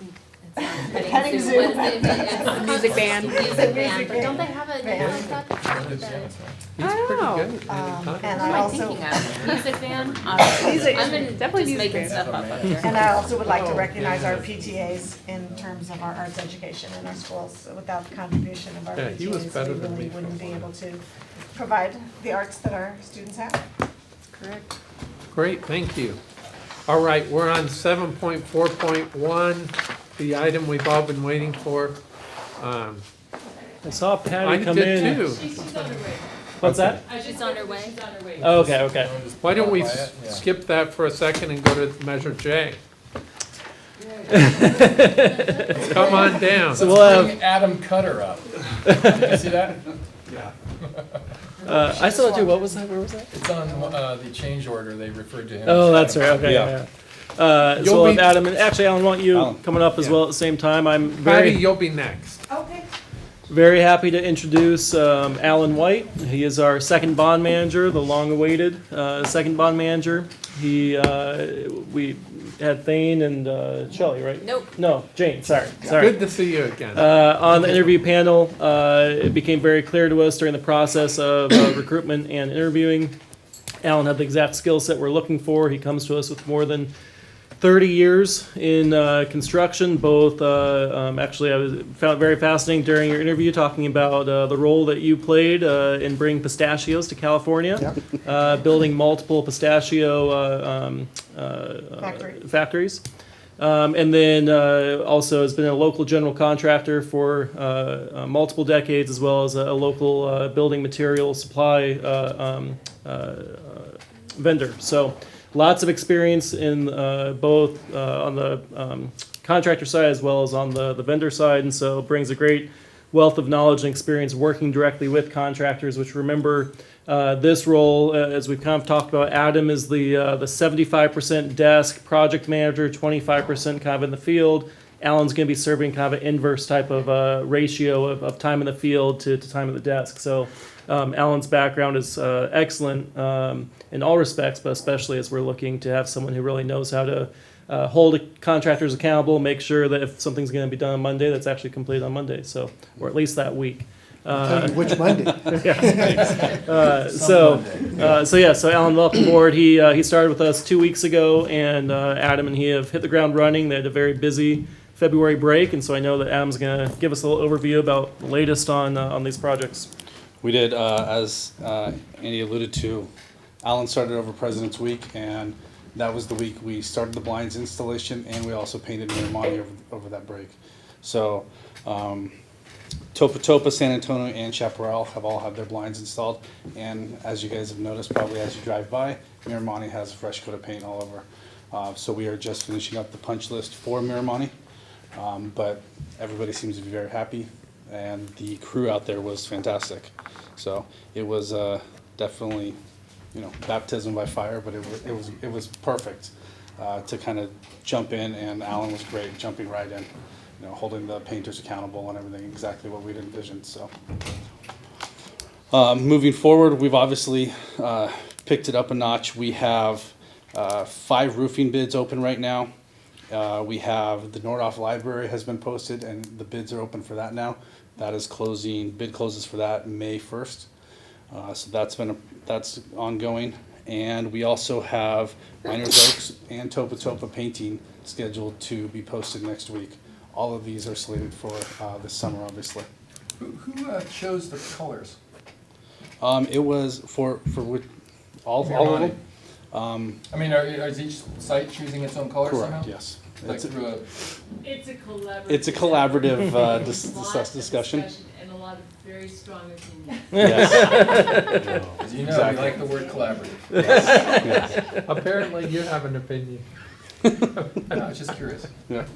it's not Petting petting zoo. zoo, what is it? It's Music band. Music band, but band. don't they have a name like that? He's pretty good at naming And What content. am I I also, thinking of? Music band? Music- I'm in, definitely just music making band. stuff up here. and I also would like to recognize our PTAs in terms of our arts education in our schools. Without the contribution of our Yeah, he was PTAs, better we than really me for a wouldn't be while. able to provide the arts that our students have. Correct. Great, thank you. All right, we're on 7.4.1, the item we've all been waiting for. I saw I Patty come did in. too. She's on her way. What's that? She's on her way. She's on her way. Oh, okay, okay. Why don't we By it? Yeah. skip that for a second and go to measure J? Come on down. So we'll Bring have, Adam Cutter up. Did you see that? Yeah. I saw it too, what was that, where was that? It's on the change order, they referred to him. Oh, as that's Adam right, okay, Yeah. yeah. So You'll we'll have be- Adam, and actually, Alan, want you Alan. coming up as Yeah. well at the same time. I'm Patty, very, you'll be next. Okay. very happy to introduce Alan White. He is our second bond manager, the long-awaited second bond manager. We had Thane and Shelley, right? Nope. No, Jane, sorry. Good to see you again. On the interview panel, it became very clear to us during the process of recruitment and interviewing. Alan had the exact skill set we're looking for. He comes to us with more than 30 years in construction, both, actually, I found it very fascinating during your interview talking about the role that you played in bringing pistachios to California, building multiple pistachio factories. And then also has been a local general contractor for multiple decades, as well as a local building material supply vendor. So lots of experience in both on the contractor side as well as on the vendor side, and so brings a great wealth of knowledge and experience working directly with contractors, which remember this role, as we've kind of talked about, Adam is the 75% desk project manager, 25% kind of in the field. Alan's going to be serving kind of an inverse type of ratio of time in the field to time at the desk. So Alan's background is excellent in all respects, but especially as we're looking to have someone who really knows how to hold contractors accountable, make sure that if something's going to be done on Monday, that's actually completed on Monday, so, or at least that week. Tell you which Monday. So Alan, welcome aboard. He started with us 2 weeks ago, and Adam and he have hit the ground running. They had a very busy February break, and so I know that Adam's going to give us a little overview about the latest on these projects. We did, as Andy alluded to, Alan started over President's Week, and that was the week we started the blinds installation, and we also painted Miramani over that break. So Topa, San Antonio, and Chaparral have all had their blinds installed, and as you guys have noticed, probably as you drive by, Miramani has a fresh coat of paint all over. So we are just finishing up the punch list for Miramani, but everybody seems to be very happy, and the crew out there was fantastic. So it was definitely, baptism by fire, but it was perfect to kind of jump in, and Alan was great, jumping right in, holding the painters accountable and everything, exactly what we'd envisioned. So moving forward, we've obviously picked it up a notch. We have 5 roofing bids open right now. We have the Nordhoff Library has been posted, and the bids are open for that now. That is closing. Bid closes for that May 1st. So that's ongoing, and we also have Miners Oaks and Topa Painting scheduled to be posted next week. All of these are slated for this summer, obviously. Who chose the colors? It was for all of them. I mean, is each site choosing its own color somehow? Correct. Yes. Like through a. It's a collaborative. It's a collaborative Lot of discussion. And a lot of very strong opinions. Yes. As you know, Exactly. we like the word collaborative. Yes. Apparently you have an opinion. I was just curious. Yeah.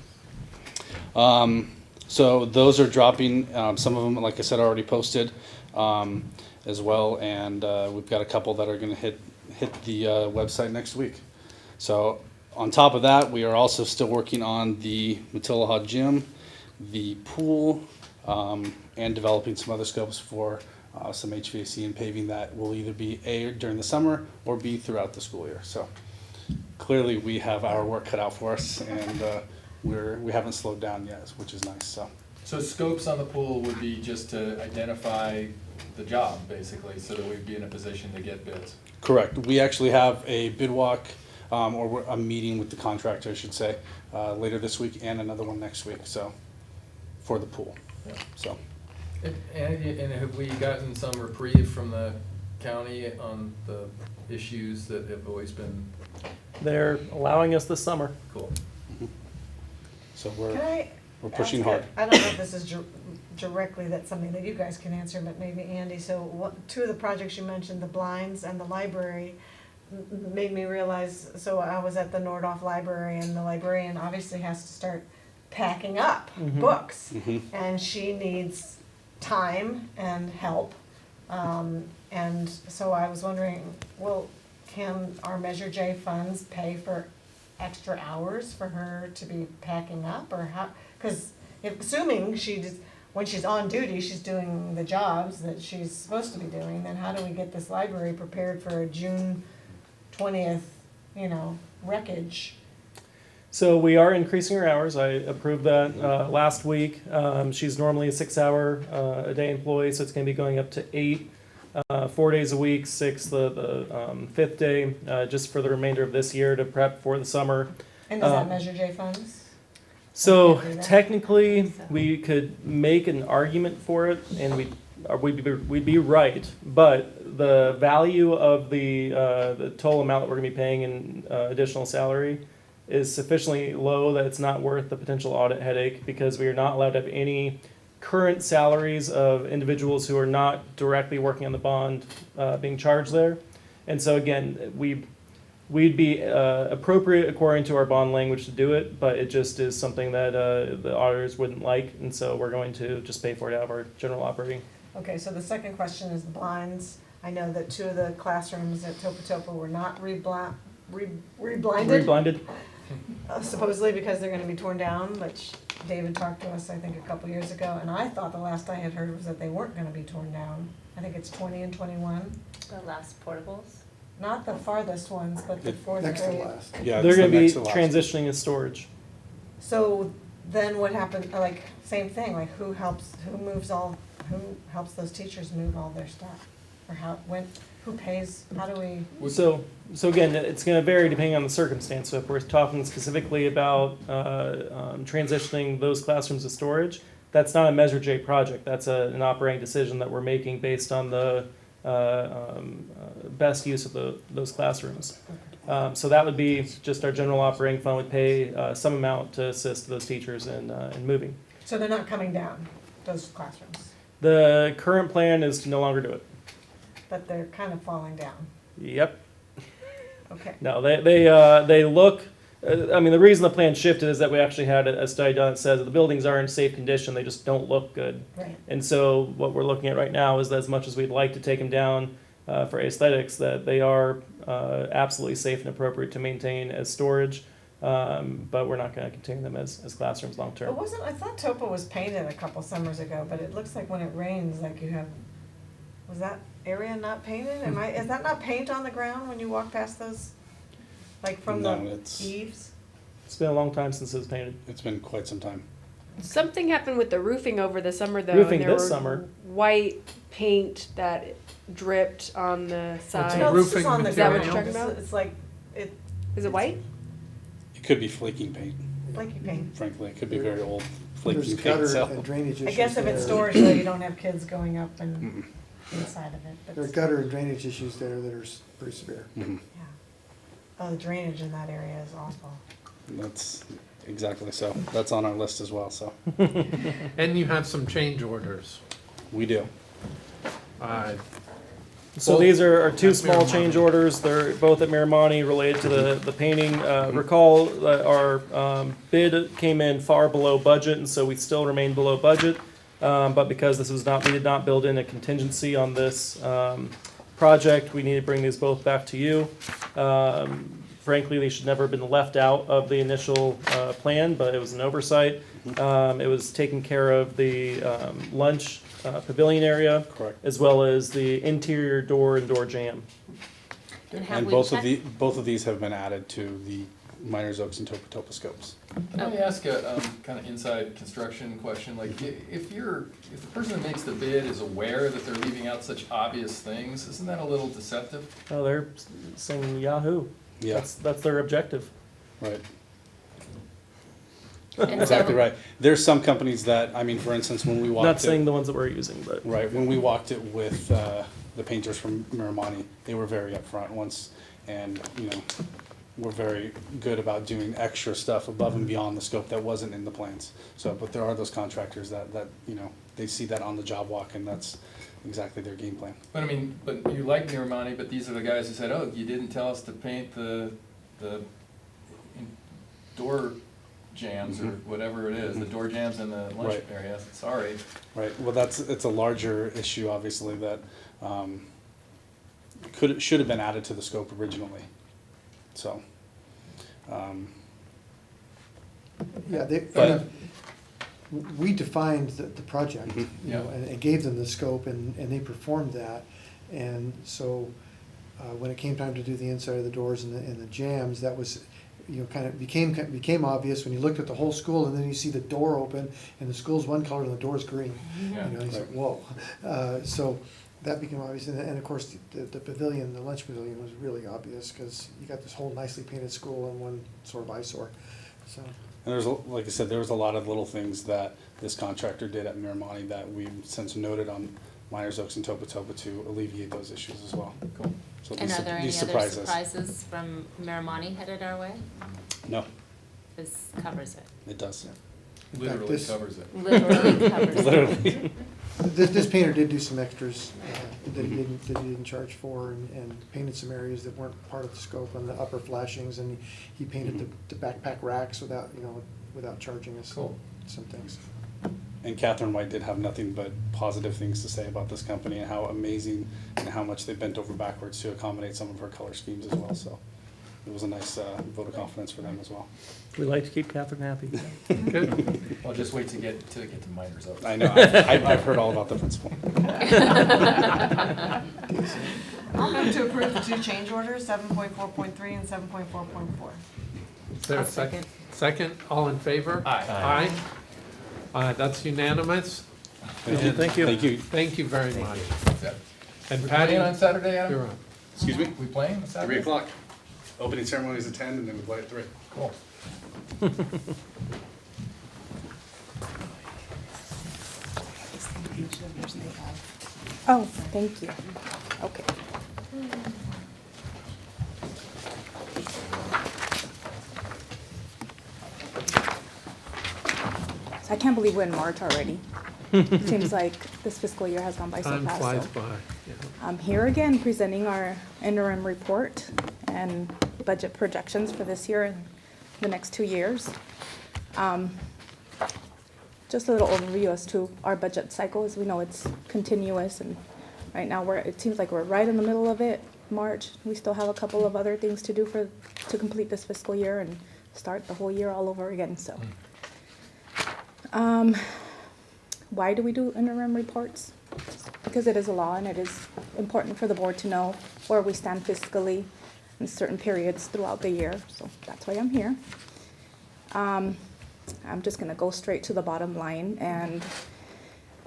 So those are dropping. Some of them, like I said, are already posted as well, and we've got a couple that are going to hit the website next week. So on top of that, we are also still working on the Matilaha Gym, the pool, and developing some other scopes for some HVAC and paving that will either be A, during the summer, or B, throughout the school year. So clearly, we have our work cut out for us, and we haven't slowed down yet, which is nice. So scopes on the pool would be just to identify the job, basically, so that we'd be in a position to get bids. Correct. We actually have a bid walk, or a meeting with the contractor, I should say, later this week and another one next week, so, for the pool. Yeah. So, And have we gotten some reprieve from the county on the issues that have always been? They're allowing us this summer. Cool. so Can I we're pushing ask hard. I don't know if this is directly, that's something that you guys can answer, but maybe Andy. So two of the projects you mentioned, the blinds and the library, made me realize, so I was at the Nordhoff Library, and the librarian obviously has to start packing up books. And she needs time and help. And so I was wondering, well, can our Measure J funds pay for extra hours for her to be packing up, or how? Because assuming when she's on duty, she's doing the jobs that she's supposed to be doing, then how do we get this library prepared for a June 20th, wreckage? So we are increasing her hours. I approved that last week. She's normally a 6-hour a day employee, so it's going to be going up to 8, 4 days a week, 6 the 5th day, just for the remainder of this year to prep for the summer. And does that Measure J funds? So technically, we could make an argument for it, and we'd be right. But the value of the total amount that we're going to be paying in additional salary is sufficiently low that it's not worth the potential audit headache, because we are not allowed to have any current salaries of individuals who are not directly working on the bond being charged there. And so again, we'd be appropriate according to our bond language to do it, but it just is something that the auditors wouldn't like, and so we're going to just pay for it out of our general operating. Okay, so the second question is the blinds. I know that 2 of the classrooms at Topa Topa were not reblinded. Reblinded. Supposedly because they're gonna be torn down, which David talked to us, I think, a couple years ago, and I thought the last I had heard was that they weren't gonna be torn down. I think it's 20 and 21. The last portables? Not the farthest ones, but the fourth grade. Next to last. Yeah, They're going to be next to last. transitioning to storage. So then what happened, like, same thing, like who helps those teachers move all their stuff? Or who pays, how do we? So again, it's going to vary depending on the circumstance. So if we're talking specifically about transitioning those classrooms to storage, that's not a Measure J project. That's an operating decision that we're making based on the best use of those classrooms. So that would be just our general operating fund would pay some amount to assist those teachers in moving. So they're not coming down, those classrooms, The current plan is to no longer do it. but they're kind of falling down. Yep. Okay. No, they look. I mean, the reason the plan shifted is that we actually had a study done that says that the buildings are in safe condition, they just don't look good. Right. And so what we're looking at right now is that as much as we'd like to take them down for aesthetics, that they are absolutely safe and appropriate to maintain as storage, but we're not going to continue them as classrooms long term. I thought Topa was painted a couple summers ago, but it looks like when it rains, like was that area not painted? Is that not paint on the ground when you walk past those? Like from No, the it's- eaves? It's been a long time since it was painted. It's been quite some time. Something happened with the roofing over the summer though. Roofing and there this were summer. White paint that dripped on the side. No, this is on the Is that what ground. you're talking about? It's like, Is it white? It could be flaking paint, flaky paint. frankly. It could be very old flaking There's paint. gutter So. and drainage I issues. guess if it's there. storage though, you don't have kids going up and inside of it. but There are gutter and drainage issues there that are pretty severe. Mhm. Oh, the drainage in that area is awful. That's exactly so. That's on our list as well. So And you have some change orders. we do. So these are 2 small change orders. They're both at Miramani related to the painting. Recall that our bid came in far below budget, and so we still remain below budget. But because we did not build in a contingency on this project, we need to bring these both back to you. Frankly, they should never have been left out of the initial plan, but it was an oversight. It was taking care of the lunch pavilion area. Correct. As well as the interior door and door jamb. And both of these have been added to the Miners, Oaks, and Topa scopes. Let me ask a kind of inside construction question. Like, if the person that makes the bid is aware that they're leaving out such obvious things, isn't that a little deceptive? Oh, they're saying Yahoo. Yeah. That's their objective. Right. And Exactly so- right. There's some companies that, I mean, for instance, when we walked Not it, saying the ones that we're using, but. right, when we walked it with the painters from Miramani, they were very upfront once, and, you know, we're very good about doing extra stuff above and beyond the scope that wasn't in the plans. So, but there are those contractors that, you know, they see that on the job walk, and that's exactly their game plan. But I mean, but you like Miramani, but these are the guys who said, oh, you didn't tell us to paint the door jams or whatever it is, the door jams in the lunch Right. area, sorry. Right, well, it's a larger issue, obviously, that should have been added to the scope originally, so. Yeah, But- we defined the project, you know, Yeah. and gave them the scope, and they performed that. And so, when it came time to do the inside of the doors and the jams, that was, you know, kind of became obvious when you looked at the whole school, and then you see the door open, and the school's one color and the door's green. Yeah. You know, you say, whoa. So that became obvious, and of course, the pavilion, the lunch pavilion was really obvious, because you got this whole nicely painted school and one sort of eyesore, so. And there's, like I said, there was a lot of little things that this contractor did at Miramani that we've since noted on Miners, Oaks, and Topa to alleviate those issues as well. Cool. So And these are there any these other surprise us. surprises from Miramani headed our way? No, This covers it. it does. Literally this- covers it. Literally covers it. Literally. This painter did do some extras that he didn't charge for, and painted some areas that weren't part of the scope on the upper flashings, and he painted the backpack racks without charging us Cool. some things. And Catherine White did have nothing but positive things to say about this company and how amazing and how much they bent over backwards to accommodate some of her color schemes as well, so it was a nice vote of confidence for them as well. We like to keep Catherine happy. Good. Well, just wait to get to Miners Oaks. I know, I've heard all about the principal. I'll move to approve the two change orders, 7.4.3 and 7.4.4. Is there a second? Second, all in favor? Aye. Aye. That's unanimous. Thank you. And Thank you. Thank you very much. And We Patty, playing on Saturday, Adam? you're on. Excuse me? We playing on Saturday? 3 o'clock. Opening ceremony is at 10, and then we play at 3. Cool. Oh, thank you. Okay. So I can't believe we're in March already. Seems like this fiscal year has gone by so Time fast. flies so. by. Yeah. I'm here again presenting our interim report and budget projections for this year and the next 2 years. Just a little overview as to our budget cycle. As we know, it's continuous, and right now it seems like we're right in the middle of it, March. We still have a couple of other things to do to complete this fiscal year and start the whole year all over again, so. Why do we do interim reports? Because it is a law, and it is important for the board to know where we stand fiscally in certain periods throughout the year, so that's why I'm here. I'm just gonna go straight to the bottom line, and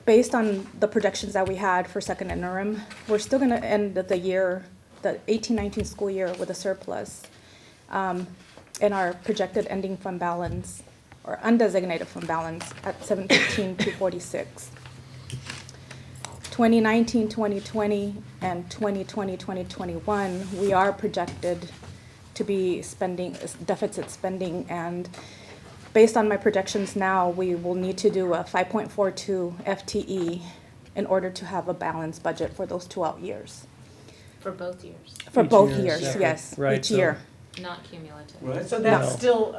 based on the projections that we had for second interim, we're still gonna end the year, the 18-19 school year, with a surplus in our projected ending fund balance, or undesignated fund balance, at $715,246. 2019, 2020, and 2020, 2021, we are projected to be deficit spending, and based on my projections now, we will need to do a 5.42 FTE in order to have a balanced budget for those 2 out years. For both years, For Each both year is years, separate. yes, Right, each so- year. not cumulative. So that's No. still,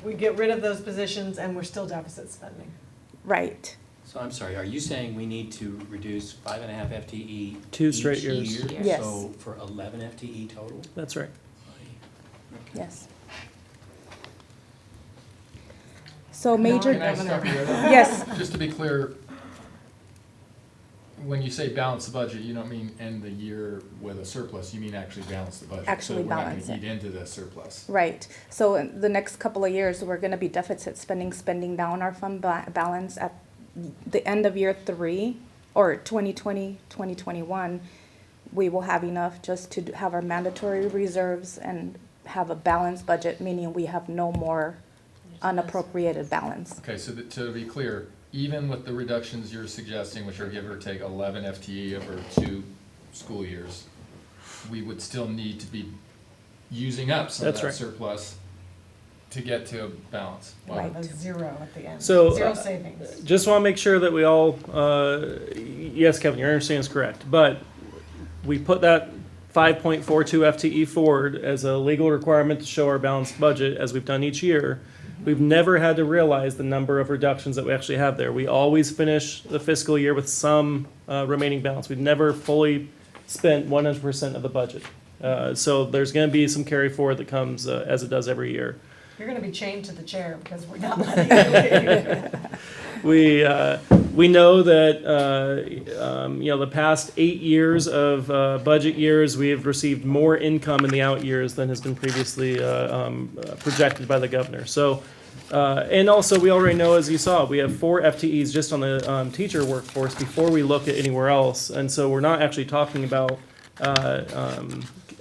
we get rid of those positions and we're still deficit spending. Right. So I'm sorry, are you saying we need to reduce 5.5 FTE 2 each straight years. year? Yes. So for 11 FTE total? That's right. Yes. So major. Can I stop you there? Yes. Just to be clear, when you say balance the budget, you don't mean end the year with a surplus, you mean actually balance the budget. Actually balance So it. we're not gonna eat into the surplus. Right. So in the next couple of years, we're gonna be deficit spending down our fund balance at the end of year 3, or 2020, 2021. We will have enough just to have our mandatory reserves and have a balanced budget, meaning we have no more unappropriated balance. Okay, so to be clear, even with the reductions you're suggesting, which are give or take 11 FTE over 2 school years, we would still need to be using up some of That's that right. surplus to get to a balance. Wow. Right. A zero at the end. So, Zero savings. Just want to make sure that we all, yes, Kevin, your understanding is correct, but we put that 5.42 FTE forward as a legal requirement to show our balanced budget, as we've done each year. We've never had to realize the number of reductions that we actually have there. We always finish the fiscal year with some remaining balance. We've never fully spent 100% of the budget. So there's going to be some carry forward that comes as it does every year. You're gonna be chained to the chair because we're not letting you leave. We know that the past 8 years of budget years, we have received more income in the out years than has been previously projected by the governor. So, and also we already know, as you saw, we have 4 FTEs just on the teacher workforce before we look at anywhere else. And so we're not actually talking about,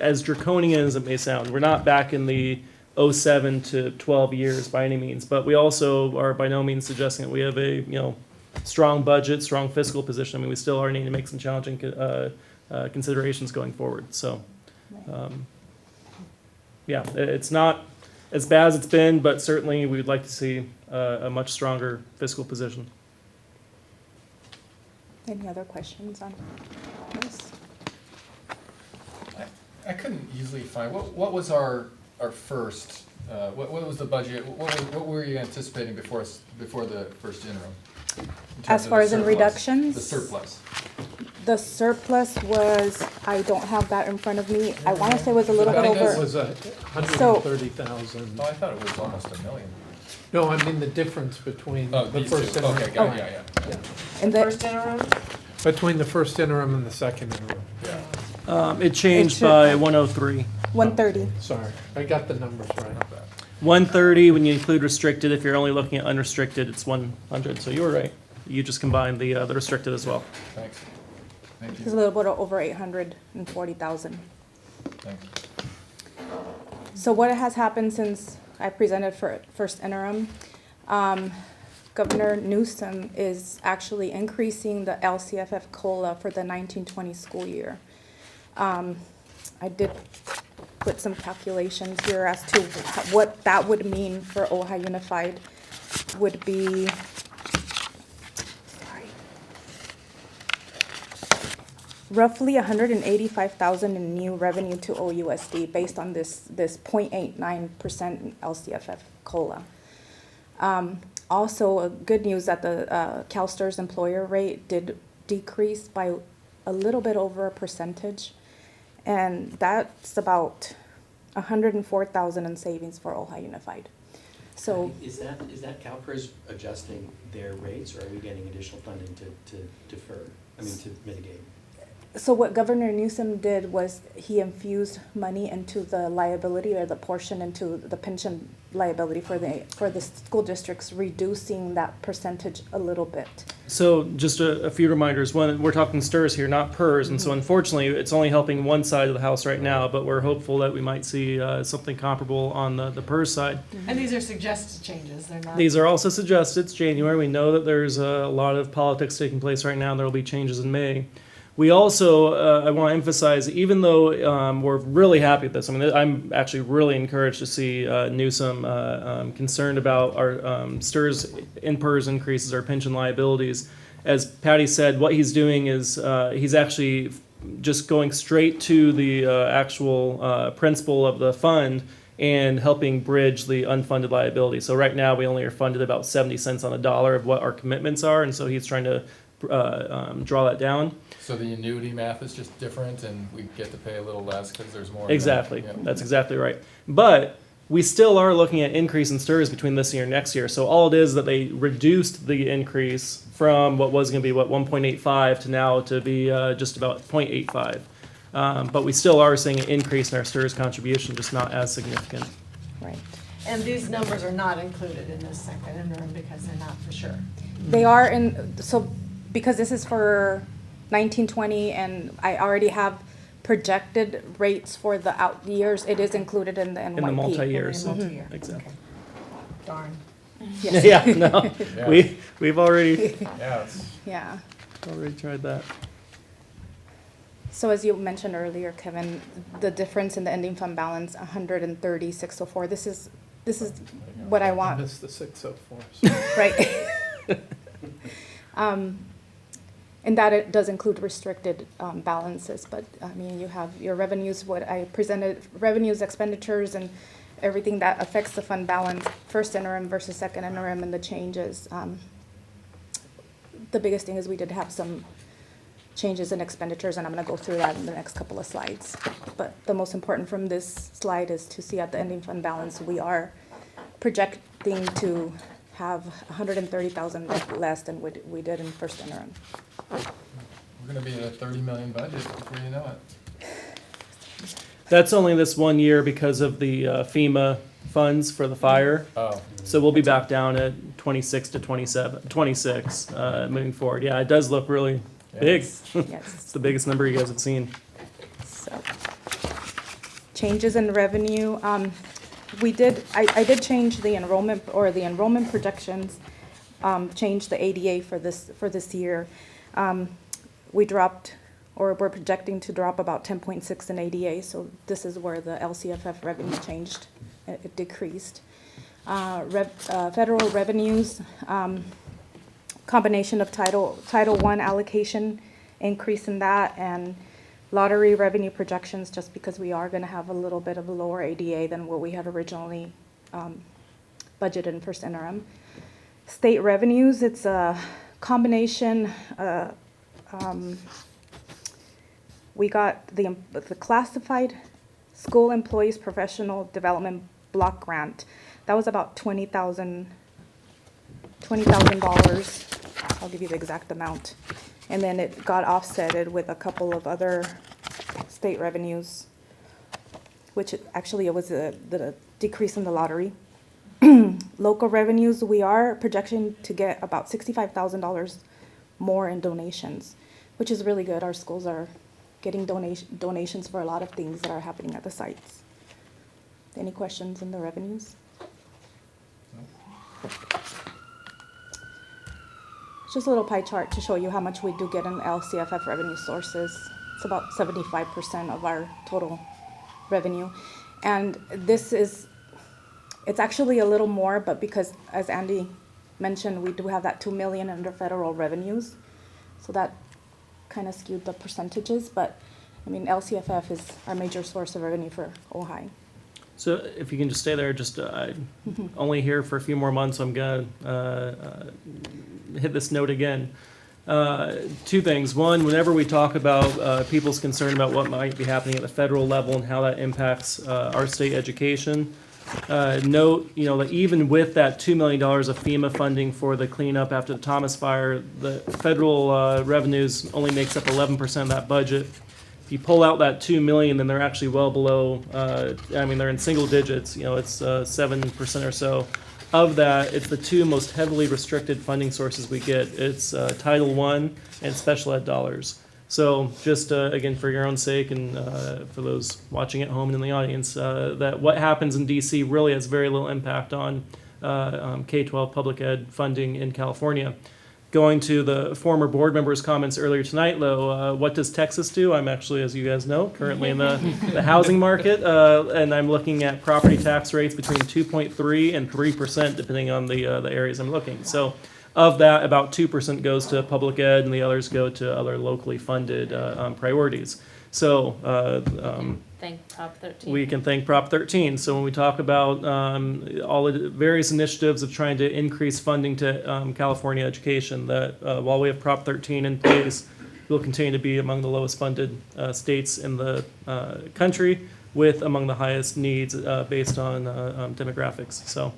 as draconian as it may sound, we're not back in the 07 to 12 years by any means, but we also are by no means suggesting that we have a strong budget, strong fiscal position. I mean, we still are needing to make some challenging considerations going forward. So, yeah, it's not as bad as it's been, but certainly we would like to see a much stronger fiscal position. Any other questions on this? I couldn't easily find, what was our first, what was the budget, what were you anticipating before the first interim? In terms As of far the as in surplus? reductions? The surplus. The surplus was, I don't have that in front of me. I want to say it was a little bit I think over. it was So- 130,000. Oh, I thought it was almost $1 million. No, I mean the difference between Oh, the these first two, interim. okay, got it, yeah. And the, First interim? Between the first interim and the second interim. It changed should- by 103. 130. Sorry, I got the numbers right. 130 when you include restricted. If you're only looking at unrestricted, it's 100. So you were right. You just combined the restricted as well. Thanks. Thank It's a you. little bit over 840,000. Thanks. So what has happened since I presented for first interim? Governor Newsom is actually increasing the LCFF COLA for the 1920 school year. I did put some calculations here as to what that would mean for Ojai Unified. Would be, sorry, roughly 185,000 in new revenue to OUSD based on this 0.89% LCFF COLA. Also, good news that the CalSTRS employer rate did decrease by a little bit over a percentage, and that's about 104,000 in savings for Ojai Unified. So Is that CalPERS adjusting their rates, or are we getting additional funding to defer, to mitigate? So what Governor Newsom did was he infused money into the liability, or the portion into the pension liability for the school districts, reducing that percentage a little bit. So just a few reminders. One, we're talking STRS here, not PERS, and so unfortunately, it's only helping one side of the house right now, but we're hopeful that we might see something comparable on the PERS side. And these are suggested changes, they're not. These are also suggested. It's January. We know that there's a lot of politics taking place right now, and there will be changes in May. We also, I want to emphasize, even though we're really happy with this, I'm actually really encouraged to see Newsom concerned about our STRS in PERS increases, our pension liabilities. As Patty said, what he's doing is he's actually just going straight to the actual principal of the fund and helping bridge the unfunded liability. So right now, we only are funded about 70 cents on the dollar of what our commitments are, and so he's trying to draw that down. So the annuity math is just different and we get to pay a little less because there's more. Exactly. Yeah. That's exactly right. But we still are looking at increase in STIRS between this year and next year. So all it is that they reduced the increase from what was going to be 1.85 to now to be just about 0.85. But we still are seeing an increase in our STIRS contribution, just not as significant. Right. And these numbers are not included in this second interim because they're not for sure. They are in, so because this is for 1920 and I already have projected rates for the out years, it is included in the NYP. In the multi-years. Multi-year. Exactly. Darn. Yes. Yeah, no, Yeah. we've already Yes. Yeah. already tried that. So as you mentioned earlier, Kevin, the difference in the ending fund balance, 130,604. This is what I want. Missed the 604. Right. And that it does include restricted balances, but I mean, you have your revenues, what I presented, revenues, expenditures, and everything that affects the fund balance, first interim versus second interim, and the changes. The biggest thing is we did have some changes in expenditures, and I'm gonna go through that in the next couple of slides. But the most important from this slide is to see at the ending fund balance, we are projecting to have 130,000 less than we did in first interim. We're gonna be at a 30 million budget before you know it. That's only this 1 year because of the FEMA funds for the fire. Oh. So we'll be back down at 26 to 26 moving forward. Yeah, it does look really big. Yes. It's the biggest number you guys have seen. So, changes in revenue. I did change the enrollment projections, change the ADA for this year. We dropped, or we're projecting to drop about 10.6 in ADA, so this is where the LCFF revenue changed. It decreased. Federal revenues, combination of Title I allocation, increase in that, and lottery revenue projections, just because we are going to have a little bit of a lower ADA than what we had originally budgeted in first interim. State revenues, it's a combination. We got the classified school employees professional development block grant. That was about $20,000. I'll give you the exact amount. And then it got offsetted with a couple of other state revenues, which it was the decrease in the lottery. Local revenues, we are projecting to get about $65,000 more in donations, which is really good. Our schools are getting donations for a lot of things that are happening at the sites. Any questions in the revenues? Just a little pie chart to show you how much we do get in LCFF revenue sources. It's about 75% of our total revenue. And it's actually a little more, but because, as Andy mentioned, we do have that $2 million under federal revenues. So that kind of skewed the percentages, but I mean, LCFF is our major source of revenue for Ojai. So if you can just stay there, just only here for a few more months, I'm gonna hit this note again. Two things. One, whenever we talk about people's concern about what might be happening at the federal level and how that impacts our state education, note, that even with that $2 million of FEMA funding for the cleanup after the Thomas fire, the federal revenues only makes up 11% of that budget. If you pull out that $2 million, then they're actually well below, they're in single digits, it's 7% or so. Of that, it's the two most heavily restricted funding sources we get. It's Title I and special ed dollars. So just, again, for your own sake and for those watching at home and in the audience, that what happens in DC really has very little impact on K-12 public ed funding in California. Going to the former board member's comments earlier tonight, though, what does Texas do? I'm actually, as you guys know, currently in the housing market, and I'm looking at property tax rates between 2.3 and 3%, depending on the areas I'm looking. So of that, about 2% goes to public ed, and the others go to other locally funded priorities. So Thank Prop 13. we can thank Prop 13. So when we talk about all the various initiatives of trying to increase funding to California education, that while we have Prop 13 in place, we'll continue to be among the lowest funded states in the country. with among the highest needs based on demographics. So.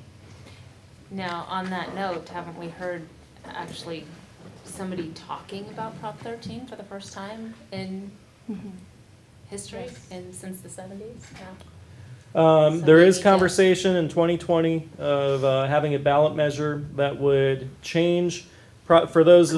Now, on that note, haven't we heard actually somebody talking about Prop 13 for the first time in history since the 70s? Yeah. There is conversation in 2020 of having a ballot measure that would change, for those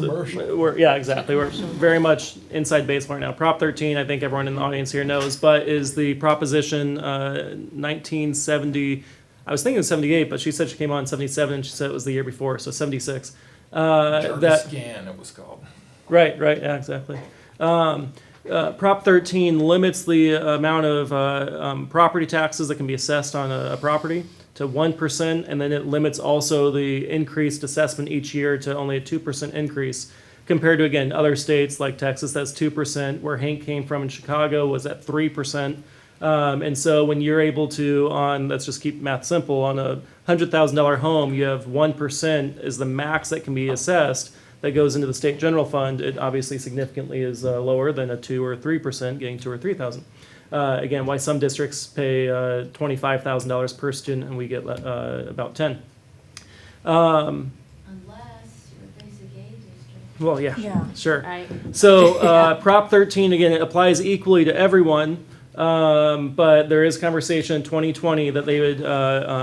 yeah, exactly. We're very much inside baseball right now. Prop 13, I think everyone in the audience here knows, but is the Proposition 1970. I was thinking 78, but she said she came on in 77, and she said it was the year before, so 76. Jarvis Gann, it was called. Right, yeah, exactly. Prop 13 limits the amount of property taxes that can be assessed on a property to 1%, and then it limits also the increased assessment each year to only a 2% increase, compared to, again, other states like Texas, that's 2%, where Hank came from in Chicago was at 3%. And so when you're able to, let's just keep math simple, on a $100,000 home, you have 1% is the max that can be assessed that goes into the state general fund. It obviously significantly is lower than a 2 or 3% getting $2,000 or $3,000. Again, why some districts pay $25,000 per student and we get about 10. Well, yeah, sure. Right. So Prop 13, again, it applies equally to everyone, but there is conversation in 2020 that they would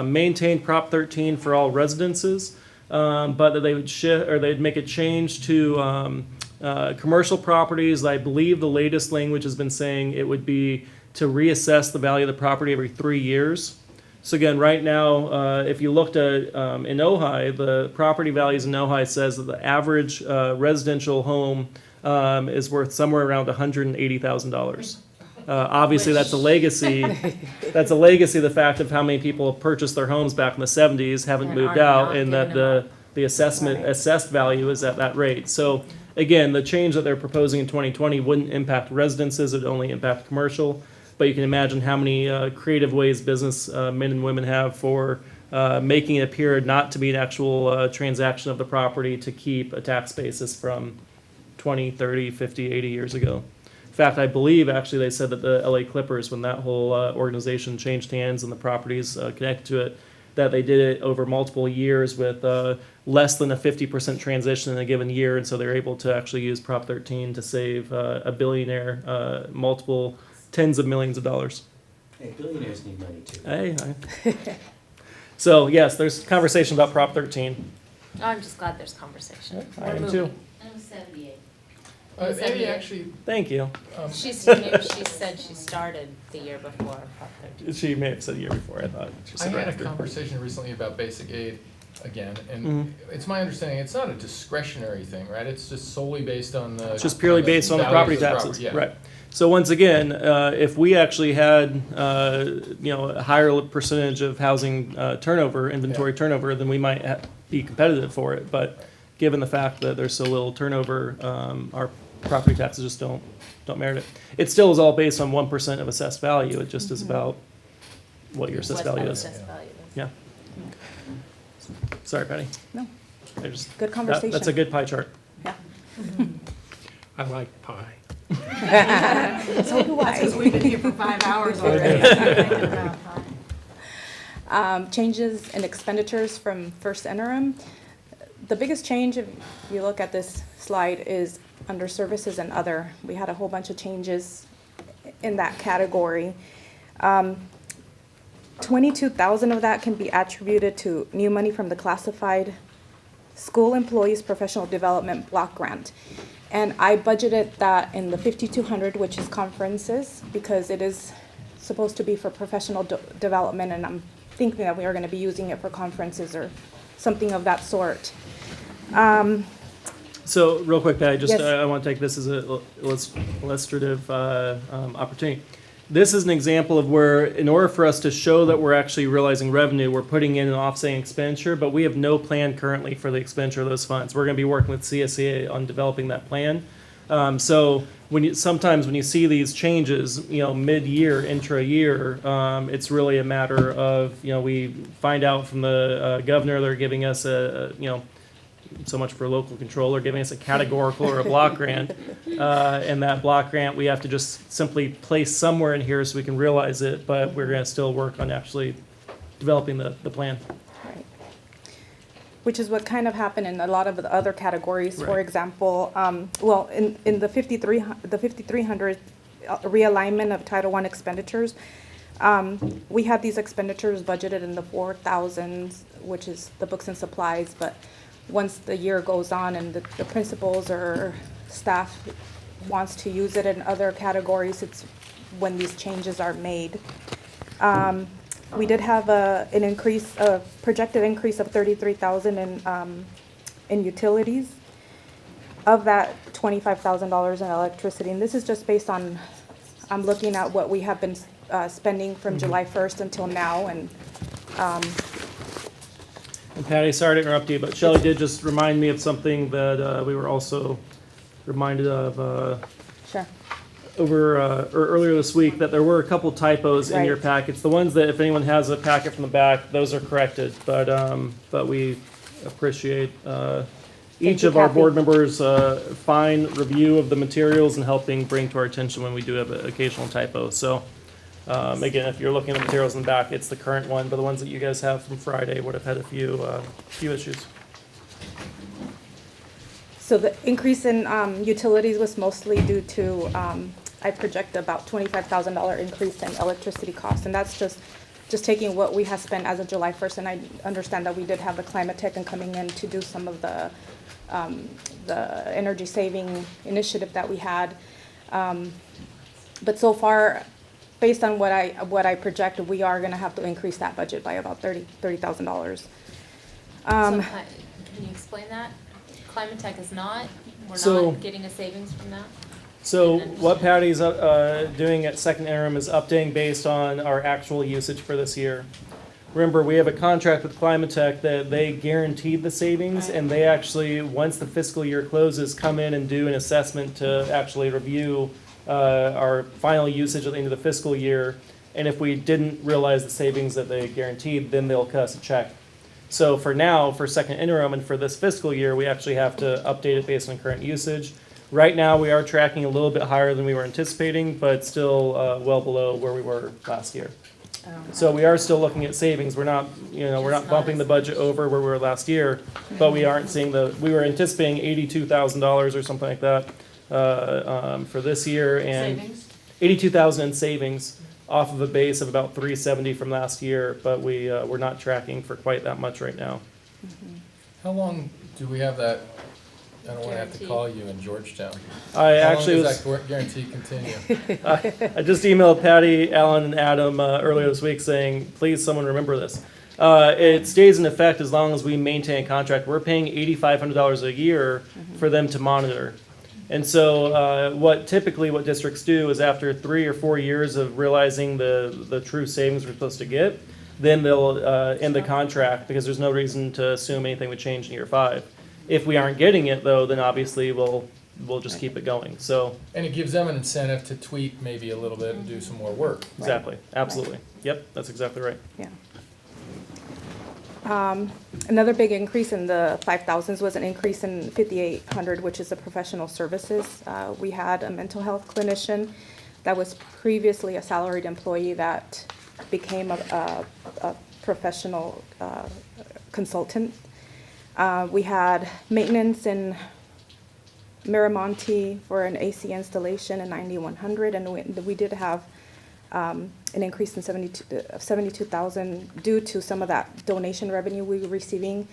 maintain Prop 13 for all residences, but that they would shift, or they'd make a change to commercial properties. I believe the latest language has been saying it would be to reassess the value of the property every 3 years. So again, right now, if you looked at in Ojai, the property values in Ojai says that the average residential home is worth somewhere around $180,000. Obviously, that's a legacy. That's a legacy of the fact of how many people have purchased their homes back in the 70s, haven't And moved are out, not and giving that the assessed value is at that rate. So again, the change that they're proposing in 2020 wouldn't impact residences; it would only impact commercial. But you can imagine how many creative ways business men and women have for making it appear not to be an actual transaction of the property to keep a tax basis from 20, 30, 50, 80 years ago. In fact, I believe actually they said that the LA Clippers, when that whole organization changed hands and the properties connected to it, that they did it over multiple years with less than a 50% transition in a given year. And so they're able to actually use Prop 13 to save a billionaire multiple tens of millions of dollars. Hey, billionaires need money too. Hey. So yes, there's conversation about Prop 13. Oh, I'm just glad there's conversation. I am too. I'm 78. Amy actually. Thank you. She said she started the year before Prop 13. She may have said the year before, I thought. She I said had right a after. conversation recently about basic aid again, and it's my understanding it's not a discretionary thing, right? It's just solely based on the. It's just purely based on the property values of taxes, yeah. right? So once again, if we actually had, a higher percentage of housing turnover, inventory turnover, then we might be competitive for it. But given the fact that there's so little turnover, our property taxes just don't merit it. It still is all based on 1% of assessed value. It just is about what your assessed value is. Yeah. Sorry, Patty. No. Good conversation. That's a good pie chart. Yeah. I like pie. So do I. Since we've been here for 5 hours already. Changes in expenditures from first interim. The biggest change, if you look at this slide, is under services and other. We had a whole bunch of changes in that category. 22,000 of that can be attributed to new money from the classified school employees professional development block grant. And I budgeted that in the 5,200, which is conferences, because it is supposed to be for professional development, and I'm thinking that we are going to be using it for conferences or something of that sort. So real quick, Patty, just Yes. I want to take this as an illustrative opportunity. This is an example of where, in order for us to show that we're actually realizing revenue, we're putting in an offsetting expenditure, but we have no plan currently for the expenditure of those funds. We're going to be working with CSEA on developing that plan. So sometimes when you see these changes, mid-year, intra-year, it's really a matter of, we find out from the governor they're giving us so much for local controller giving us a categorical or a block grant. And that block grant, we have to just simply place somewhere in here so we can realize it, but we're gonna still work on actually developing the plan. Right. Which is what kind of happened in a lot of the other categories. For Right. example, well, in the 5300 realignment of Title I expenditures, we had these expenditures budgeted in the 4,000s, which is the books and supplies, but once the year goes on and the principals or staff wants to use it in other categories, it's when these changes are made. We did have an increase, a projected increase of 33,000 in utilities. Of that, $25,000 in electricity, and this is just based on, I'm looking at what we have been spending from July 1st until now, and Patty, sorry to interrupt you, but Shelley did just remind me of something that we were also reminded of sure. or earlier this week, that there were a couple typos in your Right. packets. The ones that, if anyone has a packet from the back, those are corrected, but we appreciate each you, of our Kathy. board members' fine review of the materials and helping bring to our attention when we do have an occasional typo. So again, if you're looking at the materials in the back, it's the current one, but the ones that you guys have from Friday would have had a few issues. So the increase in utilities was mostly due to, I project about $25,000 increase in electricity costs, and that's just taking what we have spent as of July 1st, and I understand that we did have the climate tech and coming in to do some of the energy saving initiative that we had. But so far, based on what I projected, we are gonna have to increase that budget by about $30,000. So, can you explain that? Climate Tech is not, we're not getting a savings from that? So what Patty's doing at second interim is updating based on our actual usage for this year. Remember, we have a contract with Climatech that they guaranteed the savings, and they actually, once the fiscal year closes, come in and do an assessment to actually review our final usage at the end of the fiscal year. And if we didn't realize the savings that they guaranteed, then they'll cut us a check. So for now, for second interim and for this fiscal year, we actually have to update it based on current usage. Right now, we are tracking a little bit higher than we were anticipating, but still well below where we were last year. So we are still looking at savings. We're not, we're not bumping the budget over where we were last year, but we aren't seeing we were anticipating $82,000 or something like that for this year, and Savings? $82,000 in savings off of a base of about $370 from last year, but we're not tracking for quite that much right now. How long do we have that? I don't want to have to Guarantee. call you in Georgetown. I How actually long was. does that guarantee continue? I just emailed Patty, Alan, and Adam earlier this week saying, please, someone remember this. It stays in effect as long as we maintain a contract. We're paying $8,500 a year for them to monitor. And so what districts do is after 3 or 4 years of realizing the true savings we're supposed to get, then they'll end the contract because there's no reason to assume anything would change in year 5. If we aren't getting it, though, then obviously we'll just keep it going. So And it gives them an incentive to tweak maybe a little bit and do some more work. exactly, absolutely. Yep, that's exactly right. Yeah. Another big increase in the 5,000s was an increase in 5,800, which is the professional services. We had a mental health clinician that was previously a salaried employee that became a professional consultant. We had maintenance in Miramonte for an AC installation in 9100, and we did have an increase in 72,000 due to some of that donation revenue we were receiving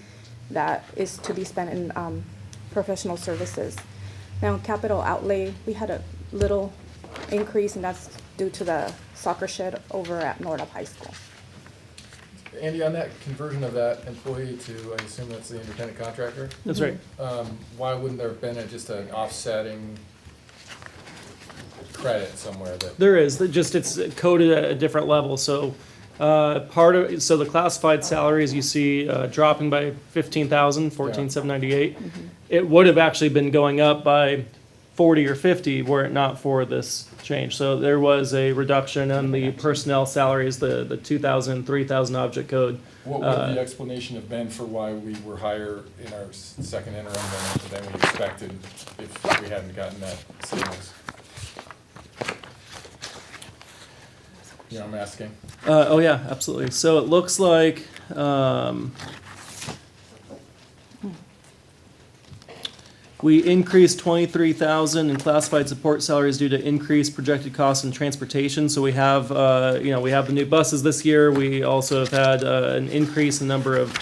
that is to be spent in professional services. Now, capital outlay, we had a little increase, and that's due to the soccer shed over at Nordop High School. Andy, on that conversion of that employee to, I assume that's the independent contractor? That's right. Why wouldn't there have been just an offsetting credit somewhere that? There is, it's coded at a different level. So the classified salaries you see dropping by 15,000, 14,798. It would have actually been going up by 40 or 50 were it not for this change. So there was a reduction in the personnel salaries, the 2,000, 3,000 object code. What would the explanation have been for why we were higher in our second interim than we expected if we hadn't gotten that savings? You know what I'm asking? Oh yeah, absolutely. So it looks like we increased 23,000 in classified support salaries due to increased projected costs in transportation. So we have, we have the new buses this year. We also have had an increase in the number of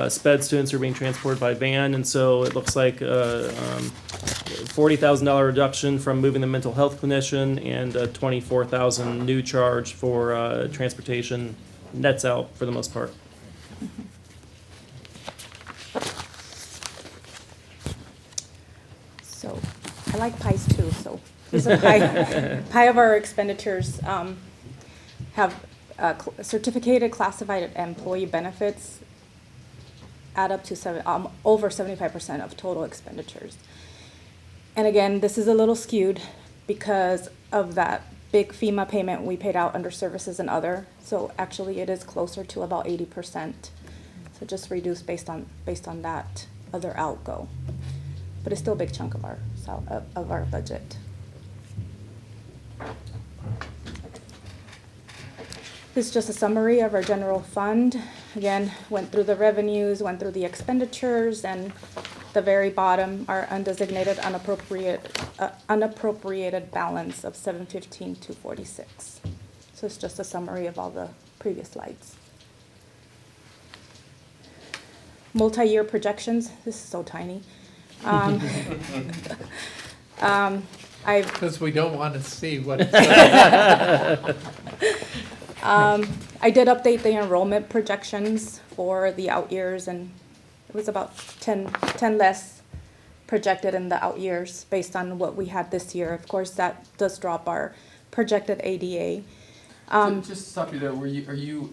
SPED students who are being transported by van, and so it looks like $40,000 reduction from moving the mental health clinician and a $24,000 new charge for transportation. Nets out for the most part. So I like pies too, so here's a pie of our expenditures. Have certificated classified employee benefits add up to over 75% of total expenditures. And again, this is a little skewed because of that big FEMA payment we paid out under services and other. So actually it is closer to about 80%. So just reduced based on that other outgo. But it's still a big chunk of our budget. This is just a summary of our general fund. Again, went through the revenues, went through the expenditures, and the very bottom, our undesignated unappropriated balance of $715,246. So it's just a summary of all the previous slides. Multi-year projections. This is so tiny. Because we don't want to see what it's I did update the enrollment projections for the out years, and it was about 10 less projected in the out years based on what we had this year. Of course, that does drop our projected ADA. Just stop you there. Are you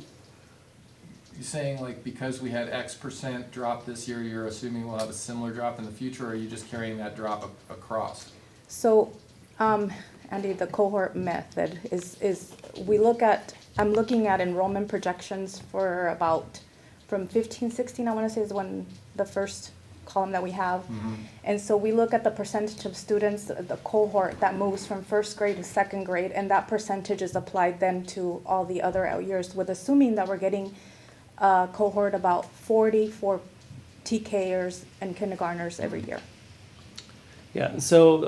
saying, like, because we had X% drop this year, you're assuming we'll have a similar drop in the future, or are you just carrying that drop across? So, Andy, the cohort method is I'm looking at enrollment projections for about from 15, 16, I want to say is when the first column that we have. Mm-hmm. And so we look at the percentage of students, the cohort that moves from first grade to second grade, and that percentage is applied then to all the other out years, with assuming that we're getting a cohort about 40 for TKers and kindergartners every year. Yeah, so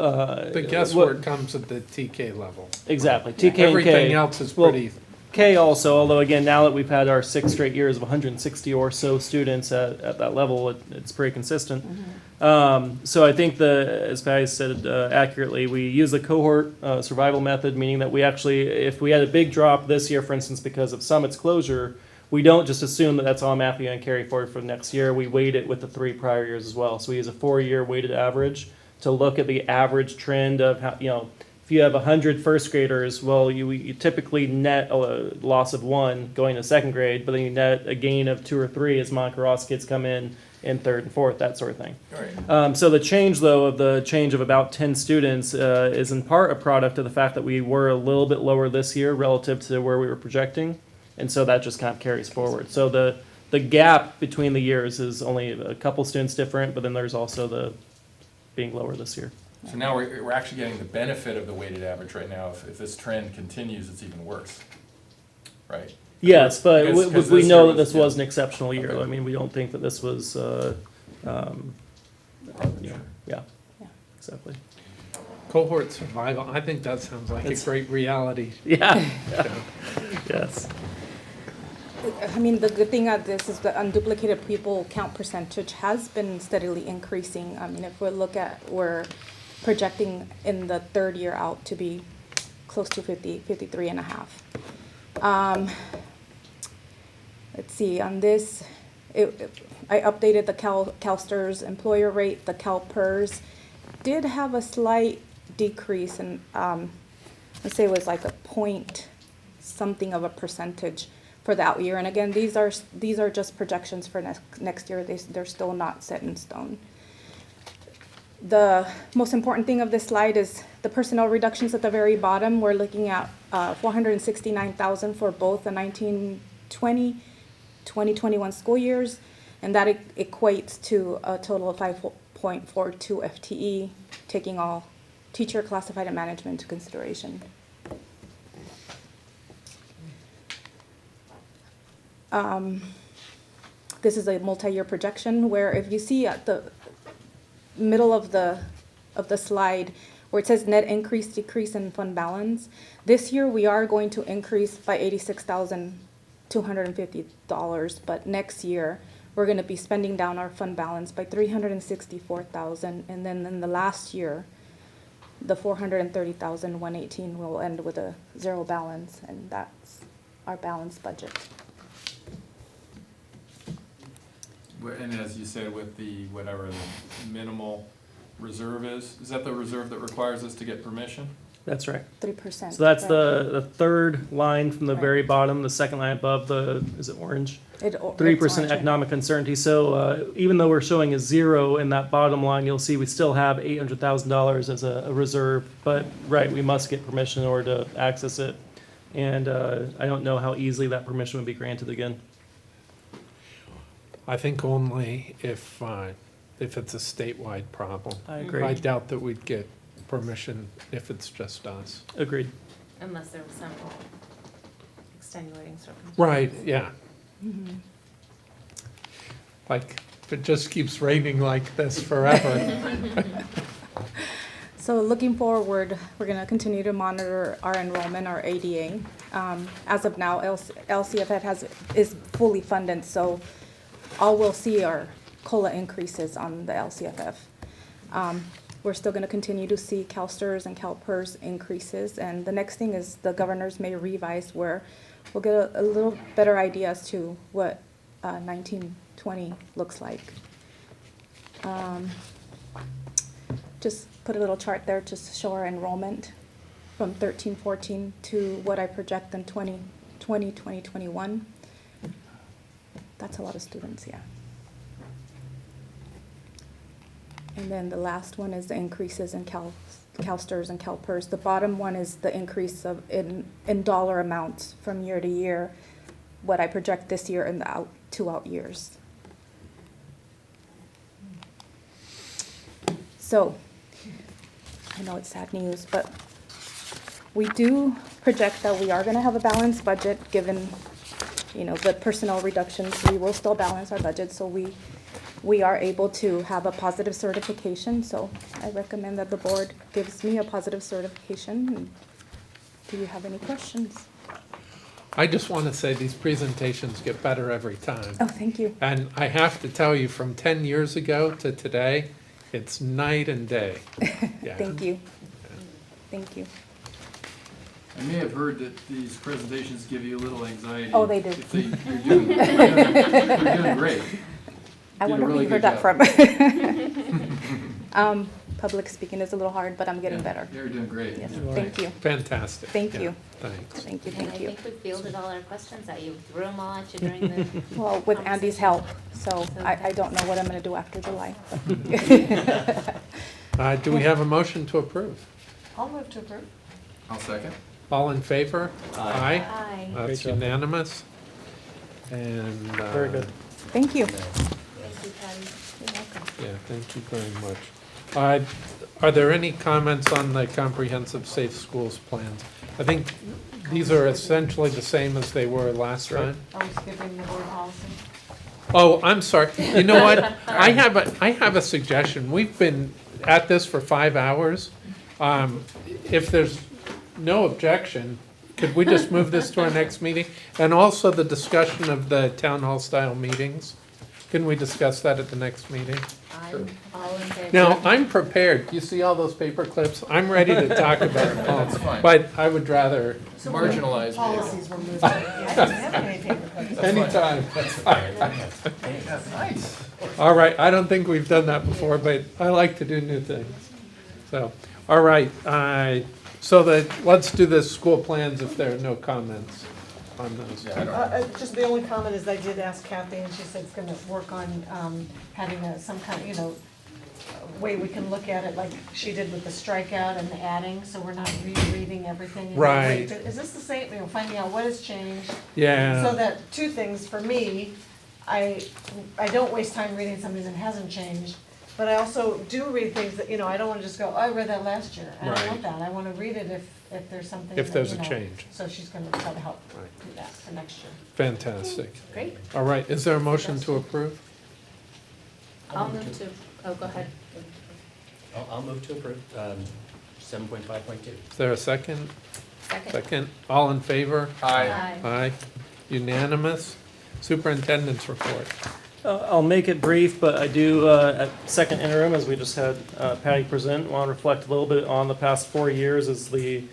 the guesswork comes at the TK level. Exactly, TK and Everything K. else is pretty. Well, K also, although again, now that we've had our 6 straight years of 160 or so students at that level, it's pretty consistent. Mm-hmm. So I think as Patty said accurately, we use the cohort survival method, meaning that we actually, if we had a big drop this year, for instance, because of Summit's closure, we don't just assume that that's all mapping and carry forward for next year. We weight it with the 3 prior years as well. So we use a 4-year weighted average to look at the average trend of how, if you have 100 first graders, well, you typically net a loss of 1 going to second grade, but then you net a gain of 2 or 3 as Monica Ross kids come in third and fourth, that sort of thing. Right. So the change, though, of about 10 students is in part a product of the fact that we were a little bit lower this year relative to where we were projecting, and so that just kind of carries forward. So the gap between the years is only a couple students different, but then there's also the being lower this year. So now we're actually getting the benefit of the weighted average right now. If this trend continues, it's even worse, right? Yes, but we know that this was an yeah. exceptional year. Okay. I mean, we don't think that this was, yeah, exactly. Cohort survival, I think that sounds like a great reality. Yeah. Yes. I mean, the good thing at this is the unduplicated pupil count percentage has been steadily increasing. I mean, if we look at, we're projecting in the 3rd year out to be close to 53 and a half. Let's see, on this, I updated the CalSTRS employer rate. The CalPERS did have a slight decrease, and let's say it was like a point something of a percentage for the out year. And again, these are just projections for next year. They're still not set in stone. The most important thing of this slide is the personnel reductions at the very bottom. We're looking at $469,000 for both the 1920, 2021 school years, and that equates to a total of 5.42 FTE, taking all teacher, classified, and management into consideration. This is a multi-year projection where if you see at the middle of the slide where it says net increase, decrease in fund balance, this year we are going to increase by $86,250, but next year we're going to be spending down our fund balance by $364,000, and then in the last year, the $430,118 will end with a zero balance, and that's our balanced budget. And as you said, with the, whatever the minimal reserve is that the reserve that requires us to get permission? That's right. 3%. So that's right. the third line from the Right. very bottom, the second line above is it orange? 3% it's orange. economic uncertainty. So even though we're showing a zero in that bottom line, you'll see we still have $800,000 as a reserve. But right, we must get permission in order to access it. And I don't know how easily that permission would be granted again. I think only if it's a statewide problem. I agree. I doubt that we'd get permission if it's just us. Agreed. Unless there was some extenuating circumstance. Right, yeah. Mm-hmm. Like, if it just keeps raining like this forever. So looking forward, we're going to continue to monitor our enrollment, our ADA. As of now, LCFF is fully funded, so all we'll see are COLA increases on the LCFF. We're still going to continue to see CalSTRS and CalPERS increases, and the next thing is the governors may revise where we'll get a little better idea as to what 1920 looks like. Just put a little chart there to show our enrollment from 13-14 to what I project in 2021. That's a lot of students, yeah. And then the last one is the increases in CalSTRS and CalPERS. The bottom one is the increase in dollar amounts from year to year, what I project this year and the two out years. So, I know it's sad news, but we do project that we are going to have a balanced budget given, the personnel reductions. We will still balance our budget, so we are able to have a positive certification. So I recommend that the board gives me a positive certification. Do you have any questions? I just want to say these presentations get better every time. Oh, thank you. And I have to tell you, from 10 years ago to today, it's night and day. Yeah. Thank you. Thank you. I may have heard that these presentations give you a little anxiety. Oh, they do. You're doing great. I wonder who you heard that from. Public speaking is a little hard, but I'm getting better. You're doing great. Yes. Right. Thank you. Fantastic. Thank Yeah. you. Thanks. Thank you, And thank you. I think we fielded all our questions at you, threw them all at you during the Well, with Andy's conversation. help, so I don't know what I'm going to do after July. Do we have a motion to approve? I'll move to approve. I'll second. All in favor? Aye. Aye. That's Great job. unanimous. And. Very good. Thank you. Thank you, Patty. You're welcome. Yeah, thank you very much. Are there any comments on the comprehensive safe schools plans? I think these are essentially the same as they were last time. Are we skipping the board policy? Oh, I'm sorry. You know what? I have a suggestion. We've been at this for 5 hours. If there's no objection, could we just move this to our next meeting? And also the discussion of the town hall style meetings. Can we discuss that at the next meeting? I'm all in favor. Now, I'm prepared. You see all those paper clips? I'm ready to talk about it all. That's fine. But I would rather, Marginalized. Policies were moved. I didn't have any paper clips. anytime. That's nice. All right, I don't think we've done that before, but I like to do new things. So, all right, let's do the school plans if there are no comments on those. Yeah, I don't- Just the only comment is I did ask Kathy, and she said it's gonna work on having some kind of, way we can look at it like she did with the strikeout and the adding, so we're not rereading everything. And Right. wait, is this the same, finding out what has changed? Yeah. So that, two things, for me, I don't waste time reading something that hasn't changed, but I also do read things that, I don't wanna just go, oh, I read that last year. I don't Right. want that, I wanna read it if there's something If that, there's a change. So she's gonna try to help do that for next year. Fantastic. Great. All right, is there a motion to approve? I'll move to, oh, go ahead. I'll move to approve, 7.5.2. Is there a second? Second. Second, all in favor? Aye. Aye. Unanimous. Superintendent's report. I'll make it brief, but I do, at second interim, as we just had Patty present, want to reflect a little bit on the past 4 years as the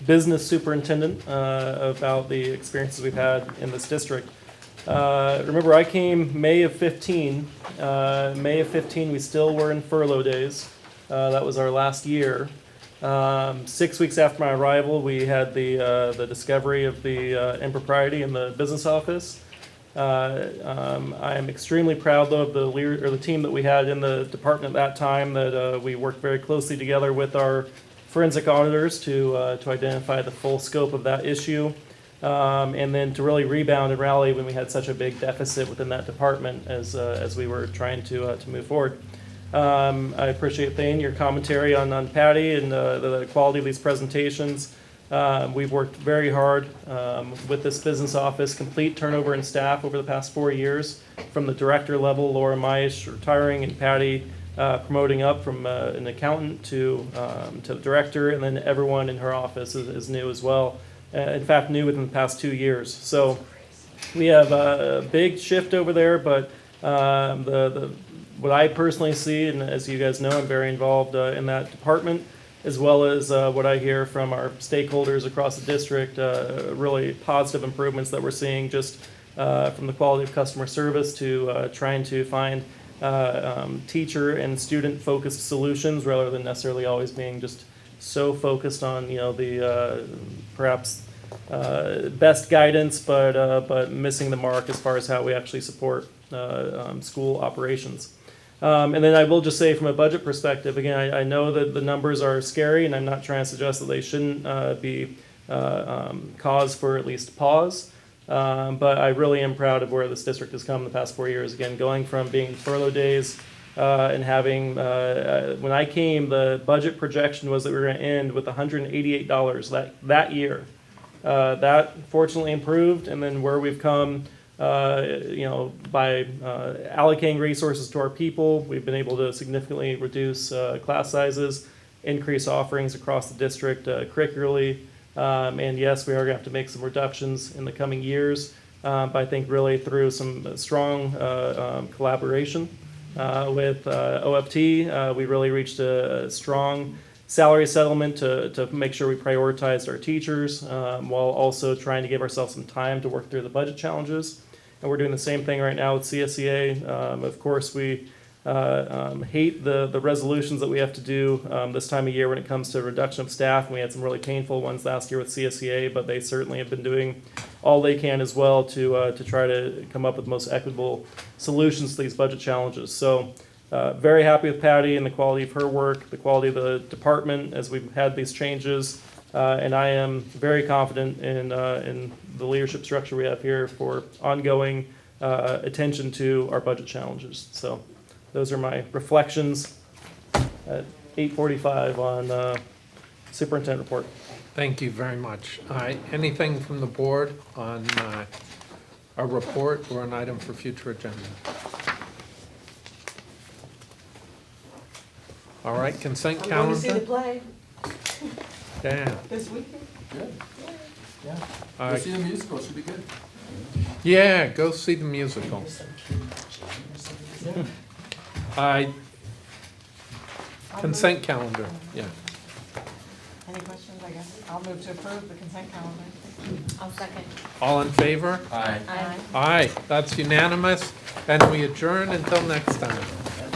business superintendent about the experiences we've had in this district. Remember, I came May of 15. May of 15, we still were in furlough days. That was our last year. 6 weeks after my arrival, we had the discovery of the impropriety in the business office. I am extremely proud, though, of the team that we had in the department at that time. That we worked very closely together with our forensic auditors to identify the full scope of that issue, and then to really rebound and rally when we had such a big deficit within that department as we were trying to move forward. I appreciate, Thane, your commentary on Patty and the quality of these presentations. We've worked very hard with this business office, complete turnover in staff over the past 4 years, from the director level, Laura Maish retiring and Patty promoting up from an accountant to the director, and then everyone in her office is new as well. In fact, new within the past 2 years. So we have a big shift over there, but what I personally see, and as you guys know, I'm very involved in that department, as well as what I hear from our stakeholders across the district, really positive improvements that we're seeing just from the quality of customer service to trying to find teacher and student-focused solutions rather than necessarily always being just so focused on the perhaps best guidance, but missing the mark as far as how we actually support school operations. And then I will just say, from a budget perspective, again, I know that the numbers are scary, and I'm not trying to suggest that they shouldn't be cause for at least pause. But I really am proud of where this district has come in the past 4 years. Again, going from being furlough days and having, when I came, the budget projection was that we were going to end with $188 that year. That fortunately improved, and then where we've come, by allocating resources to our people, we've been able to significantly reduce class sizes, increase offerings across the district curricularly, and yes, we are going to have to make some reductions in the coming years, but I think really through some strong collaboration with OFT, we really reached a strong salary settlement to make sure we prioritized our teachers while also trying to give ourselves some time to work through the budget challenges. And we're doing the same thing right now with CSEA. Of course, we hate the resolutions that we have to do this time of year when it comes to reduction of staff. We had some really painful ones last year with CSEA, but they certainly have been doing all they can as well to try to come up with the most equitable solutions to these budget challenges. So very happy with Patty and the quality of her work, the quality of the department as we've had these changes. And I am very confident in the leadership structure we have here for ongoing attention to our budget challenges. So those are my reflections at 8:45 on superintendent report. Thank you very much. Anything from the board on a report or an item for future agenda? All right, consent I'm calendar. going to see the play Yeah. this weekend. Good. Yeah. All Go right. see the musical, should be good. Yeah, go see the musical. Consent calendar, yeah. Any questions, I guess? I'll move to approve the consent calendar. I'll second. All in favor? Aye. Aye. Aye, that's unanimous, and we adjourn until next time.